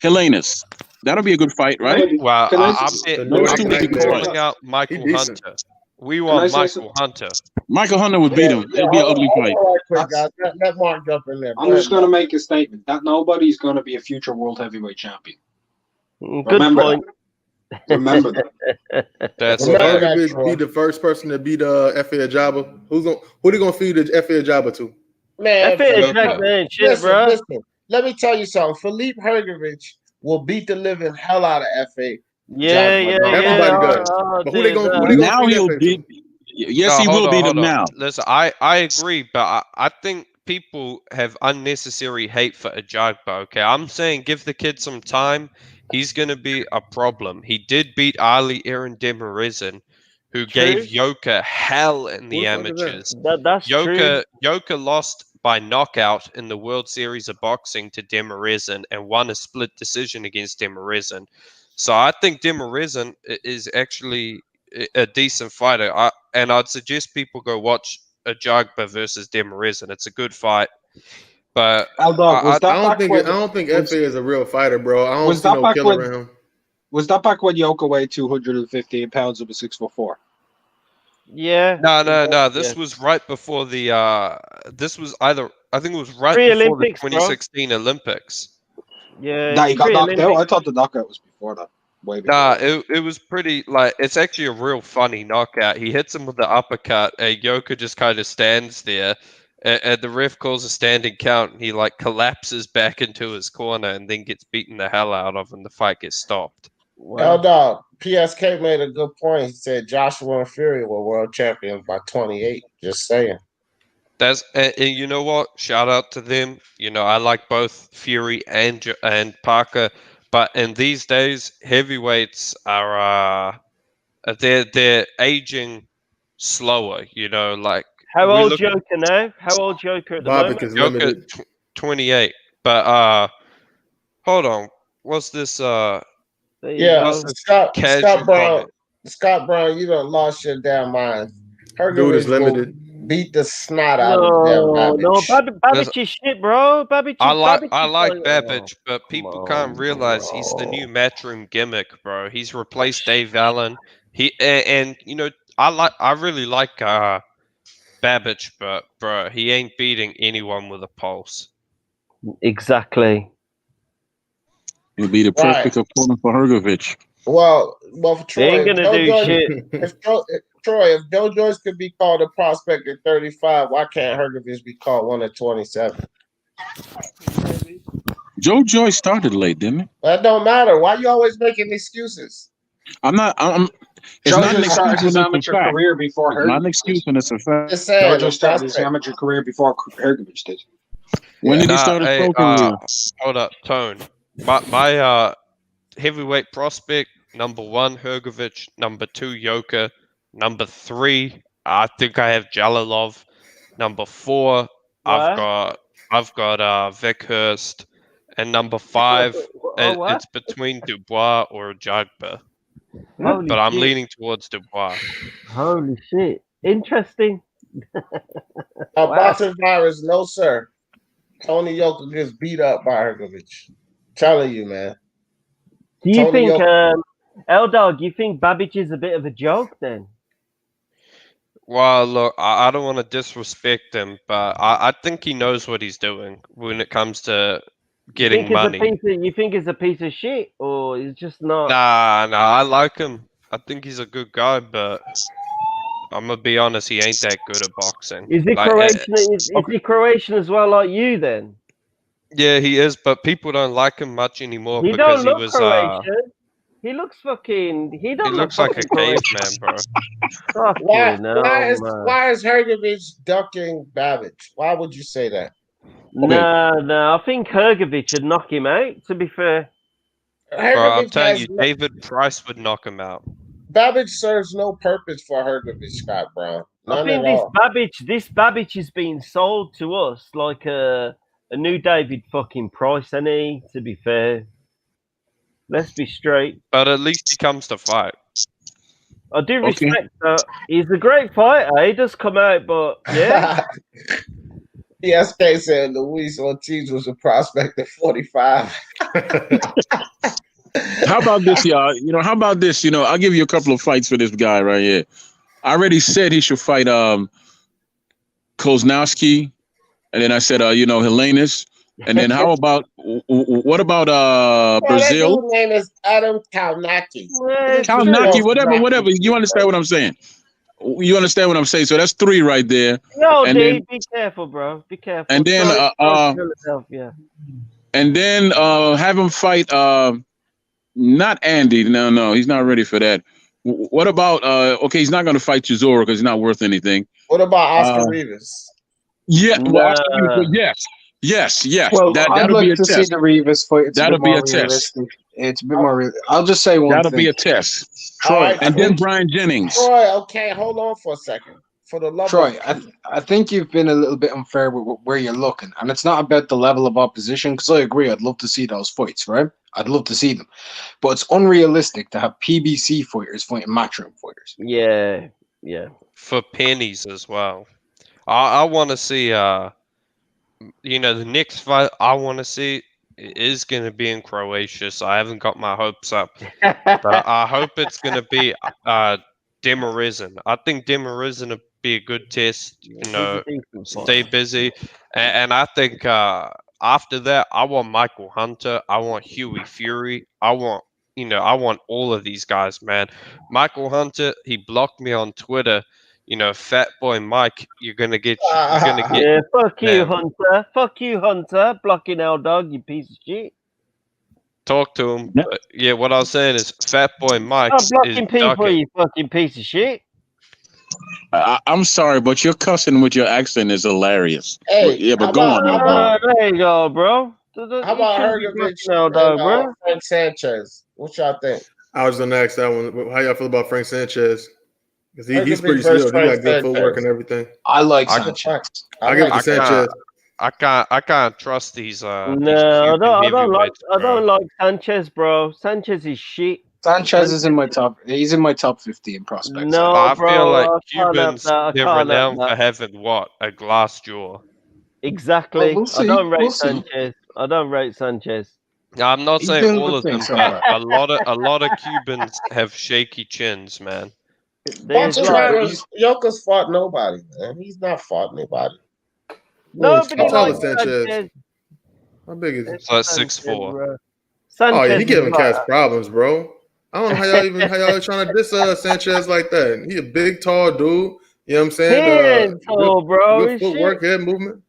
Helenas. That'll be a good fight, right? Well, I'm calling out Michael Hunter. We want Michael Hunter. Michael Hunter would beat him. It'd be an ugly fight. Let Mark jump in there. I'm just going to make a statement that nobody's going to be a future world heavyweight champion. Good point. Remember that. That's Hrgović be the first person to beat Efe Ajagba. Who they gonna feed the Efe Ajagba to? Man, listen, let me tell you something. Philippe Hrgović will beat the living hell out of Efe. Yeah. Everybody does. But who they gonna now he'll beat? Yes, he will beat him now. Listen, I agree, but I think people have unnecessary hate for Ajagba. Okay, I'm saying give the kid some time. He's going to be a problem. He did beat Ali Aaron Demirezin, who gave Yoka hell in the amateurs. That's true. Yoka lost by knockout in the World Series of Boxing to Demirezin and won a split decision against Demirezin. So I think Demirezin is actually a decent fighter. And I'd suggest people go watch Ajagba versus Demirezin. It's a good fight. But I don't think Efe is a real fighter, bro. I don't see no killer around him. Was that back when Yoka weighed 215 pounds and was 6'4"? Yeah. No. This was right before the. This was I think it was right before the 2016 Olympics. Yeah. Nah, he got knocked out. I thought the knockout was before that. Way before. Nah, it was pretty it's actually a real funny knockout. He hits him with the uppercut, and Yoka just kind of stands there. And the ref calls a standing count, and he collapses back into his corner and then gets beaten the hell out of, and the fight gets stopped. Wow. Dog, PSK made a good point. He said Joshua and Fury were world champions by 28. Just saying. And you know what? Shout out to them. I like both Fury and Parker, but in these days, heavyweights are they're aging slower. How old's Yoka now? How old's Yoka at the moment? Yoka 28. But hold on. What's this? Scott Brown, you done lost your damn mind. Dude is limited. Beat the snot out of Babbage is shit, bro. I like Babbage, but people can't realize he's the new Matchroom gimmick, bro. He's replaced Dave Allen. I really like Babbage, but bro, he ain't beating anyone with a pulse. Exactly. He'll be the perfect opponent for Hrgović. Well, for Troy, they ain't gonna do shit. If Troy, if Joe Joyce could be called a prospect at 35, why can't Hrgović be called one at 27? Joe Joyce started late, didn't he? That don't matter. Why you always making excuses? I'm not. It's Joe not an just started excuse his when it's a amateur fact. career before It's not an Hrgović excuse did. when it's a fact. Just saying, Joe a started his prospect. amateur career before Hrgović did. When did he Nah, start his hey, pro career? hold up, Tone. My heavyweight prospect, number 1, Hrgović, number 2, Yoka, number 3, I think I have Jalilov, number 4, What? I've got Vekhurst, and number 5, What? it's between Dubois or Jagba, Holy but I'm shit. leaning towards Dubois. Holy shit. Interesting. A Wow. boxing virus, no sir. Tony Yoka gets beat up by Hrgović. Telling you, man. Do you Tony think, Yoka. L-Dog, you think Babbage is a bit of a joke then? Well, look, I don't want to disrespect him, but I think he knows what he's doing when it comes to getting money. You think he's a piece of shit, or he's just not? Nah, I like him. I think he's a good guy, but I'm gonna be honest, he ain't that good at boxing. Is he Like, Croatian? Is he Croatian as well, like you then? yeah, he is, but people don't like him much anymore He because don't he look was Croatian. He looks fucking. He he don't look looks like a fucking Croatian. caveman, bro. Fucking hell, man. Why is Hrgović ducking Babbage? Why would you say that? No, I think Hrgović would knock him out, to be fair. Bro, I'm Hrgović telling has you, David Price would knock him out. Babbage serves no purpose for Hrgović, Scott Brown. I None think at all. this Babbage is being sold to us like a new David fucking Price, ain't he? To be fair, let's be straight. But at least he comes to fight. I do respect that. He's a great fighter. He does come out, but yeah. PSK said Luis Ortiz was a prospect at 45. How about this, y'all? How about this? I'll give you a couple of fights for this guy right here. I already said he should fight Koznowski, and then I said Helenius, and then what about Brazil? His name is Adam Kalnaki. Kalnaki, whatever. You understand what I'm saying? You understand what I'm saying? So that's 3 right there. Yo, and Dave, be careful, bro. Be careful. And then Philadelphia. And then have him fight not Andy. No, he's not ready for that. What about okay, he's not going to fight Chisora because he's not worth anything. What about Oscar Rivas? Yeah, well, Oscar Rivas, yes. Well, I'd like to see test. the Rivas fight. That'll be a test. It's a bit more real. I'll just say one That'll thing. be a test. Troy, and then Bryant Jennings. Troy, okay, hold on for a second. For the love Troy, of I think you've been a little bit unfair with where you're looking, and it's not about the level of opposition. Because I agree, I'd love to see those fights, right? I'd love to see them, but it's unrealistic to have PBC fighters fighting matchroom fighters. Yeah. For pennies as well. I want to see, the next fight I want to see is going to be in Croatia, so I haven't got my hopes up. But I hope it's going to be Demirizin. I think Demirizin would be a good test, stay busy. And I think after that, I want Michael Hunter. I want Huey Fury. I want all of these guys, man. Michael Hunter, he blocked me on Twitter. Fat boy Mike, you're gonna get. Yeah, fuck you, Hunter. Fuck you, Hunter. Blocking our dog, you piece of shit. Talk to him. But yeah, what I was saying is, Fat boy Mike Stop is blocking people, ducking. you fucking piece of shit. I'm sorry, but your cussing with your accent is hilarious. Hey, yeah, but go on. There you go, bro. How about Hrgović and Frank Sanchez? What y'all think? I was gonna ask that one. How y'all feel about Frank Sanchez? Because he's Hrgović pretty versus skilled. He got Frank good Sanchez. footwork and everything. I like Sanchez. I give it to Sanchez. I can't trust these. No, I don't like Sanchez, bro. Sanchez is shit. Sanchez is in my top. He's in my top 50 in prospects. No, I bro, feel like I can't Cubans, have that. they're renowned for having what? A glass jaw. Exactly. Well, we'll see. I don't rate We'll see. Sanchez. I don't rate Sanchez. I'm not He's saying doing all good of them, things, but a lot of Cubans have shaky chins, man. There's Yoka's fought nobody, man. He's not fought anybody. nobody How tall is likes Sanchez? Sanchez. How big is he? So that's 6'4". Oh, yeah, he giving cats problems, bro. I don't know how y'all trying to diss Sanchez like that. He a big, tall dude. You know what I'm He saying? ain't tall, bro. Good He's footwork, shit. head movement.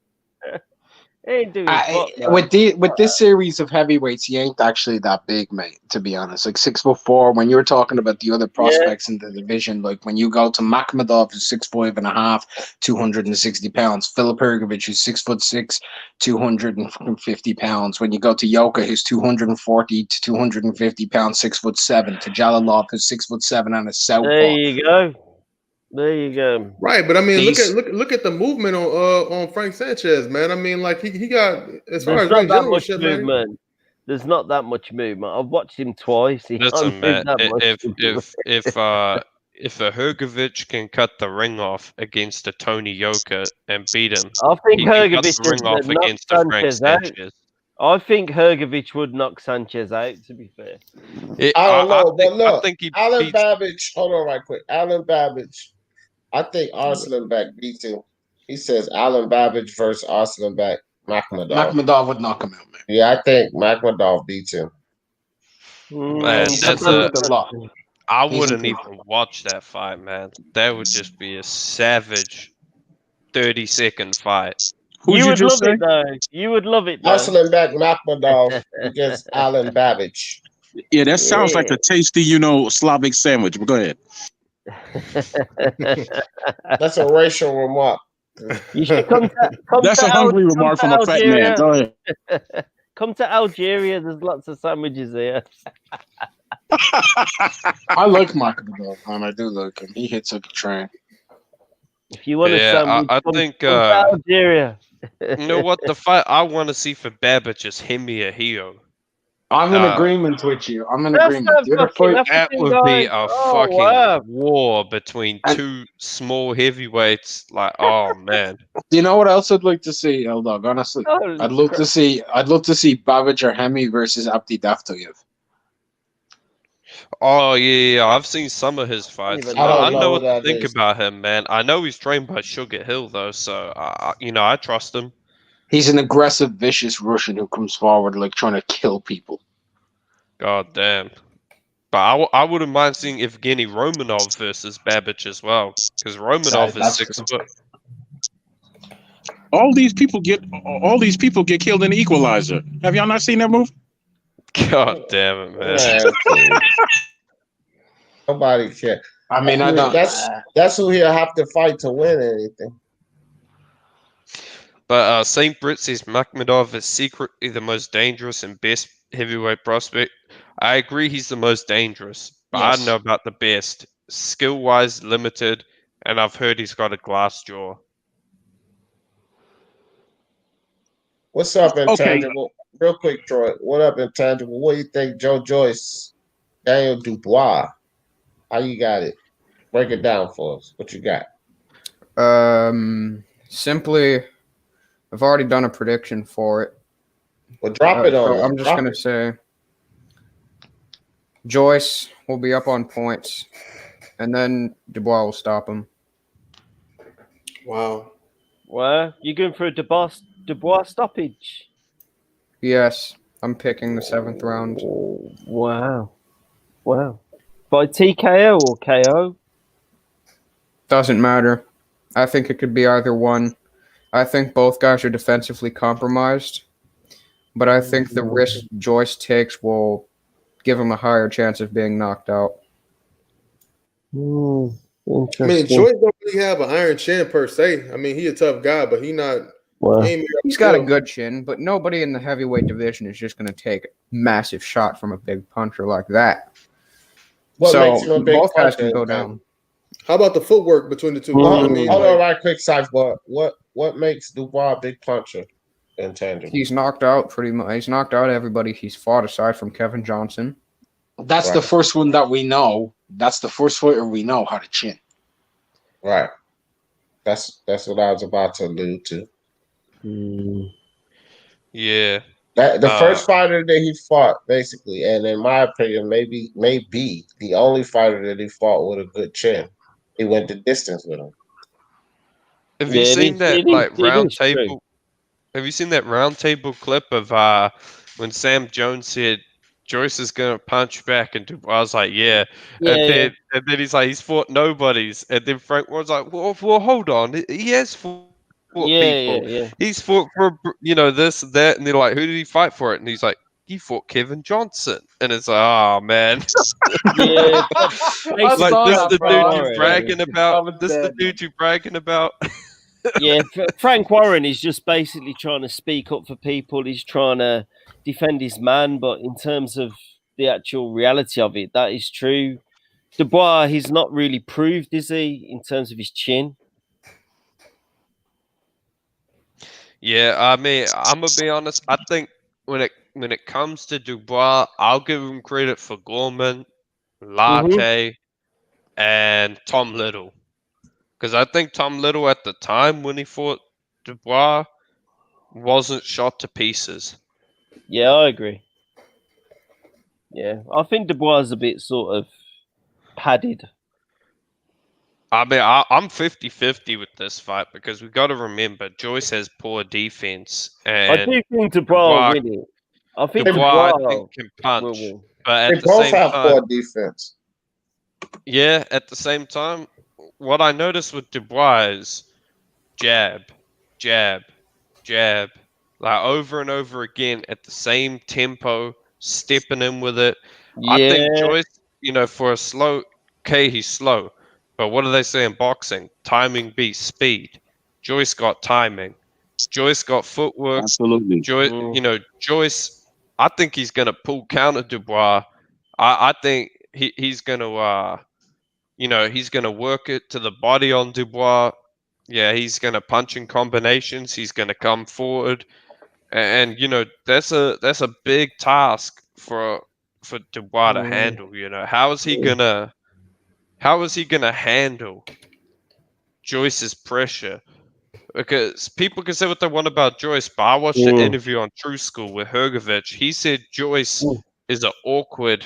He ain't doing fuck, man. With this series of heavyweights, he ain't actually that big, mate. To be honest, like 6'4". When you're talking about the other prospects in the division, like when you go to Makhmudov, who's 6'5.5", 260 pounds. Filip Hrgović, who's 6'6", 250 pounds. When you go to Yoka, who's 240 to 250 pounds, 6'7". To Jalalov, who's 6'7" and a southpaw. There you go. There you go. Right, but I mean, These- look at the movement on Frank Sanchez, man. I mean, like he got as far There's as not that general much shit, man. movement. There's not that much movement. I've watched him twice. He Listen, don't man. move that much. If a Hrgović can cut the ring off against a Tony Yoka and beat him, I think he can cut Hrgović the ring off would knock against a Frank Sanchez out. Sanchez. I think Hrgović would knock Sanchez out, to be fair. I don't know, but look, I think he Alan beats. Babbage. Hold on, right quick. Alan Babbage. I think Arslanbek beats him. He says Alan Babbage versus Arslanbek Makhmudov. Makhmudov would knock him out, man. Yeah, I think Makhmudov beats him. Man, He's that's improved a lot. I He's wouldn't improved. even watch that fight, man. That would just be a savage 30-second fight. Who'd You you would just love say? it, though. You would love it, though. Arslanbek Makhmudov against Alan Babbage. Yeah, that sounds like a tasty, Slavic sandwich. But go ahead. That's a racial remark. You should come That's a hungry remark from a fat man. Go ahead. Come to Algeria. There's lots of sandwiches here. I like Makhmudov, man. I do like him. He hits like a train. If you want a sandwich, I come think. to Algeria. You know what? The fight I want to see for Babbage is Himia Hio. I'm in agreement with you. I'm in That's agreement. that The other fucking fight, That African would be guy. a Oh, fucking wow. war between And- two small heavyweights. Like, oh man. do you know what else I'd like to see, L-Dog? Honestly, Holy I'd love crap. to see Babbage or Hemi versus Abdi Daftoyev. Oh yeah, I've seen some of his fights. Even I don't I know know what what to that think is. about him, man. I know he's trained by Sugar Hill though, so I trust him. He's an aggressive, vicious Russian who comes forward like trying to kill people. God damn. But I wouldn't mind seeing Evgeny Romanov versus Babbage as well, because Romanov is That's 6 true. foot. All these people get killed in the Equalizer. Have y'all not seen that movie? God damn it, man. Man, please. Nobody cares. I mean, I don't. That's who he'll have to fight to win anything. But St. Britt says Makhmudov is secretly the most dangerous and best heavyweight prospect. I agree he's the most dangerous, but I don't know about the best. Skill-wise, limited, and I've heard he's got a glass jaw. What's up, Okay. Intangible? Real quick, Troy. What up, Intangible? What do you think, Joe Joyce, Daniel Dubois? How you got it? Break it down for us. What you got? Simply, I've already done a prediction for it. Well, drop it on. So us. I'm just Drop gonna it. say Joyce will be up on points, and then Dubois will stop him. Wow. Well, you're going for a Dubois stoppage. Yes, I'm picking the 7th round. Wow. By TKO or KO? Doesn't matter. I think it could be either one. I think both guys are defensively compromised, but I think the risk Joyce takes will give him a higher chance of being knocked out. Interesting. I mean, Joyce don't really have an iron chin per se. I mean, he a tough guy, but he not. Wow. He ain't made He's got a good chin, but nobody in the heavyweight division is just going to take a massive shot from a big puncher like that. What So makes him a big both guys puncher, can go man? down. How about the footwork between the two? Hold I mean, Hold like, on, right quick, Cypher. What makes Dubois a big puncher? Intangible. He's knocked out pretty much. He's knocked out everybody he's fought aside from Kevin Johnson. That's the Right. first one that we know. That's the first fighter we know how to chin. Right. That's what I was about to allude to. Yeah. That the first fighter that he fought, basically, and in my opinion, maybe the only fighter that he fought with a good chin. He went the distance with him. Have you Yeah, it seen is- that it is- like it round is true. table? Have you seen that round table clip of when Sam Jones said Joyce is gonna punch back, and Dubois was like, yeah. Yeah, And then he's like, he's fought nobodies, and then Frank was like, well, hold on, he has fought people. yeah. He's fought for this, that, and they're like, who did he fight for it? And he's like, he fought Kevin Johnson, and it's like, oh man. Yeah, Like saw this that, the bro. dude Warren. you bragging about. was This the dead, dude you bragging about. Yeah, Frank Warren is just basically trying to speak up for people. He's trying to defend his man, but in terms of the actual reality of it, that is true. Dubois, he's not really proved, is he, in terms of his chin? Yeah, I mean, I'm gonna be honest. I think when it comes to Dubois, I'll give him credit for Gorman, Latte, and Tom Little, because I think Tom Little at the time when he fought Dubois wasn't shot to pieces. Yeah, I agree. Yeah, I think Dubois is a bit sort of padded. I mean, I'm 50-50 with this fight because we got to remember Joyce has poor defense, and I do think Dubois will win it. I think Dubois Dubois can punch, will win. but They at the both same have time, poor defense. yeah, at the same time, what I noticed with Dubois is jab, jab, jab, like over and over again at the same tempo, stepping in with it. Yeah, I think Joyce, for a slow, he's slow. But what do they say in boxing? Timing beats speed. Joyce got timing. Joyce got footwork. Absolutely. Joyce, I think he's going to pull counter Dubois. I think he's going to, he's going to work it to the body on Dubois. Yeah, he's going to punch in combinations. He's going to come forward. And that's a big task for Dubois to handle. How is he gonna handle Joyce's pressure? Because people can say what they want about Joyce, but I watched an interview on True School with Hrgović. He said Joyce is an awkward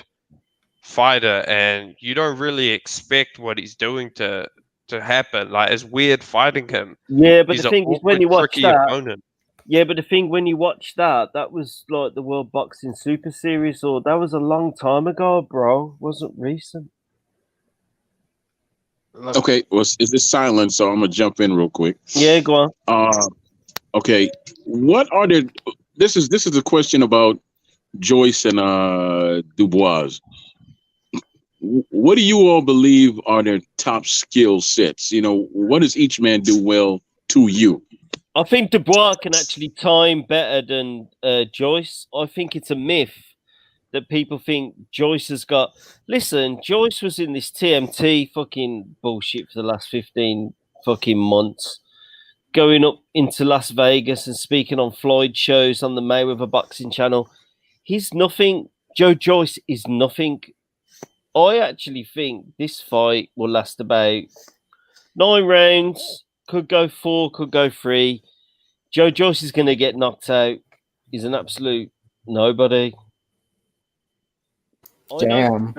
fighter, and you don't really expect what he's doing to happen. Like, it's weird fighting him. Yeah, but He's the an thing is, when awkward, you watch tricky that, opponent. yeah, but the thing when you watch that was like the World Boxing Super Series, or that was a long time ago, bro. Wasn't recent. Okay, well, is this silent? So I'm gonna jump in real quick. Yeah, go on. Okay, what are the? This is a question about Joyce and Dubois. What do you all believe are their top skill sets? What does each man do well to you? I think Dubois can actually time better than Joyce. I think it's a myth that people think Joyce has got. Listen, Joyce was in this TMT fucking bullshit for the last 15 fucking months, going up into Las Vegas and speaking on Floyd shows on the Mayweather Boxing Channel. He's nothing. Joe Joyce is nothing. I actually think this fight will last about 9 rounds. Could go 4, could go 3. Joe Joyce is going to get knocked out. He's an absolute nobody. Damn.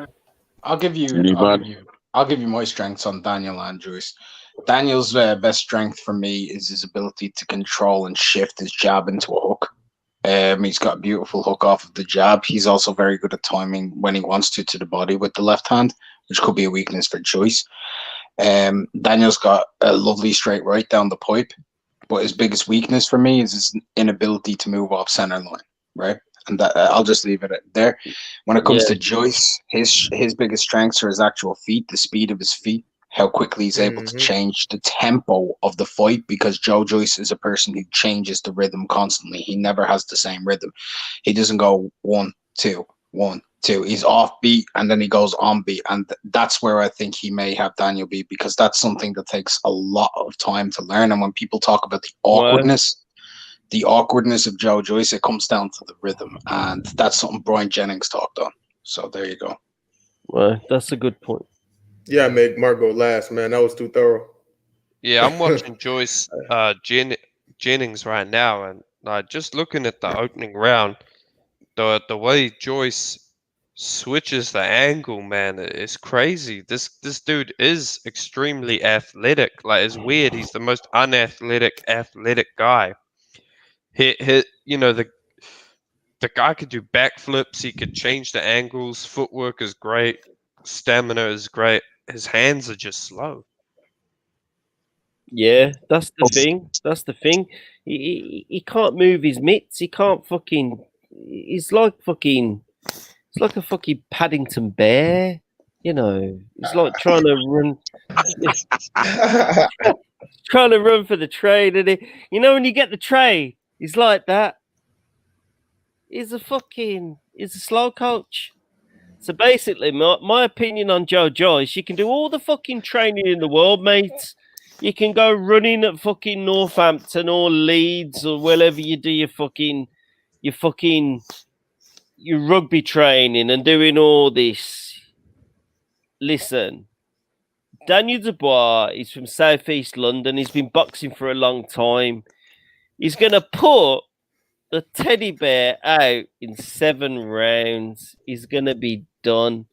I'll give you my strengths on Daniel and Joyce. Daniel's best strength for me is his ability to control and shift his jab into a hook. He's got a beautiful hook off of the jab. He's also very good at timing when he wants to the body with the left hand, which could be a weakness for Joyce. Daniel's got a lovely straight right down the pipe, but his biggest weakness for me is his inability to move off center line, right? And that I'll just leave it there. When it comes to Joyce, his biggest strengths are his actual feet, the speed of his feet, how quickly he's able to change the tempo of the fight, because Joe Joyce is a person who changes the rhythm constantly. He never has the same rhythm. He doesn't go 1, 2, 1, 2. He's off beat and then he goes on beat. And that's where I think he may have Daniel beat, because that's something that takes a lot of time to learn. And when people talk about the awkwardness of Joe Joyce, it comes down to the rhythm. And that's something Bryant Jennings talked on. So there you go. Well, that's a good point. Yeah, make Mark go last, man. That was too thorough. Yeah, I'm watching Joyce Jennings right now, and just looking at the opening round, the way Joyce switches the angle, man, it's crazy. This dude is extremely athletic. Like, it's weird. He's the most unathletic, athletic guy. The the guy could do backflips. He could change the angles. Footwork is great. Stamina is great. His hands are just slow. Yeah, that's the thing. That's the thing. He can't move his mitts. He can't fucking. He's like fucking. It's like a fucking Paddington Bear. You know, it's like trying to run. Trying to run for the trade, and you know when you get the trade, he's like that. He's a slow coach. So basically, my opinion on Joe Joyce, you can do all the fucking training in the world, mate. You can go running at fucking Northampton or Leeds or wherever you do your rugby training and doing all this. Listen, Daniel Dubois is from Southeast London. He's been boxing for a long time. He's going to put the teddy bear out in 7 rounds. He's going to be done.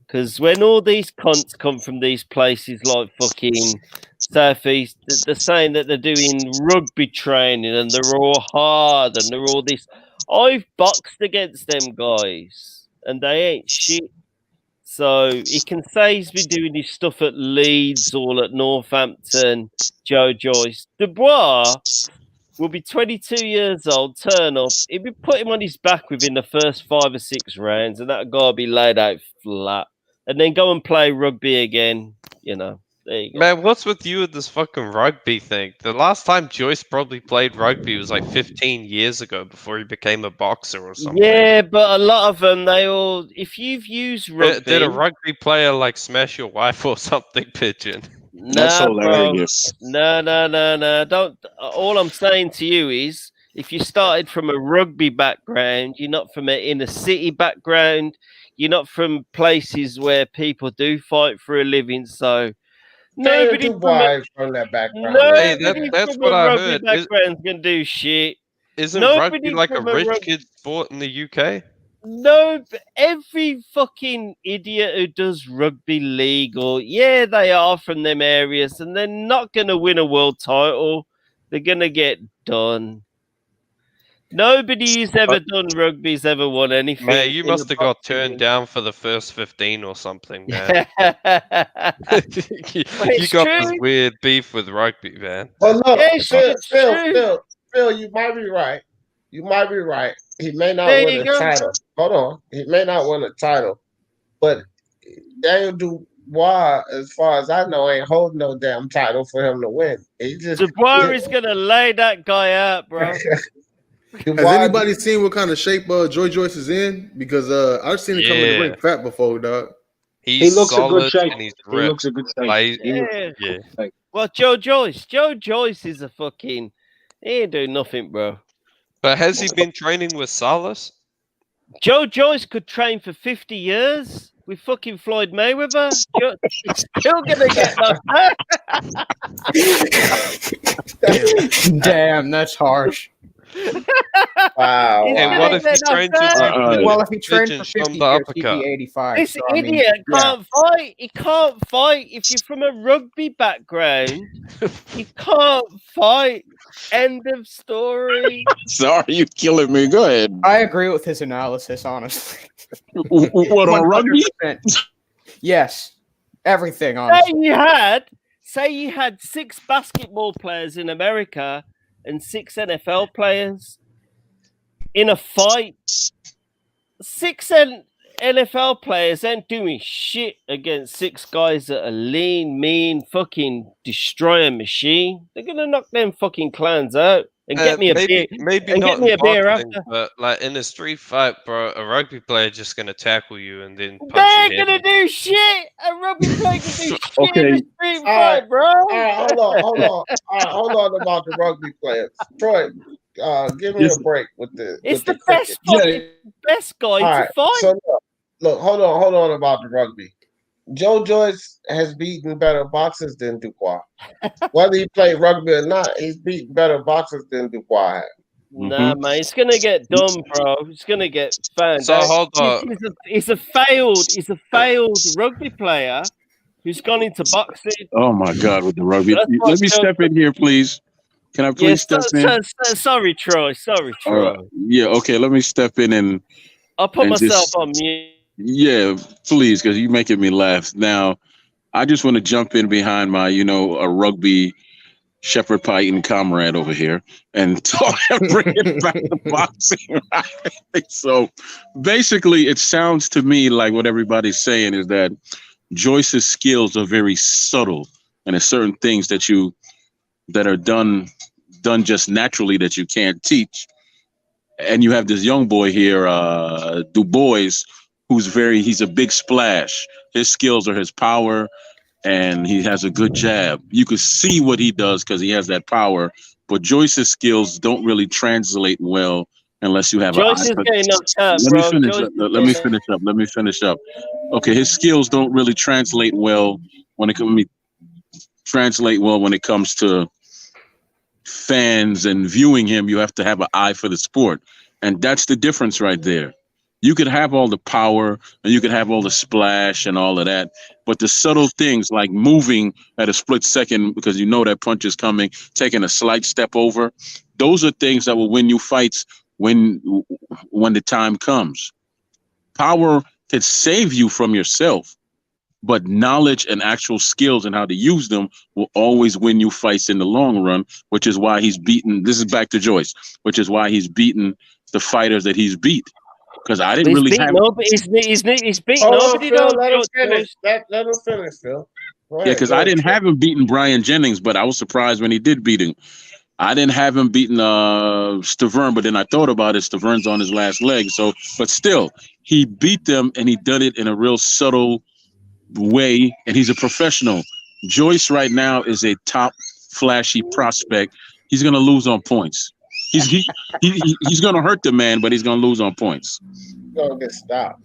Because when all these cunts come from these places like fucking Southeast, they're saying that they're doing rugby training and they're all hard and they're all this. I've boxed against them guys and they ain't shit. So he can say he's been doing his stuff at Leeds or at Northampton, Joe Joyce. Dubois will be 22 years old, turn up. He'll be put him on his back within the first 5 or 6 rounds, and that guy will be laid out flat. And then go and play rugby again, you know. There you go. Man, what's with you with this fucking rugby thing? The last time Joyce probably played rugby was like 15 years ago before he became a boxer or something. Yeah, but a lot of them, if you've used rugby... Did a rugby player like smash your wife or something, Pigeon? That's hilarious. No. Don't. All I'm saying to you is, if you started from a rugby background, you're not from an inner city background, you're not from places where people do fight for a living, so... Nobody from that background. Hey, that's what I heard. Background's gonna do shit. Isn't rugby like a rich kid sport in the UK? No, every fucking idiot who does rugby league, they are from them areas, and they're not gonna win a world title. They're gonna get done. Nobody who's ever done rugby's ever won anything. Man, you must have got turned down for the first 15 or something, man. you got this weird beef with rugby, man. Well, look, Phil, you might be right. You might be right. He may not win a title. Hold on. He may not win a title. But Daniel Dubois, as far as I know, ain't holding no damn title for him to win. Dubois is going to lay that guy out, bro. Has anybody seen what kind of shape Joe Joyce is in? Because I've seen him come in the ring fat before, dog. He looks a good shape. He looks a good shape. Yeah. Well, Joe Joyce is a fucking... He ain't doing nothing, bro. But has he been training with Salas? Joe Joyce could train for 50 years with fucking Floyd Mayweather. He's still gonna get Damn, that's harsh. Wow. And what if he trains if he trained for 50 years, he'd be 85. This idiot can't fight. He can't fight. If you're from a rugby background, you can't fight. End of story. Sorry, you're killing me. Go ahead. I agree with his analysis, honestly. What, on rugby? Yes. Everything, honestly. Say you had 6 basketball players in America and 6 NFL players in a fight. 6 NFL players ain't doing shit against 6 guys that are lean, mean, fucking destroyer machine. They're gonna knock them fucking clowns out and get me a beer. Maybe and not get me a beer after. But like in a street fight, bro, a rugby player just gonna tackle you and then punch they ain't you. Gonna do shit. A rugby player can do shit Okay. in a street fight, bro. All right, hold on about the rugby players. Troy, give me a break with this. It's the best best guy to fight. So look, hold on about the rugby. Joe Joyce has beaten better boxers than Dubois. Whether he played rugby or not, he's beaten better boxers than Dubois. Nah, man, it's gonna get dumb, bro. It's gonna get found. So hold on. He's a failed rugby player who's gone into boxing. Oh my God, with the rugby. Let me step in here, please. Can I please step in? Sorry, Troy. Sorry, Troy. Yeah, okay. Let me step in and I'll put myself just on mute. yeah, please, because you're making me laugh. Now, I just want to jump in behind my, a rugby shepherd pie eating comrade over here and talk and bring it back to boxing. Right? So basically, it sounds to me like what everybody's saying is that Joyce's skills are very subtle, and there's certain things that are done just naturally that you can't teach. And you have this young boy here, Dubois, he's a big splash. His skills are his power, and he has a good jab. You can see what he does because he has that power, but Joyce's skills don't really translate well unless you have Joyce is getting upset, bro. Let me finish up. Okay, his skills don't really translate well when it comes to fans and viewing him. You have to have an eye for the sport, and that's the difference right there. You could have all the power and you could have all the splash and all of that, but the subtle things like moving at a split second because you know that punch is coming, taking a slight step over, those are things that will win you fights when the time comes. Power can save you from yourself, but knowledge and actual skills and how to use them will always win you fights in the long run, which is why he's beaten. This is back to Joyce, which is why he's beaten the fighters that he's beat. Because I didn't really have. He's beaten nobody. Let him finish. Let him finish, Phil. Yeah, because I didn't have him beating Bryant Jennings, but I was surprised when he did beat him. I didn't have him beating Stavern, but then I thought about it. Stavern's on his last leg, but still, he beat them, and he done it in a real subtle way, and he's a professional. Joyce right now is a top flashy prospect. He's gonna lose on points. He's gonna hurt the man, but he's gonna lose on points. He's gonna get stopped.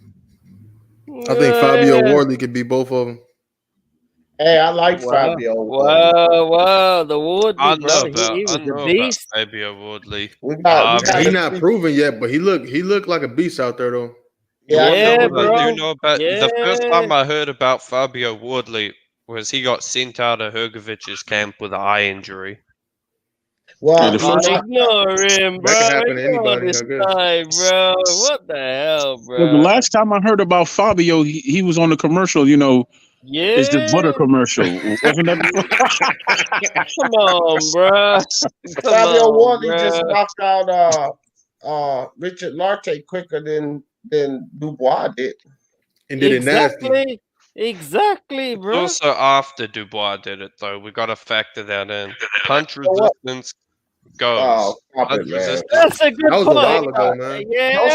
I think Fabio Wardley could beat both of them. Hey, I like Fabio. Wow, the Wardley. I know about Fabio Wardley. He's not proven yet, but he looked like a beast out there though. Yeah, bro. I do know about the first time I heard about Fabio Wardley was he got sent out of Hrgovic's camp with an eye injury. Well, ignore him, bro. That can happen to anybody, this guy, bro. What the hell, bro? Well, the last time I heard about Fabio, he was on the commercial, it's the butter commercial. Wasn't that? Come on, bro. Fabio Wardley just knocked out Richard Lartey quicker than Dubois did. And did it nasty. Exactly, bro. Also, after Dubois did it, though, we got to factor that in. Punch resistance goes. Oh, stop it, man. That's a good That was point. a while ago, man. Yeah,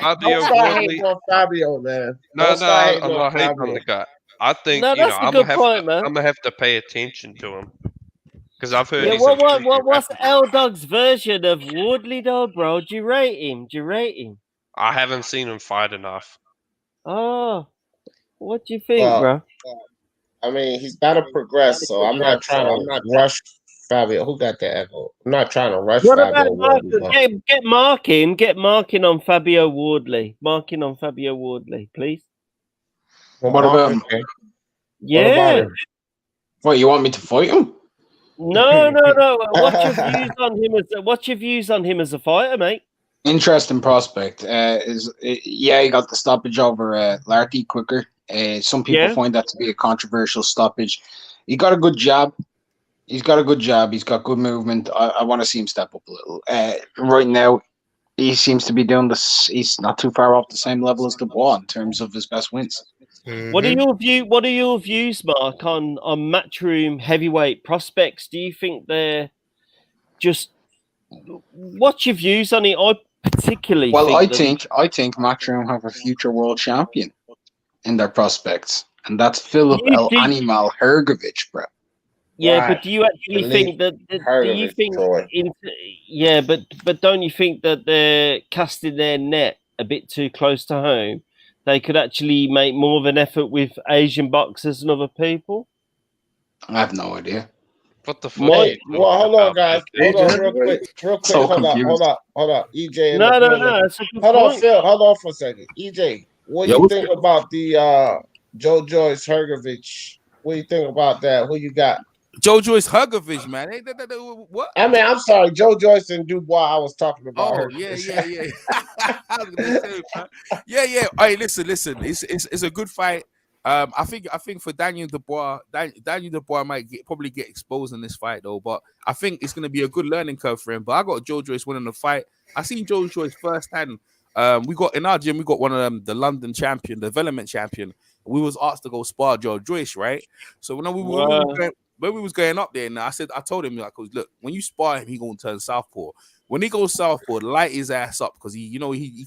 Fabio Wardley. Fabio, man. No, I'm not hating on the guy. I think I'm gonna have to pay attention to him because I've heard. Yeah, what's L-Dog's version of Wardley, though, bro? Do you rate him? I haven't seen him fight enough. Oh. What do you think, bro? I mean, he's got to progress, so I'm not rush Fabio. Who got the echo? I'm not trying to rush Fabio Wardley. Get marking on Fabio Wardley. Marking on Fabio Wardley, please. What about him? Yeah. What, you want me to fight him? No. What's your views on him as a fighter, mate? Interesting prospect. He got the stoppage over Lartey quicker. Some people find that to be a controversial stoppage. He got a good jab. He's got good movement. I want to see him step up a little. Right now, he seems to be doing this. He's not too far off the same level as Dubois in terms of his best wins. Mm-hmm. What are your views, Mark, on Matchroom heavyweight prospects? Do you think they're just? What's your views on it? I think Matchroom have a future world champion in their prospects, and that's Philip Animal Hrgović, bro. Yeah, Right. but do you actually think that? But don't you think that they're casting their net a bit too close to home? They could actually make more of an effort with Asian boxers and other people. I have no idea. What the fuck? Hold on, guys. Hold on, real quick. So Hold on. EJ. No. Hold on, Phil. Hold on for a second. EJ, what do you think about the Joe Joyce Hrgović? What do you think about that? Who you got? Joe Joyce, Hrgović, man. What? I mean, I'm sorry, Joe Joyce and Dubois. I was talking about Oh, her. yeah. I was gonna say, man. Yeah. Hey, listen. It's a good fight. I think for Daniel Dubois, Daniel Dubois might probably get exposed in this fight though. But I think it's gonna be a good learning curve for him. But I got Joe Joyce winning the fight. I seen Joe Joyce firsthand. We got in our gym, we got one of them, the London champion, the development champion. We was asked to go spar Joe Joyce, right? So when we was going up there, now I told him, like, look, when you spar him, he gonna turn southpaw. When he goes southpaw, light his ass up because he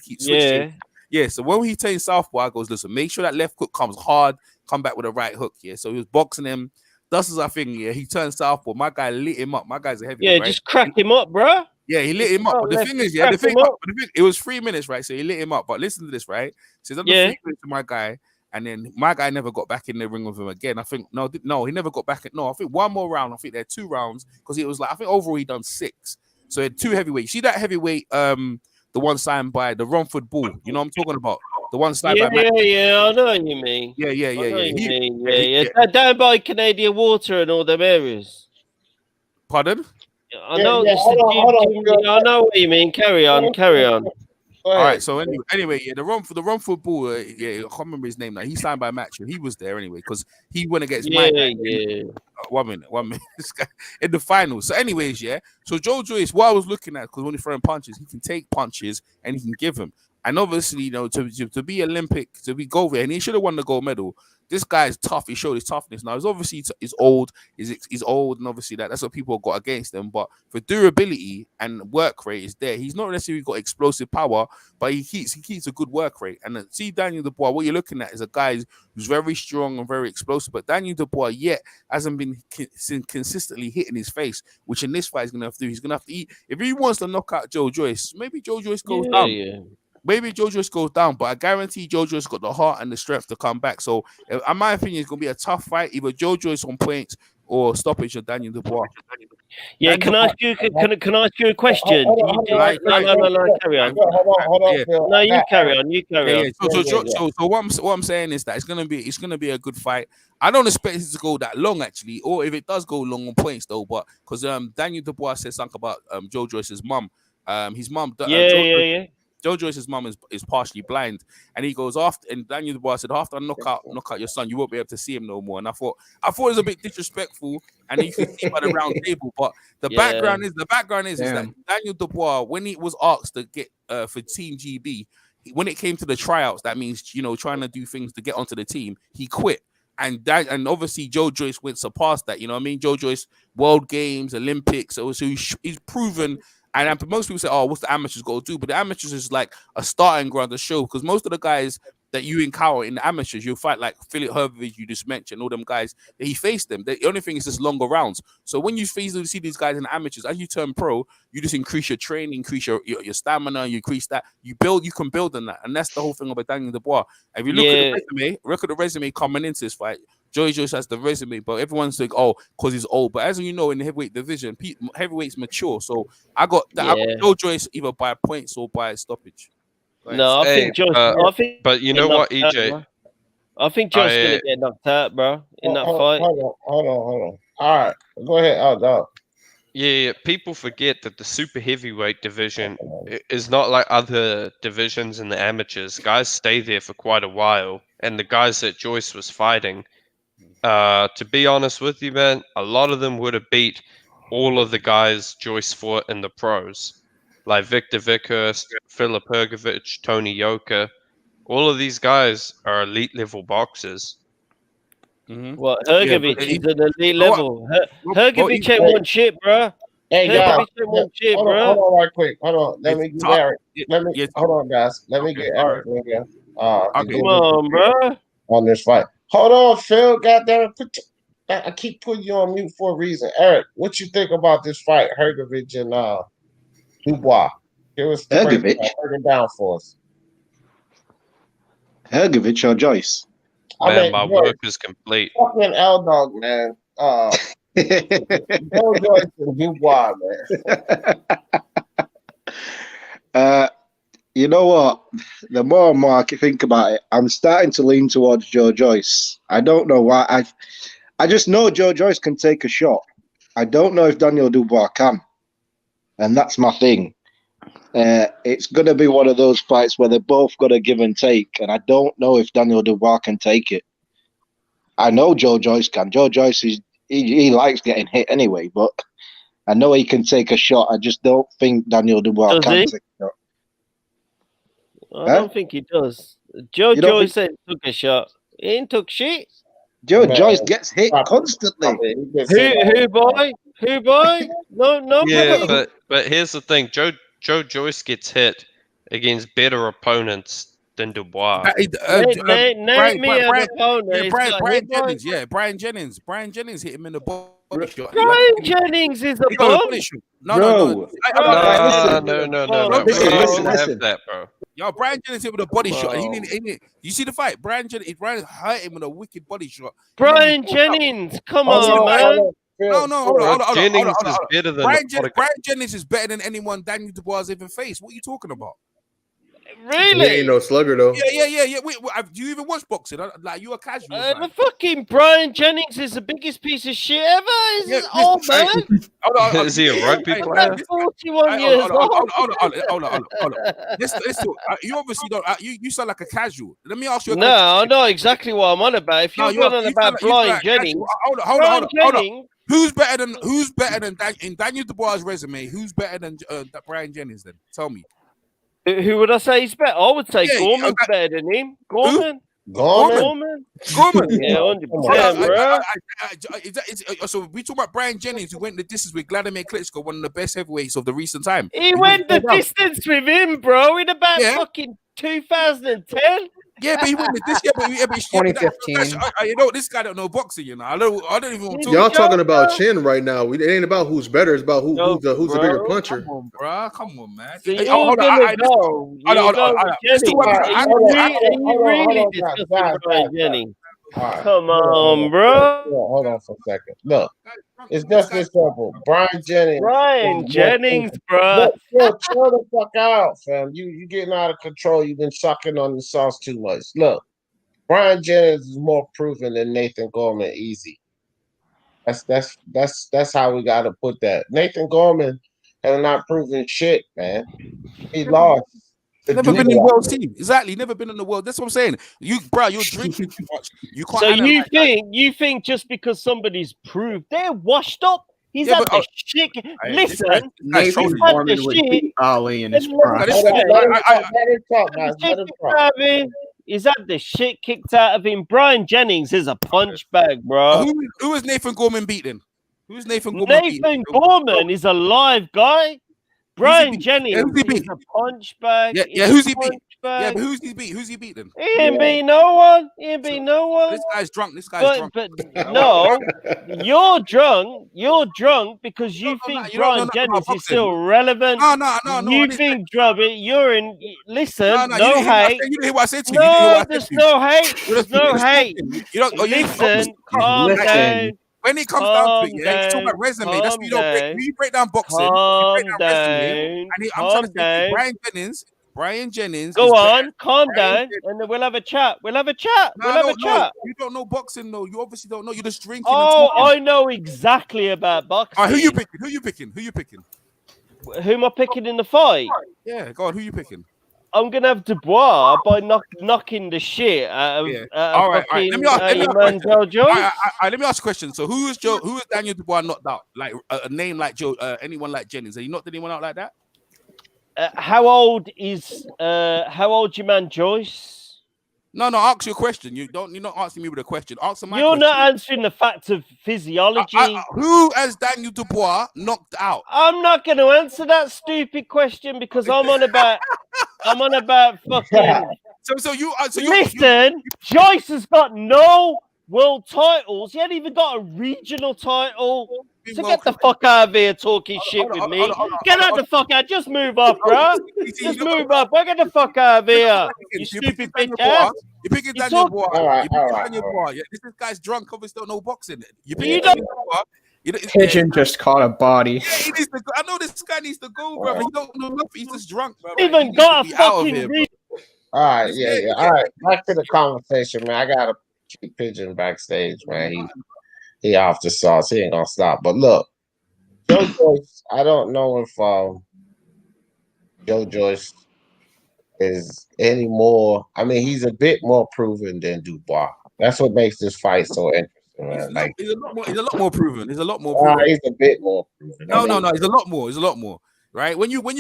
keeps switching. Yeah. So when he turns southpaw, I goes, listen, make sure that left hook comes hard, come back with a right hook. Yeah. So he was boxing him. That's our thing. Yeah. He turned southpaw. My guy lit him up. My guy's a heavy. Yeah, right? just crack him up, bro. Yeah, he lit him up. But the thing is, it was 3 minutes, right? So he lit him up. But listen to this, right? So he's under 3 minutes to my guy. And then my guy never got back in the ring with him again. I think no, he never got back. I think one more round. I think there 2 rounds because it was like I think overall he done 6. So he had 2 heavyweights. See that heavyweight, the one signed by the Romford Bull. You know what I'm talking about? The one signed by Matt. Yeah. I know what you mean. Yeah. Down by Canadian Water and all them areas. Pardon? I know. I know what you mean. Carry on. All right. So anyway, yeah, the Romford Bull. I can't remember his name now. He signed by Match. He was there anyway because he went against my guy. Yeah. 1 minute. This guy in the finals. So, anyways, yeah. So Joe Joyce, what I was looking at, because when he's throwing punches, he can take punches and he can give them. And obviously, to be Olympic, to be gold there, and he should have won the gold medal. This guy is tough. He showed his toughness. Now, he's old. He's old, and obviously that's what people got against him. But for durability and work rate is there. He's not necessarily got explosive power, but he keeps a good work rate. And see Daniel Dubois, what you're looking at is a guy who's very strong and very explosive. But Daniel Dubois yet hasn't been consistently hitting his face, which in this fight he's gonna have to do. He's gonna have to eat. If he wants to knock out Joe Joyce, maybe Joe Joyce goes down. Yeah. Maybe Joe Joyce goes down, but I guarantee Joe Joyce got the heart and the strength to come back. So, in my opinion, it's going to be a tough fight. Either Joe Joyce on points or Stoppage or Daniel Dubois. Yeah, can I ask you a question? No, carry on. Hold on. Yeah. No, you carry on. So what I'm saying is that it's gonna be a good fight. I don't expect it to go that long actually, or if it does go long on points though, but because Daniel Dubois said something about Joe Joyce's mum. His mum. Joe Joyce's mum is partially blind, and he goes and Daniel Dubois said, after I knock out your son, you won't be able to see him no more. And I thought it was a bit disrespectful, and you can see by the round table. But the background is that Daniel Dubois, when he was asked to get for Team GB, when it came to the tryouts, that means trying to do things to get onto the team, he quit. And obviously Joe Joyce went surpassed that. You know what I mean? Joe Joyce, World Games, Olympics. So he's proven. And most people say, "Oh, what's the amateurs got to do?" But the amateurs is like a starting ground to show, because most of the guys that you encounter in the amateurs, you'll fight like Philip Hrgović, you just mentioned, all them guys. He faced them. The only thing is just longer rounds. So when you see these guys in the amateurs, as you turn pro, you just increase your training, increase your stamina, you increase that. You can build on that, and that's the whole thing about Daniel Dubois. If you look at the resume coming into this fight, Joe Joyce has the resume, but everyone's like, oh, because he's old. But as you know, in the heavyweight division, heavyweights mature. So I got Joe Joyce either by points or by stoppage. No, I think Joyce. But you know what, EJ? I think Joyce gonna get knocked out, bro, in that fight. Hold on. All right, go ahead. Oh, dog. Yeah, people forget that the super heavyweight division is not like other divisions in the amateurs. Guys stay there for quite a while, and the guys that Joyce was fighting, to be honest with you, man, a lot of them would have beat all of the guys Joyce fought in the pros, like Victor Vickhurst, Philip Hrgović, Tony Yoka. All of these guys are elite level boxers. Mm-hmm. Well, Hrgović is an elite level. Hrgović ain't one shit, bro. Hey, guys, hold on right quick. Hold on. Let me get Eric. Hold on, guys. Let me get Eric in here. Come on, bro. On this fight. Hold on, Phil. Goddamn, I keep putting you on mute for a reason. Eric, what you think about this fight, Hrgović and Dubois? Give us break it down for us. Hrgović or Joyce? Man, my work is complete. Fucking L-Dog, man. Joe Joyce and Dubois, man. You know what? The more and more I think about it, I'm starting to lean towards Joe Joyce. I don't know why. I just know Joe Joyce can take a shot. I don't know if Daniel Dubois can. And that's my thing. It's going to be one of those fights where they're both got to give and take. And I don't know if Daniel Dubois can take it. I know Joe Joyce can. Joe Joyce, he likes getting hit anyway. But I know he can take a shot. I just don't think Daniel Dubois can take a shot. I don't think he does. Joe Joyce said he took a shot. He ain't took shit. Joe Joyce gets hit constantly. Who boy? No. Yeah, but here's the thing: Joe Joyce gets hit against better opponents than Dubois. Name me an opponent. Bryant Jennings. Bryant Jennings hit him in the body shot. Bryant Jennings is a bum. No. Listen. That, bro. Yo, Bryant Jennings hit with a body shot. You see the fight? Bryant Jennings hurt him with a wicked body shot. Bryant Jennings, come on, man. No, hold on. Jennings is better than Bryant Jennings is better than anyone Daniel Dubois has ever faced. What are you talking about? Really? He ain't no slugger though. Yeah. Wait, do you even watch boxing? Like you a casual? The fucking Bryant Jennings is the biggest piece of shit ever. He's old man. Is he a rugby player? 41 years old. Hold on. Let's talk. You obviously don't. You sound like a casual. Let me ask you. No, I know exactly what I'm on about. If you're going on about Bryant Jennings, hold on. Who's better than in Daniel Dubois' resume? Who's better than Bryant Jennings? Then tell me. Who would I say is better? I would say Gorman's better than him. Gorman. Yeah, 100%, bro. So we talk about Bryant Jennings, who went the distance with Vladimir Klitschko, one of the best heavyweights of the recent time. He went the distance with him, bro, in about fucking 2010. Yeah, but he went with this. Yeah, but 2015. You know, this guy don't know boxing. You know, I don't even want to. Y'all talking about chin right now. It ain't about who's better. It's about who's the bigger puncher. Come on, bro. Come on, man. So hold on. Come on, bro. Hold on for a second. Look, it's just this simple. Bryant Jennings, bro. Look, chill the fuck out, fam. You getting out of control. You've been sucking on the sauce too much. Look, Bryant Jennings is more proven than Nathan Gorman. Easy. That's how we got to put that. Nathan Gorman has not proven shit, man. He lost. Never been in the world team. Exactly. Never been in the world. That's what I'm saying. You're drinking too much. You can't. So you think just because somebody's proved they're washed up? He's had the shit. Listen, Nathan Gorman would beat Ali in his prime. He's had the shit kicked out of him. Bryant Jennings is a punch bag, bro. Who is Nathan Gorman beating? Who's Nathan Gorman? Nathan Gorman is a live guy. Bryant Jennings is a punch bag. Yeah, who's he beat? Yeah, but who's he beat? Who's he beating? He ain't beat no one. This guy's drunk. But no, you're drunk because you think Bryant Jennings is still relevant. No. You think you're in. Listen, no hate. You didn't hear what I said to you. No, there's no hate. There's no hate. Listen, calm down. When it comes down to it, you talk about resume. That's what you don't break. When you break down boxing, you break down resume. And I'm trying to say Bryant Jennings. Go on, calm down, and then we'll have a chat. We'll have a chat. You don't know boxing, though. You obviously don't know. You're just drinking. I know exactly about boxing. Who you picking? Who am I picking in the fight? Yeah, go on. Who you picking? I'm gonna have Dubois by knocking the shit out of all right. Let me ask a question. So who is Daniel Dubois knocked out? Like a name like Joe, anyone like Jennings? Have you knocked anyone out like that? How old your man Joyce? No, ask your question. You're not asking me with a question. Answer my question. You're not answering the fact of physiology. Who has Daniel Dubois knocked out? I'm not going to answer that stupid question because I'm on about fucking. Listen, Joyce has got no world titles. He ain't even got a regional title. So get the fuck out of here talking shit with me. Get out the fuck out. Just move up, bro. Just move up. Get the fuck out of here. You stupid bitch ass. You're picking Daniel Dubois. You're picking Daniel Dubois. Yeah, this guy's drunk. Obviously, don't know boxing. Pigeon just caught a body. Yeah, he needs to go. I know this guy needs to go, bro. He don't know nothing. He's just drunk, bro. Even got a fucking. All right, yeah. All right, back to the conversation, man. I got to keep Pigeon backstage, man. he off the sauce. He ain't gonna stop. But look, Joe Joyce. I don't know if Joe Joyce is any more. I mean, he's a bit more proven than Dubois. That's what makes this fight so interesting, man. Like, he's a lot more proven. He's a lot more proven. he's a bit more proven. No, he's a lot more. He's a lot more. Right? When you go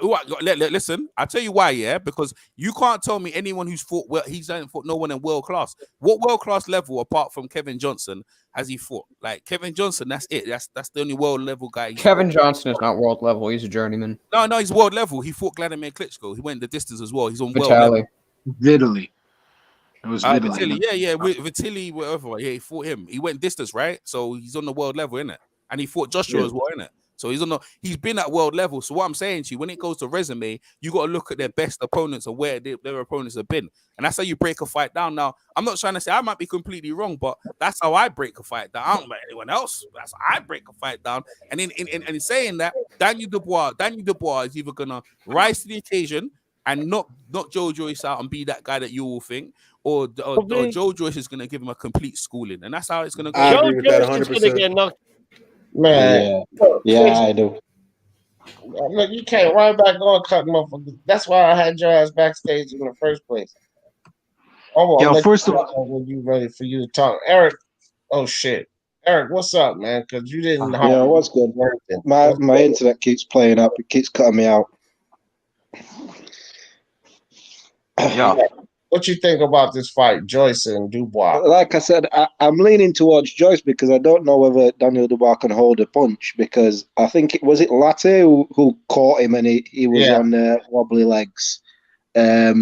around, listen, I'll tell you why, yeah, because you can't tell me anyone who's fought well, he's done fought no one in world class. What world class level apart from Kevin Johnson has he fought? Like Kevin Johnson, that's it. That's the only world level guy. Kevin Johnson is not world level. He's a journeyman. No, he's world level. He fought Vladimir Klitschko. He went the distance as well. He's on world Vitaly. level. Vitaly. It was Vitaly. Yeah, Vitaly, whatever. Yeah, he fought him. He went distance, right? So he's on the world level, innit? And he fought Joshua as well, innit? So he's been at world level. So what I'm saying to you, when it goes to resume, you got to look at their best opponents and where their opponents have been. And that's how you break a fight down. Now, I'm not trying to say I might be completely wrong, but that's how I break a fight down. I don't know anyone else. That's how I break a fight down. And in saying that, Daniel Dubois is either going to rise to the occasion and knock Joe Joyce out and be that guy that you all think, or Joe Joyce is going to give him a complete schooling. And that's how it's going to go. I agree with that 100%. Man, yeah, I do. Look, you can't run back on cut motherfuckers. That's why I had your ass backstage in the first place. First of all, when you ready for you to talk, Eric. Oh shit, Eric, what's up, man? Because you didn't. Yeah, what's good? My internet keeps playing up. It keeps cutting me out. Yeah. What you think about this fight, Joyce and Dubois? Like I said, I'm leaning towards Joyce because I don't know whether Daniel Dubois can hold a punch, because I think it was Latte who caught him and he was on wobbly legs. I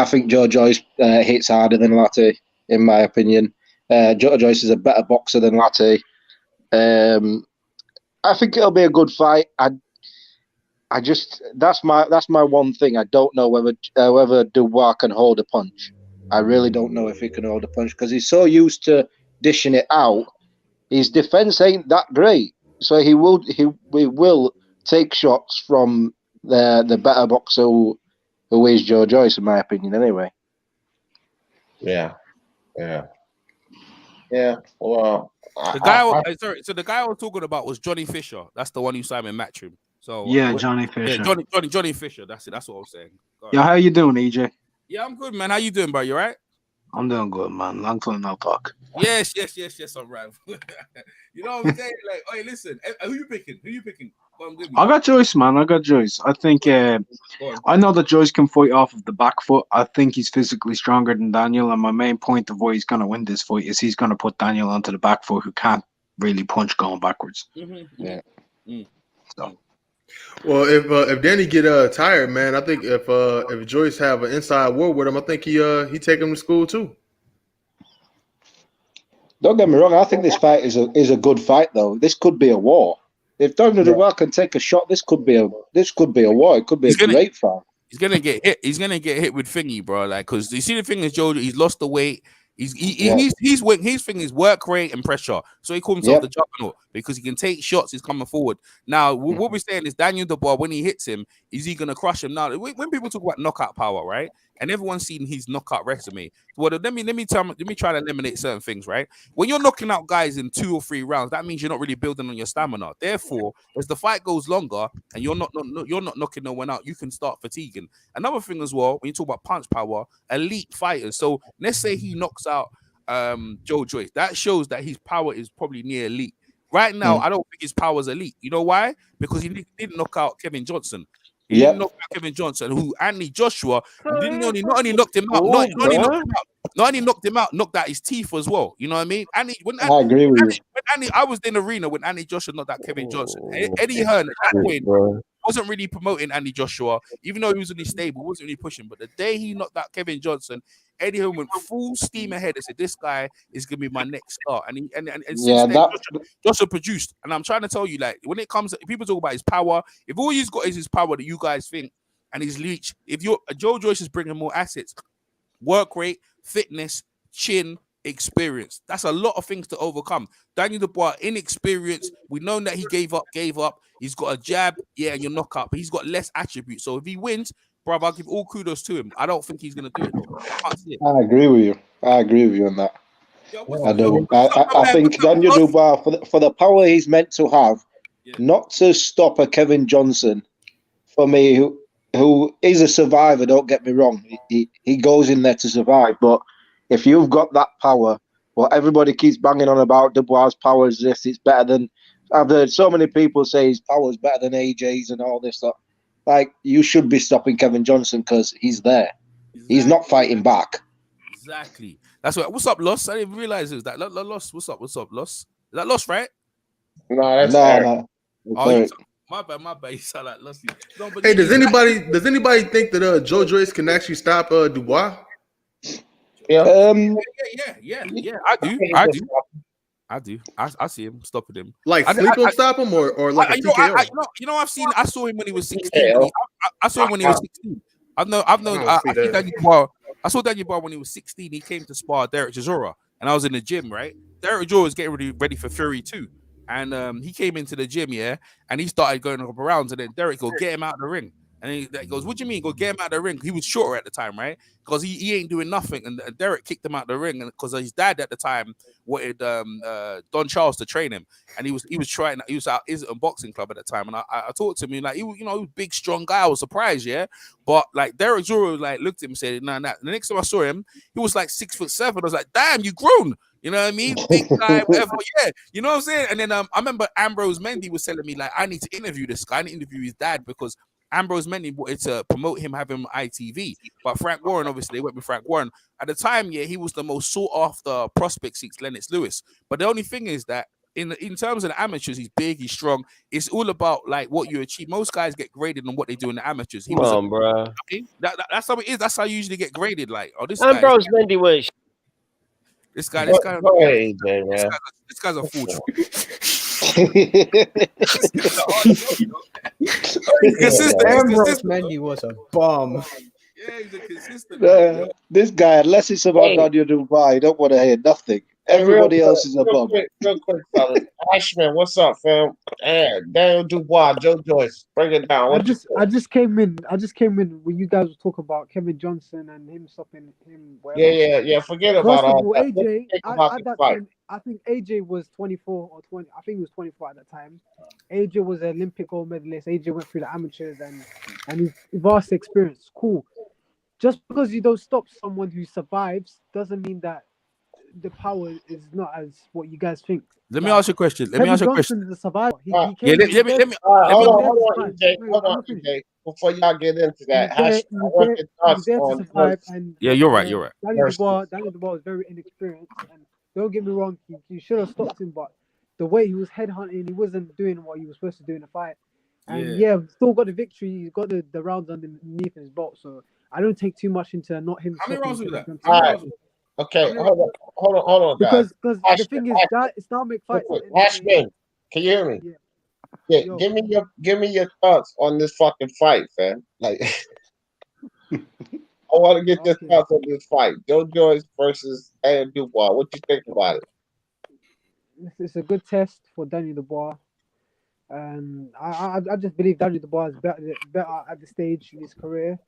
think Joe Joyce hits harder than Latte, in my opinion. Joe Joyce is a better boxer than Latte. I think it'll be a good fight. I just that's my one thing. I don't know whether Dubois can hold a punch. I really don't know if he can hold a punch because he's so used to dishing it out. His defense ain't that great, so he will take shots from the better boxer who is Joe Joyce, in my opinion. Anyway. Yeah. Well, the guy I was talking about was Johnny Fisher. That's the one who Simon Matchroom. So Johnny Fisher. Yeah, Johnny Fisher. That's it. That's what I was saying. Yeah, how you doing, EJ? Yeah, I'm good, man. How you doing, bro? You right? I'm doing good, man. Long time no talk. Yes. I'm right. You know what I'm saying? Like, hey, listen. Who you picking? I got Joyce, man. I got Joyce. I think I know that Joyce can fight off of the back foot. I think he's physically stronger than Daniel, and my main point of why he's going to win this fight is he's going to put Daniel onto the back foot, who can't really punch going backwards. Mm-hmm. Yeah. So. Well, if Danny get tired, man, I think if Joyce have an inside war with him, I think he take him to school too. Don't get me wrong. I think this fight is a good fight, though. This could be a war. If Daniel Dubois can take a shot, this could be a war. It could be a great fight. He's gonna get hit. He's gonna get hit with thingy, bro. Like, because you see the thing is, Joe, he's lost the weight. His thing is work rate and pressure. So he calls himself the juggernaut because he can take shots. He's coming forward. Now, what we're saying is Daniel Dubois, when he hits him, is he gonna crush him? Now, when people talk about knockout power, right? And everyone's seen his knockout resume. Well, let me try to eliminate certain things, right? When you're knocking out guys in 2 or 3 rounds, that means you're not really building on your stamina. Therefore, as the fight goes longer and you're not knocking no one out, you can start fatiguing. Another thing as well, when you talk about punch power, elite fighters. So let's say he knocks out Joe Joyce. That shows that his power is probably near elite. Right now, I don't think his power is elite. You know why? Because he didn't knock out Kevin Johnson. He didn't knock out Kevin Johnson, who Anthony Joshua not only knocked him out, knocked out his teeth as well. You know what I mean? I agree with you. I was in the arena when Anthony Joshua knocked out Kevin Johnson. Eddie Hearn at that point wasn't really promoting Anthony Joshua, even though he was in his stable, wasn't really pushing. But the day he knocked out Kevin Johnson, Eddie Hearn went full steam ahead and said, "This guy is gonna be my next star." And since then, Joshua produced. And I'm trying to tell you, like, when it comes to people talk about his power, if all he's got is his power that you guys think and his reach, if Joe Joyce is bringing more assets, work rate, fitness, chin, experience. That's a lot of things to overcome. Daniel Dubois, inexperienced. We know that he gave up. He's got a jab, and you're knockout, but he's got less attributes. So if he wins, brother, I'll give all kudos to him. I don't think he's gonna do it though. I can't see it. I agree with you on that. I do. I think Daniel Dubois, for the power he's meant to have, not to stop a Kevin Johnson, for me, who is a survivor, don't get me wrong. He goes in there to survive. But if you've got that power, what everybody keeps banging on about, Dubois' power is this, it's better than... I've heard so many people say his power is better than AJ's and all this stuff. Like, you should be stopping Kevin Johnson because he's there. Exactly. He's not fighting back. Exactly. That's what. What's up, Loss? I didn't realize it was that. Loss. What's up, Loss? Is that Loss, right? No, that's Eric. Oh, my bad. You sound like Loss. No, hey, does anybody think that Joe Joyce can actually stop Dubois? Yeah. Yeah. I do. I see him stopping him. Like sleep stop him or like a TKO? I saw him when he was 16. I saw him when he was 16. I saw Daniel Dubois when he was 16. He came to spar Derek Chisora, and I was in the gym, right? Derek Chisora was getting ready for Fury 2. And he came into the gym, and he started going up around, and then Derek goes, get him out of the ring. And he goes, what do you mean? Go get him out of the ring. He was shorter at the time, right? Because he ain't doing nothing. And Derek kicked him out of the ring because his dad at the time wanted Don Charles to train him. And he was out Islington Boxing Club at the time. And I talked to him, like, he was a big, strong guy. I was surprised, But like Derek Zoro looked at him and said, nah. The next time I saw him, he was like 6'7". I was like, damn, you grown. You know what I mean? Big guy, whatever. Yeah. You know what I'm saying? And then I remember Ambrose Mendy was telling me, like, I need to interview this guy. I need to interview his dad because Ambrose Mendy wanted to promote him having ITV. But Frank Warren, obviously, they went with Frank Warren. At the time, he was the most sought after prospect since Lennox Lewis. But the only thing is that in terms of the amateurs, he's big, he's strong. It's all about like what you achieve. Most guys get graded on what they do in the amateurs. Bro. That's how it is. That's how you usually get graded. Like, this Ambrose Mendy was. This guy's a fortune. Ambrose Mendy was a bum. Yeah, he's a consistent. This guy, unless it's about Daniel Dubois, you don't want to hear nothing. Everybody else is a bum. Real quick, fellas. Ashman, what's up, fam? Daniel Dubois, Joe Joyce, break it down. I just came in when you guys were talking about Kevin Johnson and him stopping him. Whatever. Yeah. Forget about all that. AJ, at that time, I think AJ was 24 or 20. I think he was 24 at that time. AJ was an Olympic gold medalist. AJ went through the amateurs and his vast experience. Cool. Just because you don't stop someone who survives doesn't mean that the power is not as what you guys think. Let me ask you a question. Let me ask you a question. Is a survivor. Hold on, EJ. Before y'all get into that, you're right. Daniel Dubois was very inexperienced, and don't get me wrong, you should have stopped him, but the way he was headhunting, he wasn't doing what he was supposed to do in the fight. And still got the victory. He's got the rounds underneath his belt, so I don't take too much into not him. How many rounds was that? All right. Okay, hold on, guys. Because the thing is that it's not make fights. Ashman, can you hear me? Yeah. Give me your thoughts on this fucking fight, fam. Like, I want to get your thoughts on this fight. Joe Joyce versus Daniel Dubois. What you think about it? It's a good test for Daniel Dubois. I just believe Daniel Dubois is better at the stage in his career,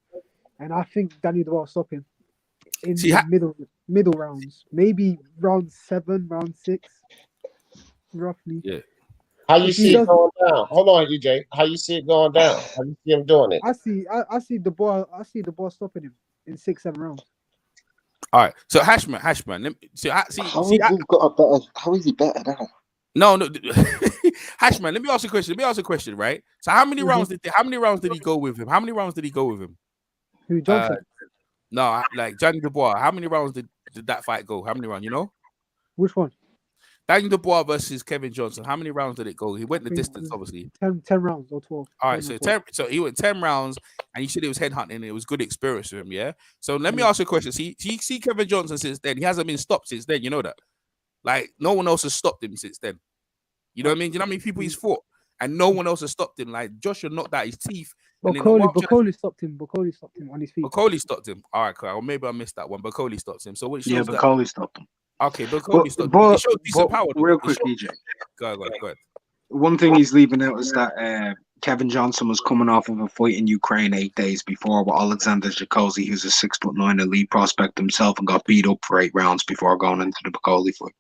and I think Daniel Dubois will stop him in the middle rounds, maybe round 7, round 6, roughly. Yeah. How you see it going down? Hold on, EJ. How you see it going down? How you see him doing it? I see Dubois stopping him in 6-7 rounds. All right. So Hashman. How is he better now? No. Hashman, let me ask you a question. Right? So how many rounds did he go with him? Who, Johnson? No, like Daniel Dubois. How many rounds did that fight go? How many rounds? You know? Which one? Daniel Dubois versus Kevin Johnson. How many rounds did it go? He went the distance, obviously. 10 rounds or 12. All right, so he went 10 rounds, and you said it was headhunting, and it was good experience for him, yeah? So let me ask you a question. See Kevin Johnson since then. He hasn't been stopped since then, you know that? Like, no one else has stopped him since then. You know what I mean? You know how many people he's fought? And no one else has stopped him. Like, Joshua knocked out his teeth. Bacoli stopped him. Bacoli stopped him on his feet. Bacoli stopped him. All right, cool. Well, maybe I missed that one. Bacoli stopped him. So what shows Bacoli stopped him. Okay, Bacoli stopped him. It showed decent power. Real quick, EJ. Go ahead. One thing he's leaving out is that Kevin Johnson was coming off of a fight in Ukraine 8 days before with Alexander Jacosi, who's a 6'9" elite prospect himself, and got beat up for 8 rounds before going into the Bacoli fight.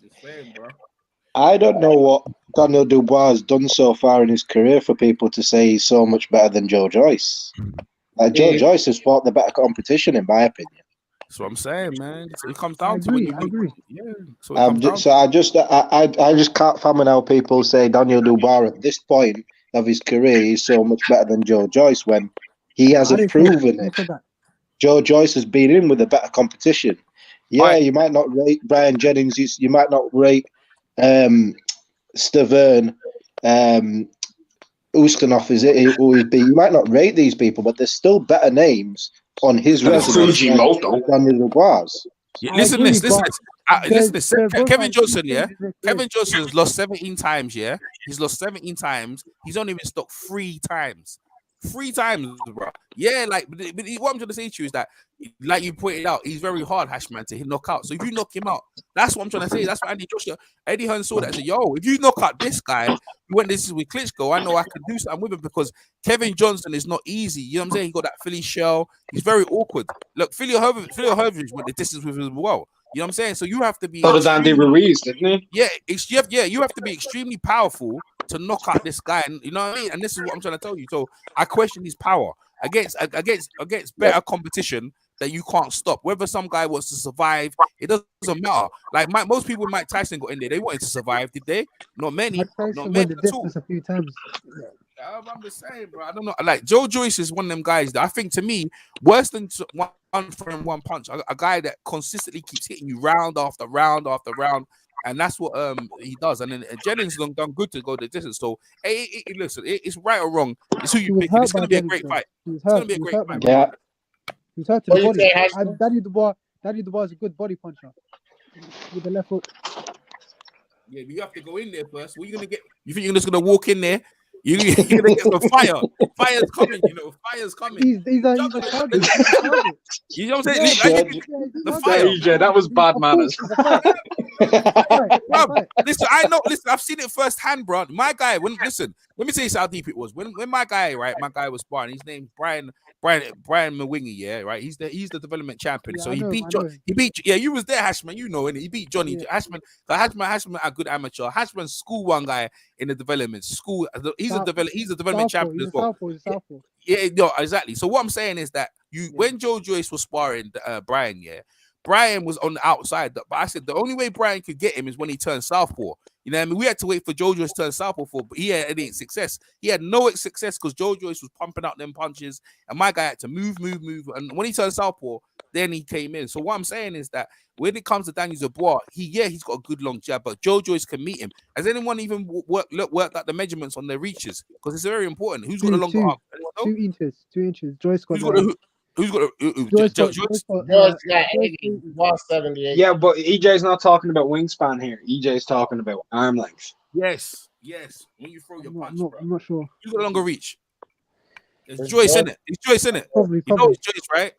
Just saying, bro. I don't know what Daniel Dubois has done so far in his career for people to say he's so much better than Joe Joyce. Joe Joyce has fought the better competition, in my opinion. That's what I'm saying, man. So it comes down to when you agree. Yeah. So, I just can't fathom how people say Daniel Dubois at this point of his career is so much better than Joe Joyce when he hasn't proven it. Joe Joyce has been in with a better competition. Yeah, you might not rate Bryant Jennings. You might not rate Stavern, Ustinov, is it? You might not rate these people, but there's still better names on his resume than Daniel Dubois. Yeah, listen this. Kevin Johnson, yeah? Kevin Johnson has lost 17 times, yeah? He's lost 17 times. He's only been stopped 3 times. 3 times, bro. Yeah, like, but what I'm trying to say to you is that, like you pointed out, he's very hard, Hashman, to knock out. So if you knock him out, that's what I'm trying to say. That's what Eddie Hearn saw that and said, yo, if you knock out this guy, when this is with Klitschko, I know I can do something with him because Kevin Johnson is not easy. You know what I'm saying? He got that Philly shell. He's very awkward. Look, Philly Hrgović went the distance with him as well. You know what I'm saying? So you have to be. So did Andy Ruiz, didn't he? Yeah, you have to be extremely powerful to knock out this guy, and you know what I mean. And this is what I'm trying to tell you. So I question his power against better competition that you can't stop. Whether some guy wants to survive, it doesn't matter. Like most people, Mike Tyson got in there. They wanted to survive, did they? Not many. Not many at all. A few times. I'm just saying, bro. I don't know. Like Joe Joyce is one of them guys that I think, to me, worse than one frame, one punch. A guy that consistently keeps hitting you round after round after round, and that's what he does. And then Jennings has done good to go the distance. So listen, it's right or wrong. It's who you pick. It's going to be a great fight. It's going to be a great fight. Yeah. He's hurt to the body. And Daniel Dubois is a good body puncher with the left hook. Yeah, but you have to go in there first. What are you going to get? You think you're just going to walk in there? You're going to get some fire. Fire's coming, Fire's coming. He's a target. You know what I'm saying? The fire. EJ, that was bad manners. Listen, I know. Listen, I've seen it firsthand, bro. My guy, let me tell you how deep it was. When my guy was sparring, his name's Brian Mwingi, yeah, right. He's the development champion. So he beat. Yeah, you was there, Hashman. You know, and he beat Johnny Hashman. Hashman, a good amateur. Hashman school one guy in the development school. He's a development champion as well. Yeah, no, exactly. So what I'm saying is that when Joe Joyce was sparring Brian, yeah, Brian was on the outside, but I said the only way Brian could get him is when he turned southpaw. You know what I mean? We had to wait for Joe Joyce to turn southpaw but he had any success. He had no success because Joe Joyce was pumping out them punches, and my guy had to move. And when he turned southpaw, then he came in. So what I'm saying is that when it comes to Daniel Dubois, he's got a good long jab, but Joe Joyce can meet him. Has anyone even worked out the measurements on their reaches? Because it's very important. Who's got the longer arm? 2 inches. 2 inches. Joyce got Who's got Joyce got 80, 178. Yeah, but EJ's not talking about wingspan here. EJ's talking about arm length. Yes. When you throw your punch, bro. I'm not sure. You got a longer reach. There's Joyce in it. It's Joyce in it. Probably. You know it's Joyce, right?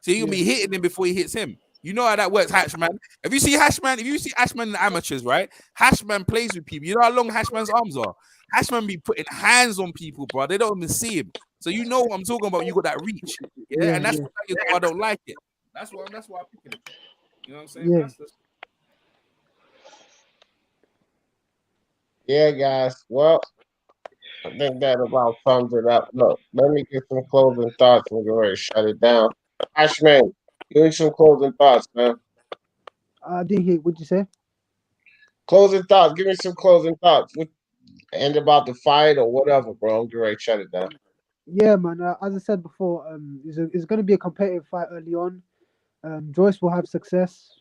So you'll be hitting him before he hits him. You know how that works, Hashman. If you see Hashman in the amateurs, right? Hashman plays with people. You know how long Hashman's arms are? Hashman be putting hands on people, bro. They don't even see him. So you know what I'm talking about. You got that reach. Yeah, and that's why I don't like it. That's why I pick it. You know what I'm saying? Yeah. Yeah, guys. Well, I think that about sums it up. Look, let me get some closing thoughts and go ahead and shut it down. Ashman, give me some closing thoughts, man. I didn't hear. What'd you say? Closing thoughts. Give me some closing thoughts. And about the fight or whatever, bro. I'm going to shut it down. Yeah, man. As I said before, it's going to be a competitive fight early on. Joyce will have success.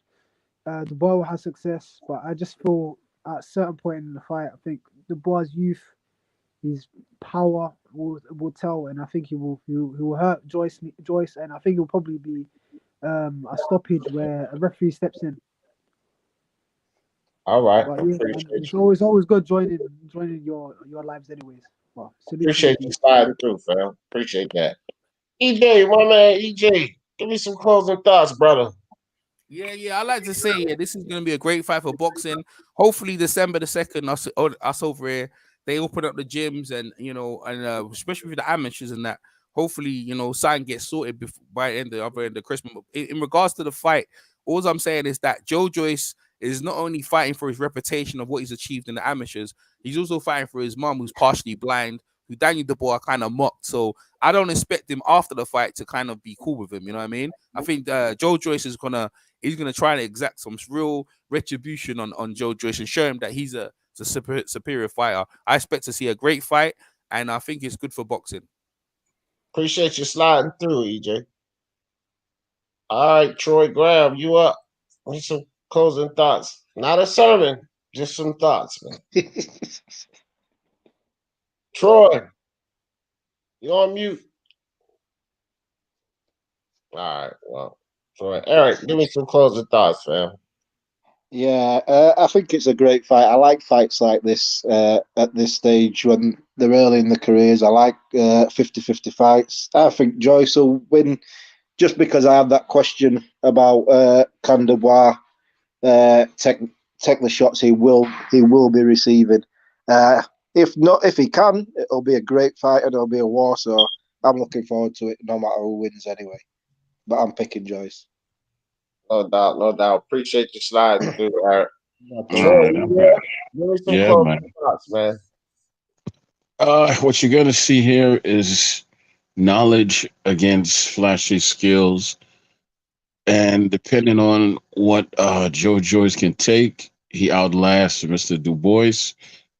Dubois will have success, but I just feel at a certain point in the fight, I think Dubois' youth, his power will tell, and I think he will hurt Joyce, and I think it'll probably be a stoppage where a referee steps in. All right. But yeah, it's always good joining your lives, anyways. Well, appreciate you sliding through, fam. Appreciate that. EJ, my man, EJ, give me some closing thoughts, brother. Yeah. I like to say, this is going to be a great fight for boxing. Hopefully, December the 2nd, us over here, they open up the gyms and especially with the amateurs and that. Hopefully, something gets sorted by the end of the Christmas. In regards to the fight, all I'm saying is that Joe Joyce is not only fighting for his reputation of what he's achieved in the amateurs, he's also fighting for his mom, who's partially blind, who Daniel Dubois kind of mocked. So I don't expect him after the fight to kind of be cool with him. You know what I mean? I think Joe Joyce is he's gonna try to exact some real retribution on Joe Joyce and show him that he's a superior fighter. I expect to see a great fight, and I think it's good for boxing. Appreciate you sliding through, EJ. All right, Troy Graham, you up? With some closing thoughts. Not a sermon, just some thoughts, man. Troy, you on mute. All right, well, Troy. Eric, give me some closing thoughts, fam. Yeah, I think it's a great fight. I like fights like this at this stage when they're early in the careers. I like 50-50 fights. I think Joyce will win just because I have that question about can Dubois take the shots he will be receiving. If not, if he can, it'll be a great fight and it'll be a war. So I'm looking forward to it, no matter who wins anyway. But I'm picking Joyce. No doubt, no doubt. Appreciate you sliding through, Eric. All right, I'm back. Give me some Yeah, closing man. thoughts, man. What you're gonna see here is knowledge against flashy skills, and depending on what Joe Joyce can take, he outlasts Mr. Dubois,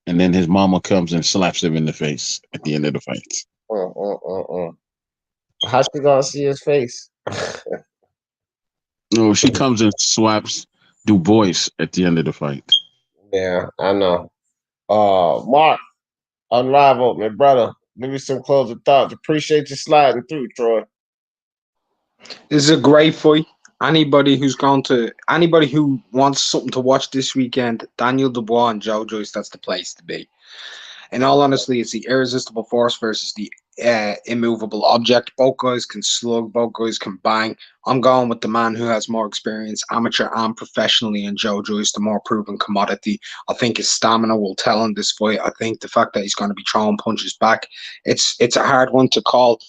and then his mama comes and slaps him in the face at the end of the fight. How's she gonna see his face? No, she comes and slaps Dubois at the end of the fight. Yeah, I know. Mark, Unrivaled, my brother. Give me some closing thoughts. Appreciate you sliding through, Troy. This is a great fight. Anybody who wants something to watch this weekend, Daniel Dubois and Joe Joyce, that's the place to be. In all honesty, it's the irresistible force versus the immovable object. Both guys can slug, both guys can bang. I'm going with the man who has more experience, amateur and professionally, and Joe Joyce, the more proven commodity. I think his stamina will tell in this fight. I think the fact that he's going to be throwing punches back, it's a hard one to call,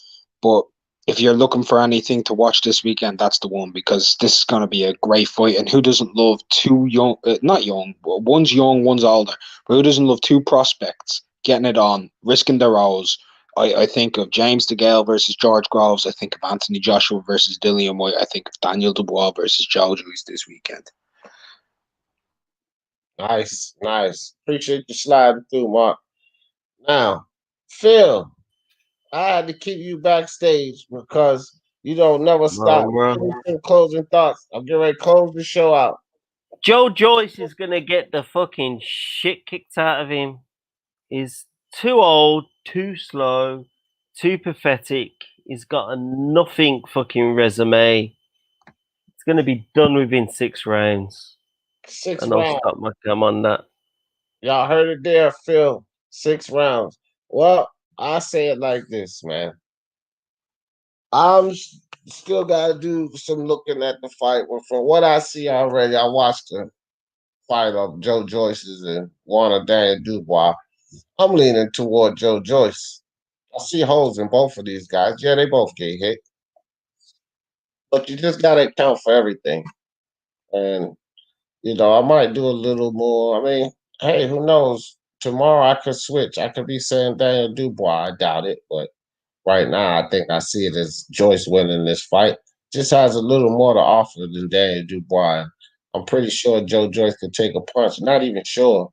but if you're looking for anything to watch this weekend, that's the one, because this is going to be a great fight. And who doesn't love two young, not young, one's young, one's older, but who doesn't love two prospects getting it on, risking their roles? I think of James DeGale versus George Groves. I think of Anthony Joshua versus Dillian White. I think of Daniel Dubois versus Joe Joyce this weekend. Nice. Appreciate you sliding through, Mark. Now, Phil, I had to keep you backstage because you don't never stop. Give me some closing thoughts. I'm getting ready to close the show out. Joe Joyce is gonna get the fucking shit kicked out of him. He's too old, too slow, too pathetic. He's got a nothing fucking resume. It's gonna be done within 6 rounds. And I'll stop my cam on that. Y'all heard it there, Phil. 6 rounds. Well, I say it like this, man. I'm still got to do some looking at the fight. Well, from what I see already, I watched the fight of Joe Joyce's and one of Daniel Dubois. I'm leaning toward Joe Joyce. I see holes in both of these guys. Yeah, they both get hit. But you just got to account for everything. And, I might do a little more. I mean, hey, who knows? Tomorrow I could switch. I could be saying Daniel Dubois. I doubt it. But right now, I think I see it as Joyce winning this fight. Just has a little more to offer than Daniel Dubois. I'm pretty sure Joe Joyce could take a punch. Not even sure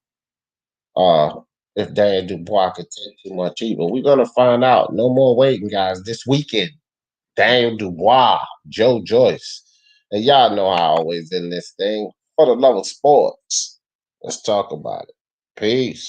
if Daniel Dubois could take too much heat. But we're going to find out. No more waiting, guys. This weekend, Daniel Dubois, Joe Joyce. And y'all know I always in this thing. For the love of sports, let's talk about it. Peace.